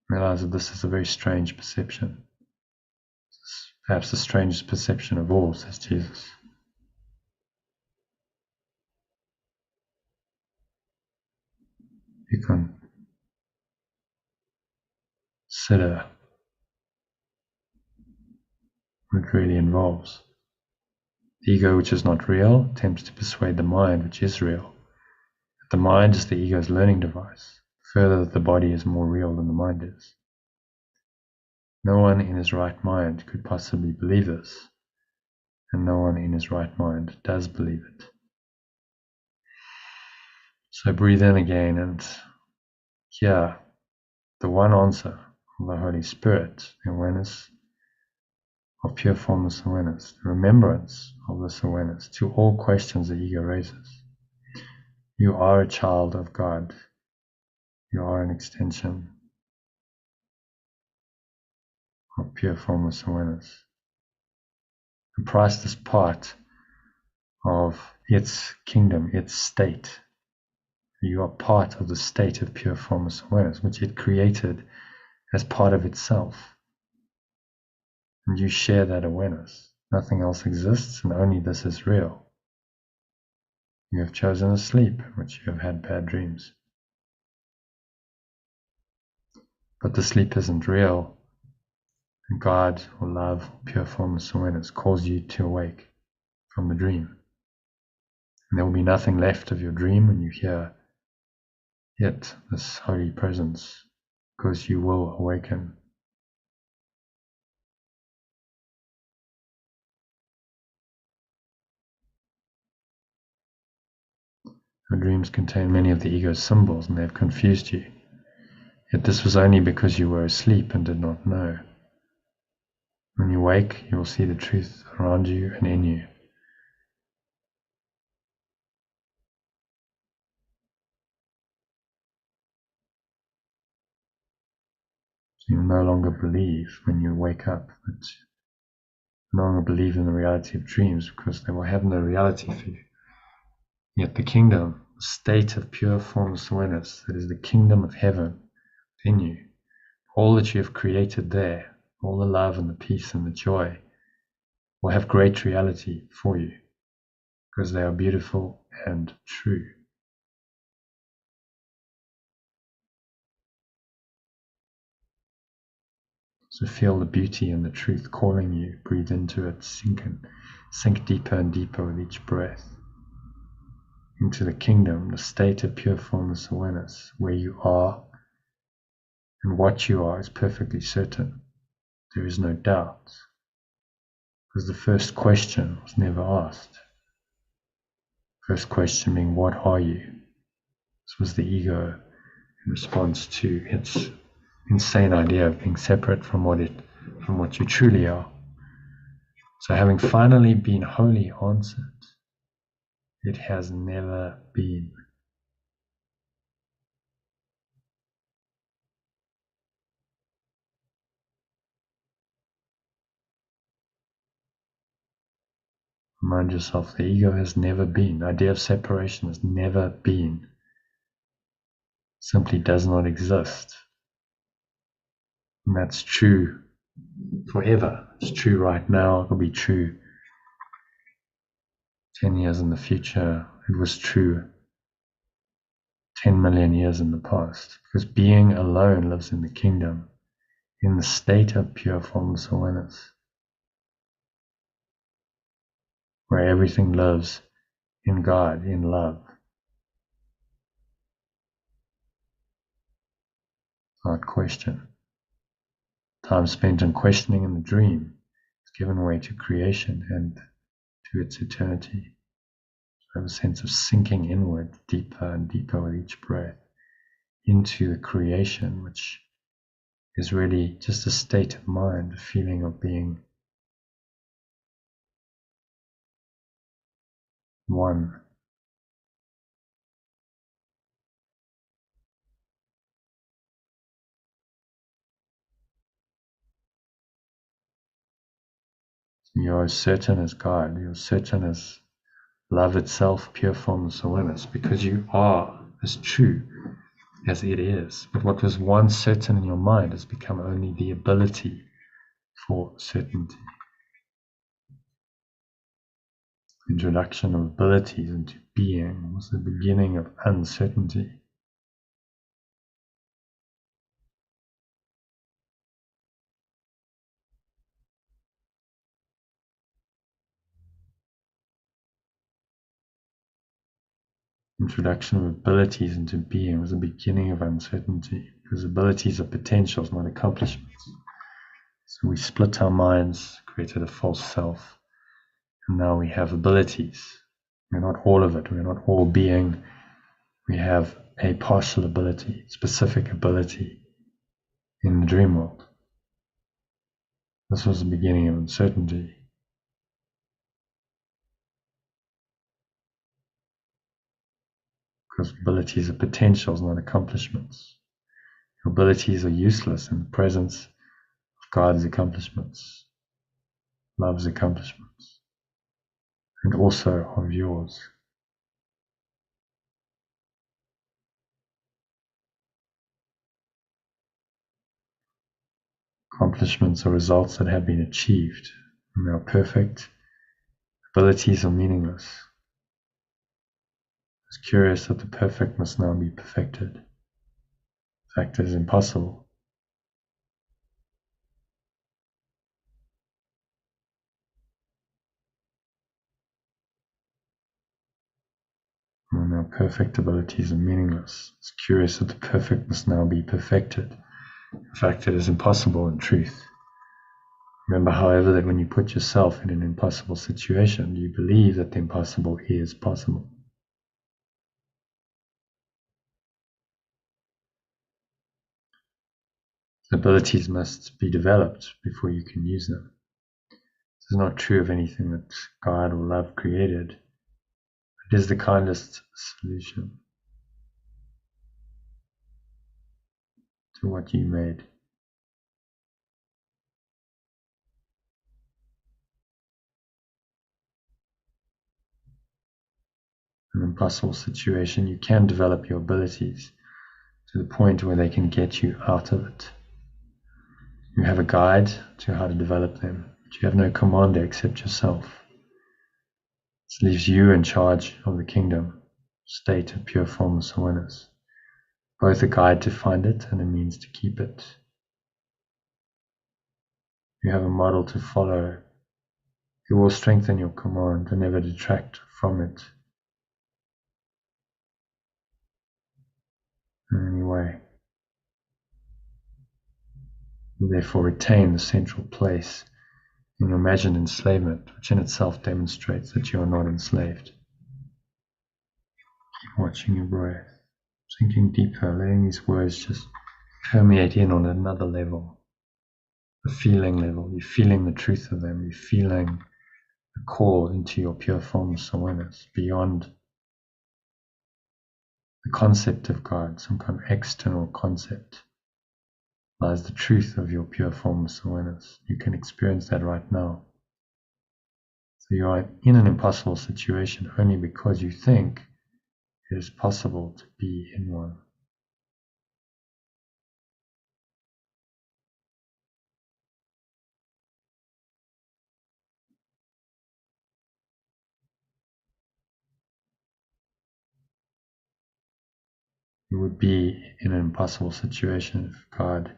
Realize that this is a very strange perception. It's perhaps the strangest perception of all, says Jesus. You can consider what it really involves. The ego, which is not real, attempts to persuade the mind, which is real. The mind is the ego's learning device. Further, that the body is more real than the mind is. No one in his right mind could possibly believe this, and no one in his right mind does believe it. So breathe in again and hear the one answer of the Holy Spirit, the awareness of pure formless awareness, the remembrance of this awareness to all questions the ego raises. You are a child of God. You are an extension of pure formless awareness. The priceless part of its kingdom, its state. You are part of the state of pure formless awareness, which it created as part of itself. And you share that awareness. Nothing else exists, and only this is real. You have chosen a sleep in which you have had bad dreams. But the sleep isn't real. And God, or love, or pure formless awareness calls you to awake from the dream. And there will be nothing left of your dream when you hear it, this holy presence, because you will awaken. Your dreams contain many of the ego's symbols, and they have confused you. Yet this was only because you were asleep and did not know. When you wake, you will see the truth around you and in you. So you will no longer believe when you wake up, that you no longer believe in the reality of dreams, because they will have no reality for you. Yet the kingdom, the state of pure formless awareness, that is the kingdom of heaven in you, all that you have created there, all the love and the peace and the joy, will have great reality for you, because they are beautiful and true. So feel the beauty and the truth calling you, breathe into it, sink deeper and deeper with each breath into the kingdom, the state of pure formless awareness, where you are and what you are is perfectly certain. There is no doubt, because the first question was never asked. First question being, what are you? This was the ego in response to its insane idea of being separate from what you truly are. So having finally been wholly answered, it has never been. Remind yourself, the ego has never been. The idea of separation has never been. Simply does not exist. And that's true forever. It's true right now. It will be true 10 years in the future, it was true 10 million years in the past, because being alone lives in the kingdom, in the state of pure formless awareness, where everything lives in God, in love, without question. Time spent in questioning in the dream is given way to creation and to its eternity. So I have a sense of sinking inward, deeper and deeper with each breath, into the creation, which is really just a state of mind, a feeling of being one. You're as certain as God, you're certain as love itself, pure formless awareness, because you are as true as it is. But what was once certain in your mind has become only the ability for certainty. Introduction of abilities into being was the beginning of uncertainty. Introduction of abilities into being was the beginning of uncertainty, because abilities are potentials, not accomplishments. So we split our minds, created a false self, and now we have abilities. We're not all of it, we're not all being. We have a partial ability, specific ability in the dream world. This was the beginning of uncertainty. Because abilities are potentials, not accomplishments. Your abilities are useless in the presence of God's accomplishments, love's accomplishments, and also of yours. Accomplishments are results that have been achieved, and they are perfect. Abilities are meaningless. It's curious that the perfect must now be perfected. In fact, it is impossible. When our perfect abilities are meaningless, it's curious that the perfect must now be perfected. In fact, it is impossible in truth. Remember, however, that when you put yourself in an impossible situation, you believe that the impossible is possible. Abilities must be developed before you can use them. This is not true of anything that God or love created. It is the kindest solution to what you made. In an impossible situation, you can develop your abilities to the point where they can get you out of it. You have a guide to how to develop them, but you have no commander except yourself. This leaves you in charge of the kingdom, state of pure formless awareness, both a guide to find it and a means to keep it. You have a model to follow. It will strengthen your command and never detract from it in any way. You therefore retain the central place in your imagined enslavement, which in itself demonstrates that you are not enslaved. Keep watching your breath, sinking deeper, letting these words just permeate in on another level, the feeling level. You're feeling the truth of them. You're feeling the call into your pure formless awareness beyond the concept of God, some kind of external concept. Lies the truth of your pure formless awareness. You can experience that right now. So you are in an impossible situation only because you think it is possible to be in one. You would be in an impossible situation if God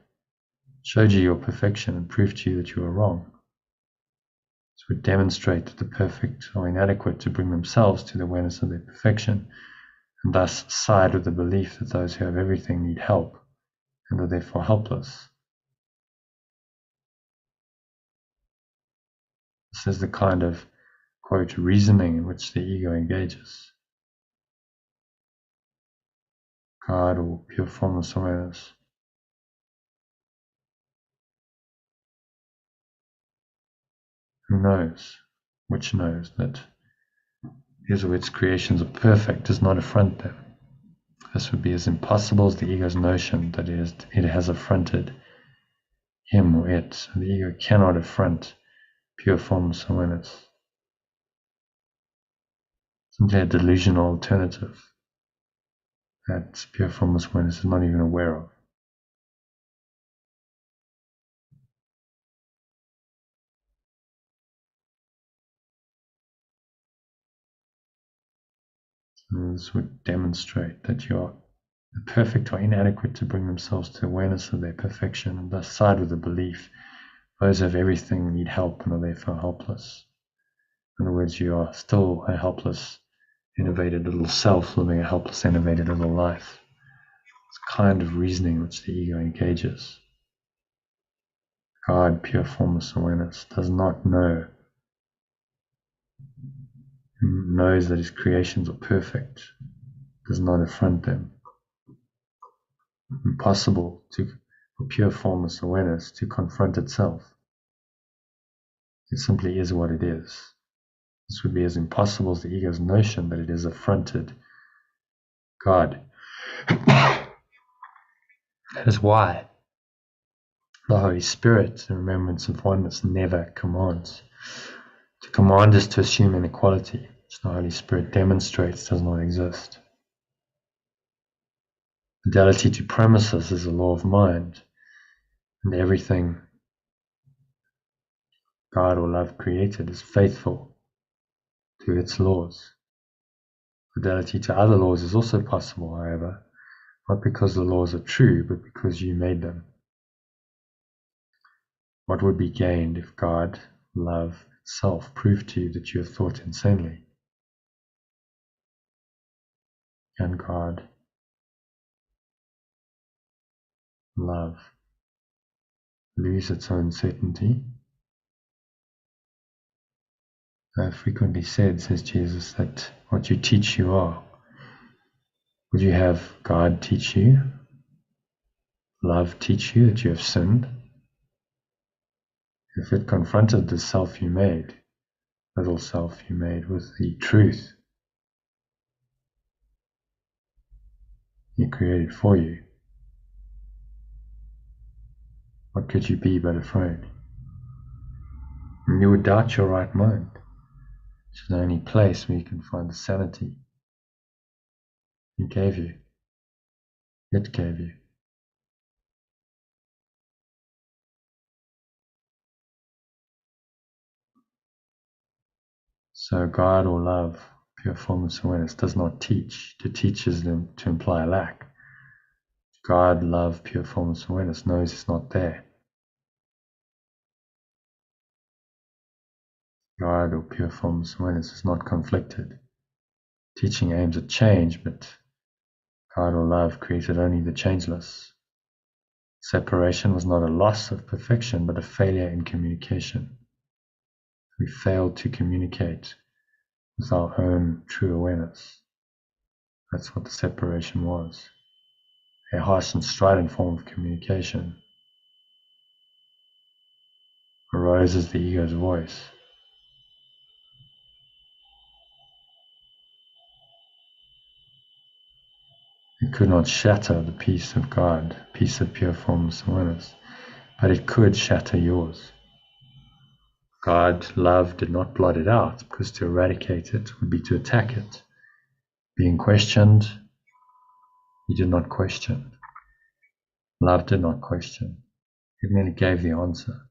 showed you your perfection and proved to you that you were wrong. This would demonstrate that the perfect are inadequate to bring themselves to the awareness of their perfection, and thus side with the belief that those who have everything need help and are therefore helpless. This is the kind of, quote, reasoning in which the ego engages. God, or pure formless awareness, who knows, which knows that his or its creations are perfect, does not affront them. This would be as impossible as the ego's notion that it has affronted him or it. The ego cannot affront pure formless awareness. Simply a delusional alternative that pure formless awareness is not even aware of. So this would demonstrate that you are perfect or inadequate to bring themselves to awareness of their perfection, and thus side with the belief those who have everything need help and are therefore helpless. In other words, you are still a helpless, innovated little self living a helpless, innovated little life. It's kind of reasoning which the ego engages. God, pure formless awareness, does not know, knows that his creations are perfect, does not affront them. Impossible for pure formless awareness to confront itself. It simply is what it is. This would be as impossible as the ego's notion that it is affronted God. That is why the Holy Spirit, the remembrance of oneness, never commands. To command is to assume inequality, which the Holy Spirit demonstrates does not exist. Fidelity to premises is a law of mind, and everything God or love created is faithful to its laws. Fidelity to other laws is also possible, however, not because the laws are true, but because you made them. What would be gained if God, love itself, proved to you that you have thought insanely? Can God, love, lose its own certainty? I've frequently said, says Jesus, that what you teach you are. Would you have God teach you, love teach you that you have sinned? If it confronted the self you made, little self you made, with the truth He created for you, what could you be but afraid? And you would doubt your right mind, which is the only place where you can find the sanity He gave you, it gave you. So God or love, pure formless awareness, does not teach. To teach is to imply a lack. God, love, pure formless awareness knows it's not there. God or pure formless awareness is not conflicted. Teaching aims at change, but God or love created only the changeless. Separation was not a loss of perfection, but a failure in communication. We failed to communicate with our own true awareness. That's what the separation was. A harsh and strident form of communication arose as the ego's voice. It could not shatter the peace of God, peace of pure formless awareness, but it could shatter yours. God, love, did not blot it out, because to eradicate it would be to attack it. Being questioned, He did not question. Love did not question. It merely gave the answer.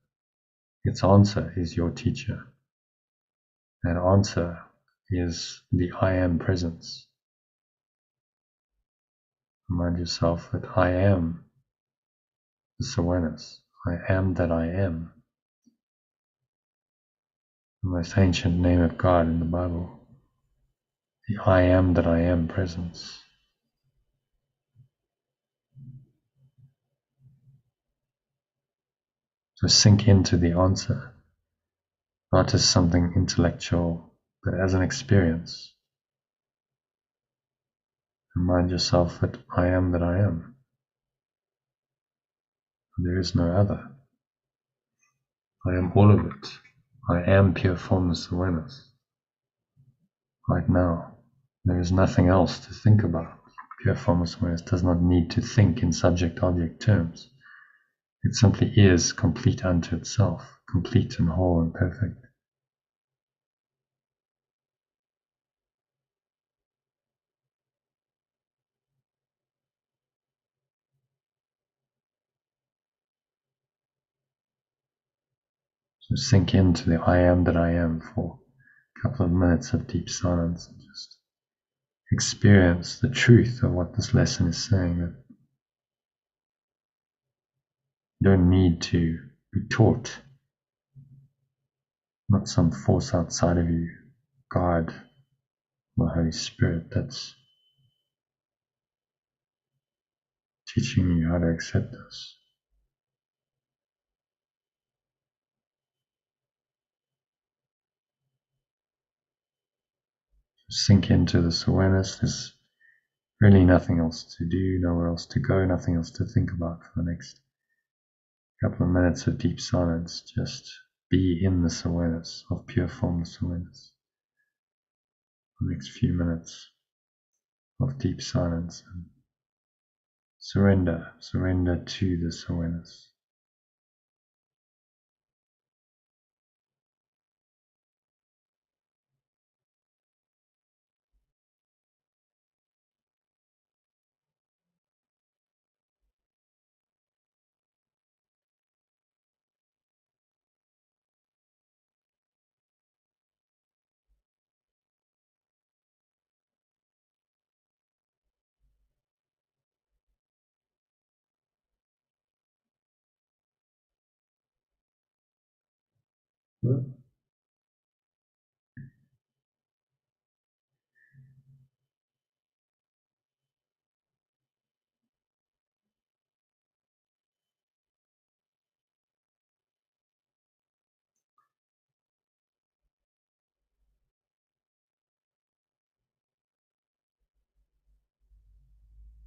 Its answer is your teacher. That answer is the I am presence. Remind yourself that I am this awareness. I am that I am. The most ancient name of God in the Bible. The I am that I am presence. So sink into the answer, not as something intellectual, but as an experience. Remind yourself that I am that I am. There is no other. I am all of it. I am pure formless awareness. Right now, there is nothing else to think about. Pure formless awareness does not need to think in subject-object terms. It simply is complete unto itself, complete and whole and perfect. So sink into the I am that I am for a couple of minutes of deep silence and just experience the truth of what this lesson is saying, that you don't need to be taught, not some force outside of you, God, the Holy Spirit, that's teaching you how to accept this. Sink into this awareness. There's really nothing else to do, nowhere else to go, nothing else to think about for the next couple of minutes of deep silence. Just be in this awareness of pure formless awareness. The next few minutes of deep silence and surrender to this awareness.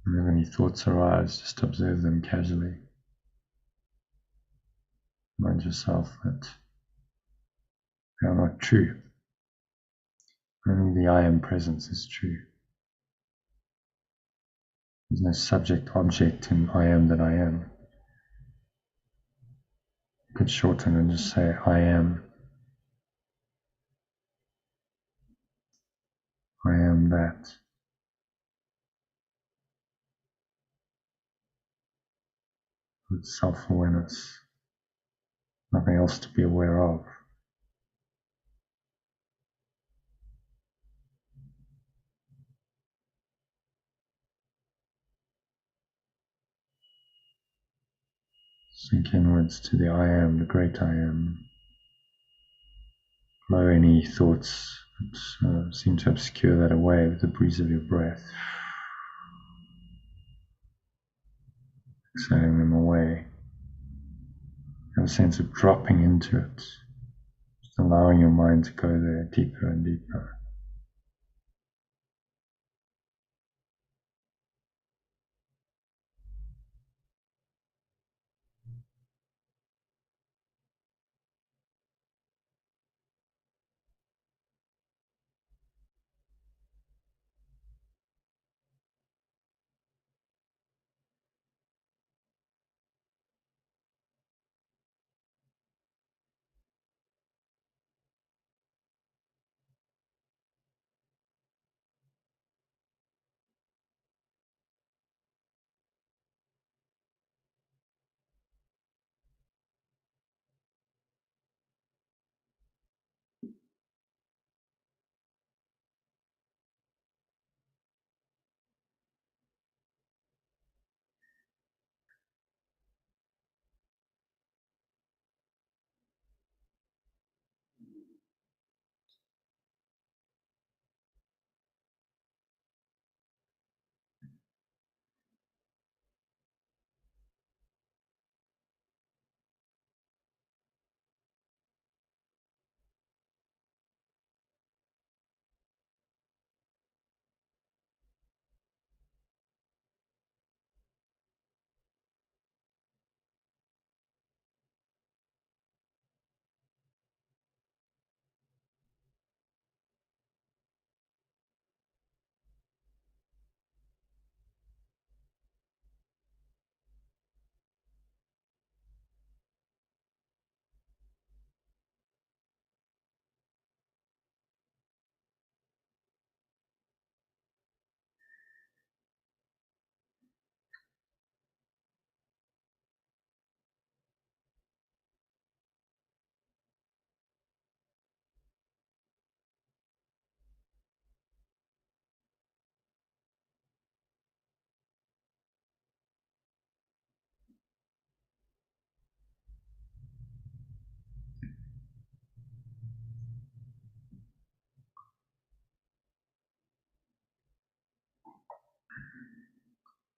And if any thoughts arise, just observe them casually. Remind yourself that they are not true. Only the I am presence is true. There's no subject object in I am that I am. You could shorten and just say I am. I am that. With self-awareness. Nothing else to be aware of. Sink inwards to the I am, the great I am. Blow any thoughts that seem to obscure that away with the breeze of your breath. Exhaling them away. Have a sense of dropping into it. Just allowing your mind to go there deeper and deeper.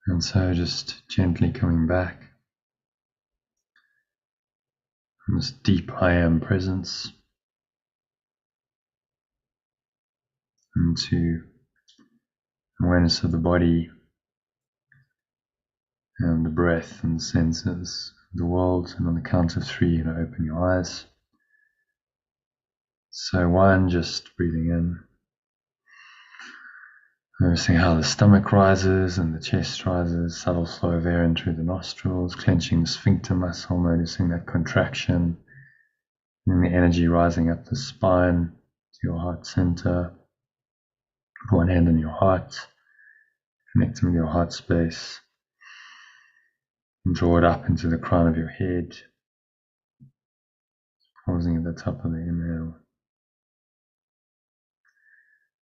And so just gently coming back from this deep I am presence into awareness of the body and the breath and the senses of the world. And on the count of 3, open your eyes. So 1, just breathing in. Noticing how the stomach rises and the chest rises, subtle flow of air in through the nostrils, clenching the sphincter muscle, noticing that contraction, and the energy rising up the spine to your heart center. Put one hand on your heart, connecting with your heart space, and draw it up into the crown of your head, pausing at the top of the inhale.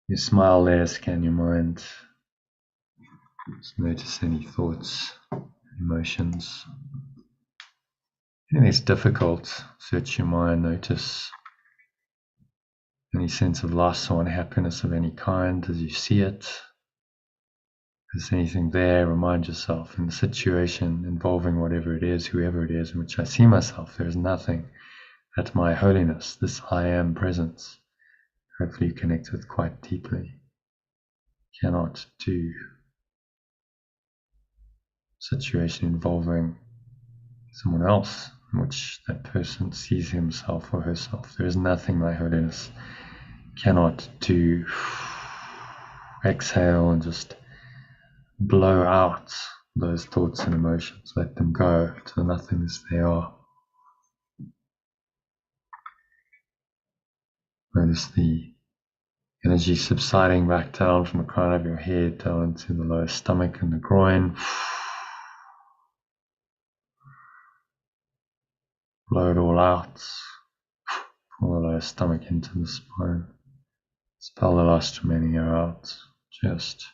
You smile there, scan your mind. Just notice any thoughts, emotions. Anything that's difficult, search your mind, notice any sense of loss or unhappiness of any kind as you see it. If there's anything there, remind yourself in the situation involving whatever it is, whoever it is in which I see myself, there is nothing that my holiness, this I am presence, hopefully you connect with quite deeply, cannot do. Situation involving someone else in which that person sees himself or herself. There is nothing my holiness cannot do. Exhale and just blow out those thoughts and emotions. Let them go to the nothingness they are. Notice the energy subsiding back down from the crown of your head down into the lower stomach and the groin. Blow it all out. Pull the lower stomach into the spine. Expel the last remaining air out. Just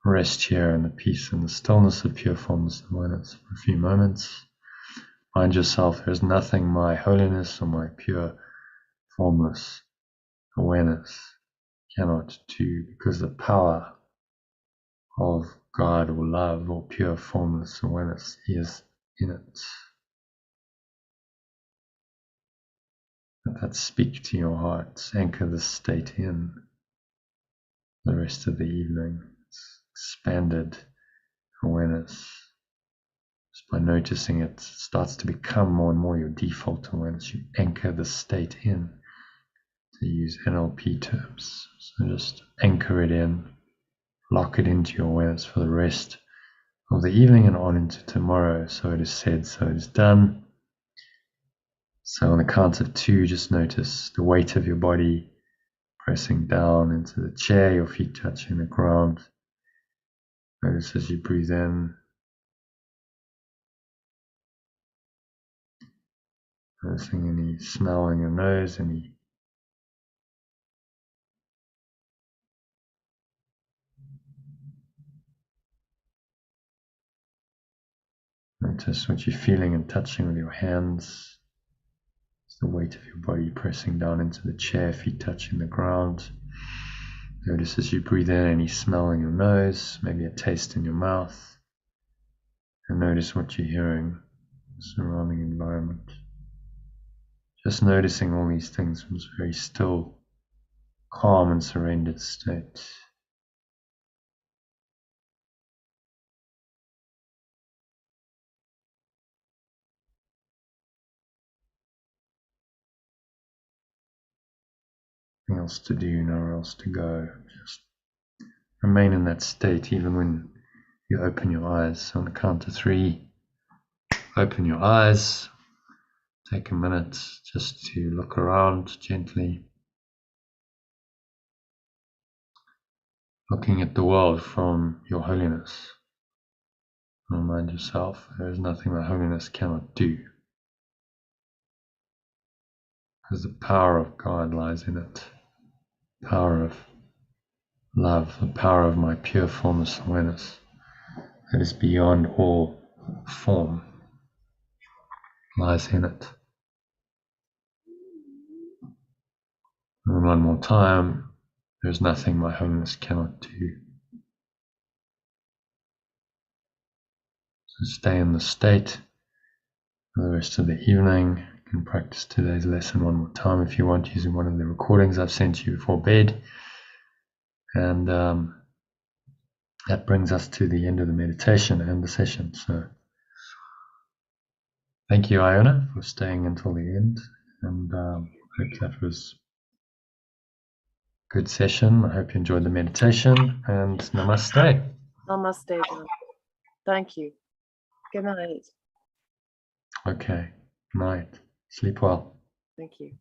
rest here in the peace and the stillness of pure formless awareness for a few moments. Find yourself, there is nothing my holiness or my pure formless awareness cannot do, because the power of God or love or pure formless awareness is in it. Let that speak to your heart. Anchor this state in the rest of the evening. It's expanded awareness. Just by noticing it, starts to become more and more your default awareness. You anchor the state in, to use NLP terms. So just anchor it in, lock it into your awareness for the rest of the evening and on into tomorrow. So it is said, so it is done. So on the count of 2, just notice the weight of your body pressing down into the chair, your feet touching the ground. Notice as you breathe in, noticing any smell in your nose, any notice what you're feeling and touching with your hands. It's the weight of your body pressing down into the chair, feet touching the ground. Notice as you breathe in any smell in your nose, maybe a taste in your mouth. And notice what you're hearing, the surrounding environment. Just noticing all these things from this very still, calm and surrendered state. Nothing else to do, nowhere else to go. Just remain in that state even when you open your eyes. So on the count of 3, open your eyes. Take a minute just to look around gently. Looking at the world from your holiness. Remind yourself, there is nothing that holiness cannot do. Because the power of God lies in it. The power of love, the power of my pure formless awareness that is beyond all form lies in it. And one more time, there is nothing my holiness cannot do. So stay in the state for the rest of the evening. You can practice today's lesson one more time if you want, using one of the recordings I've sent you before bed. And that brings us to the end of the meditation and the session. So thank you, Iona, for staying until the end. And I hope that was a good session. I hope you enjoyed the meditation. And namaste. Namaste, John. Thank you. Good night. Okay. Night. Sleep well. Thank you.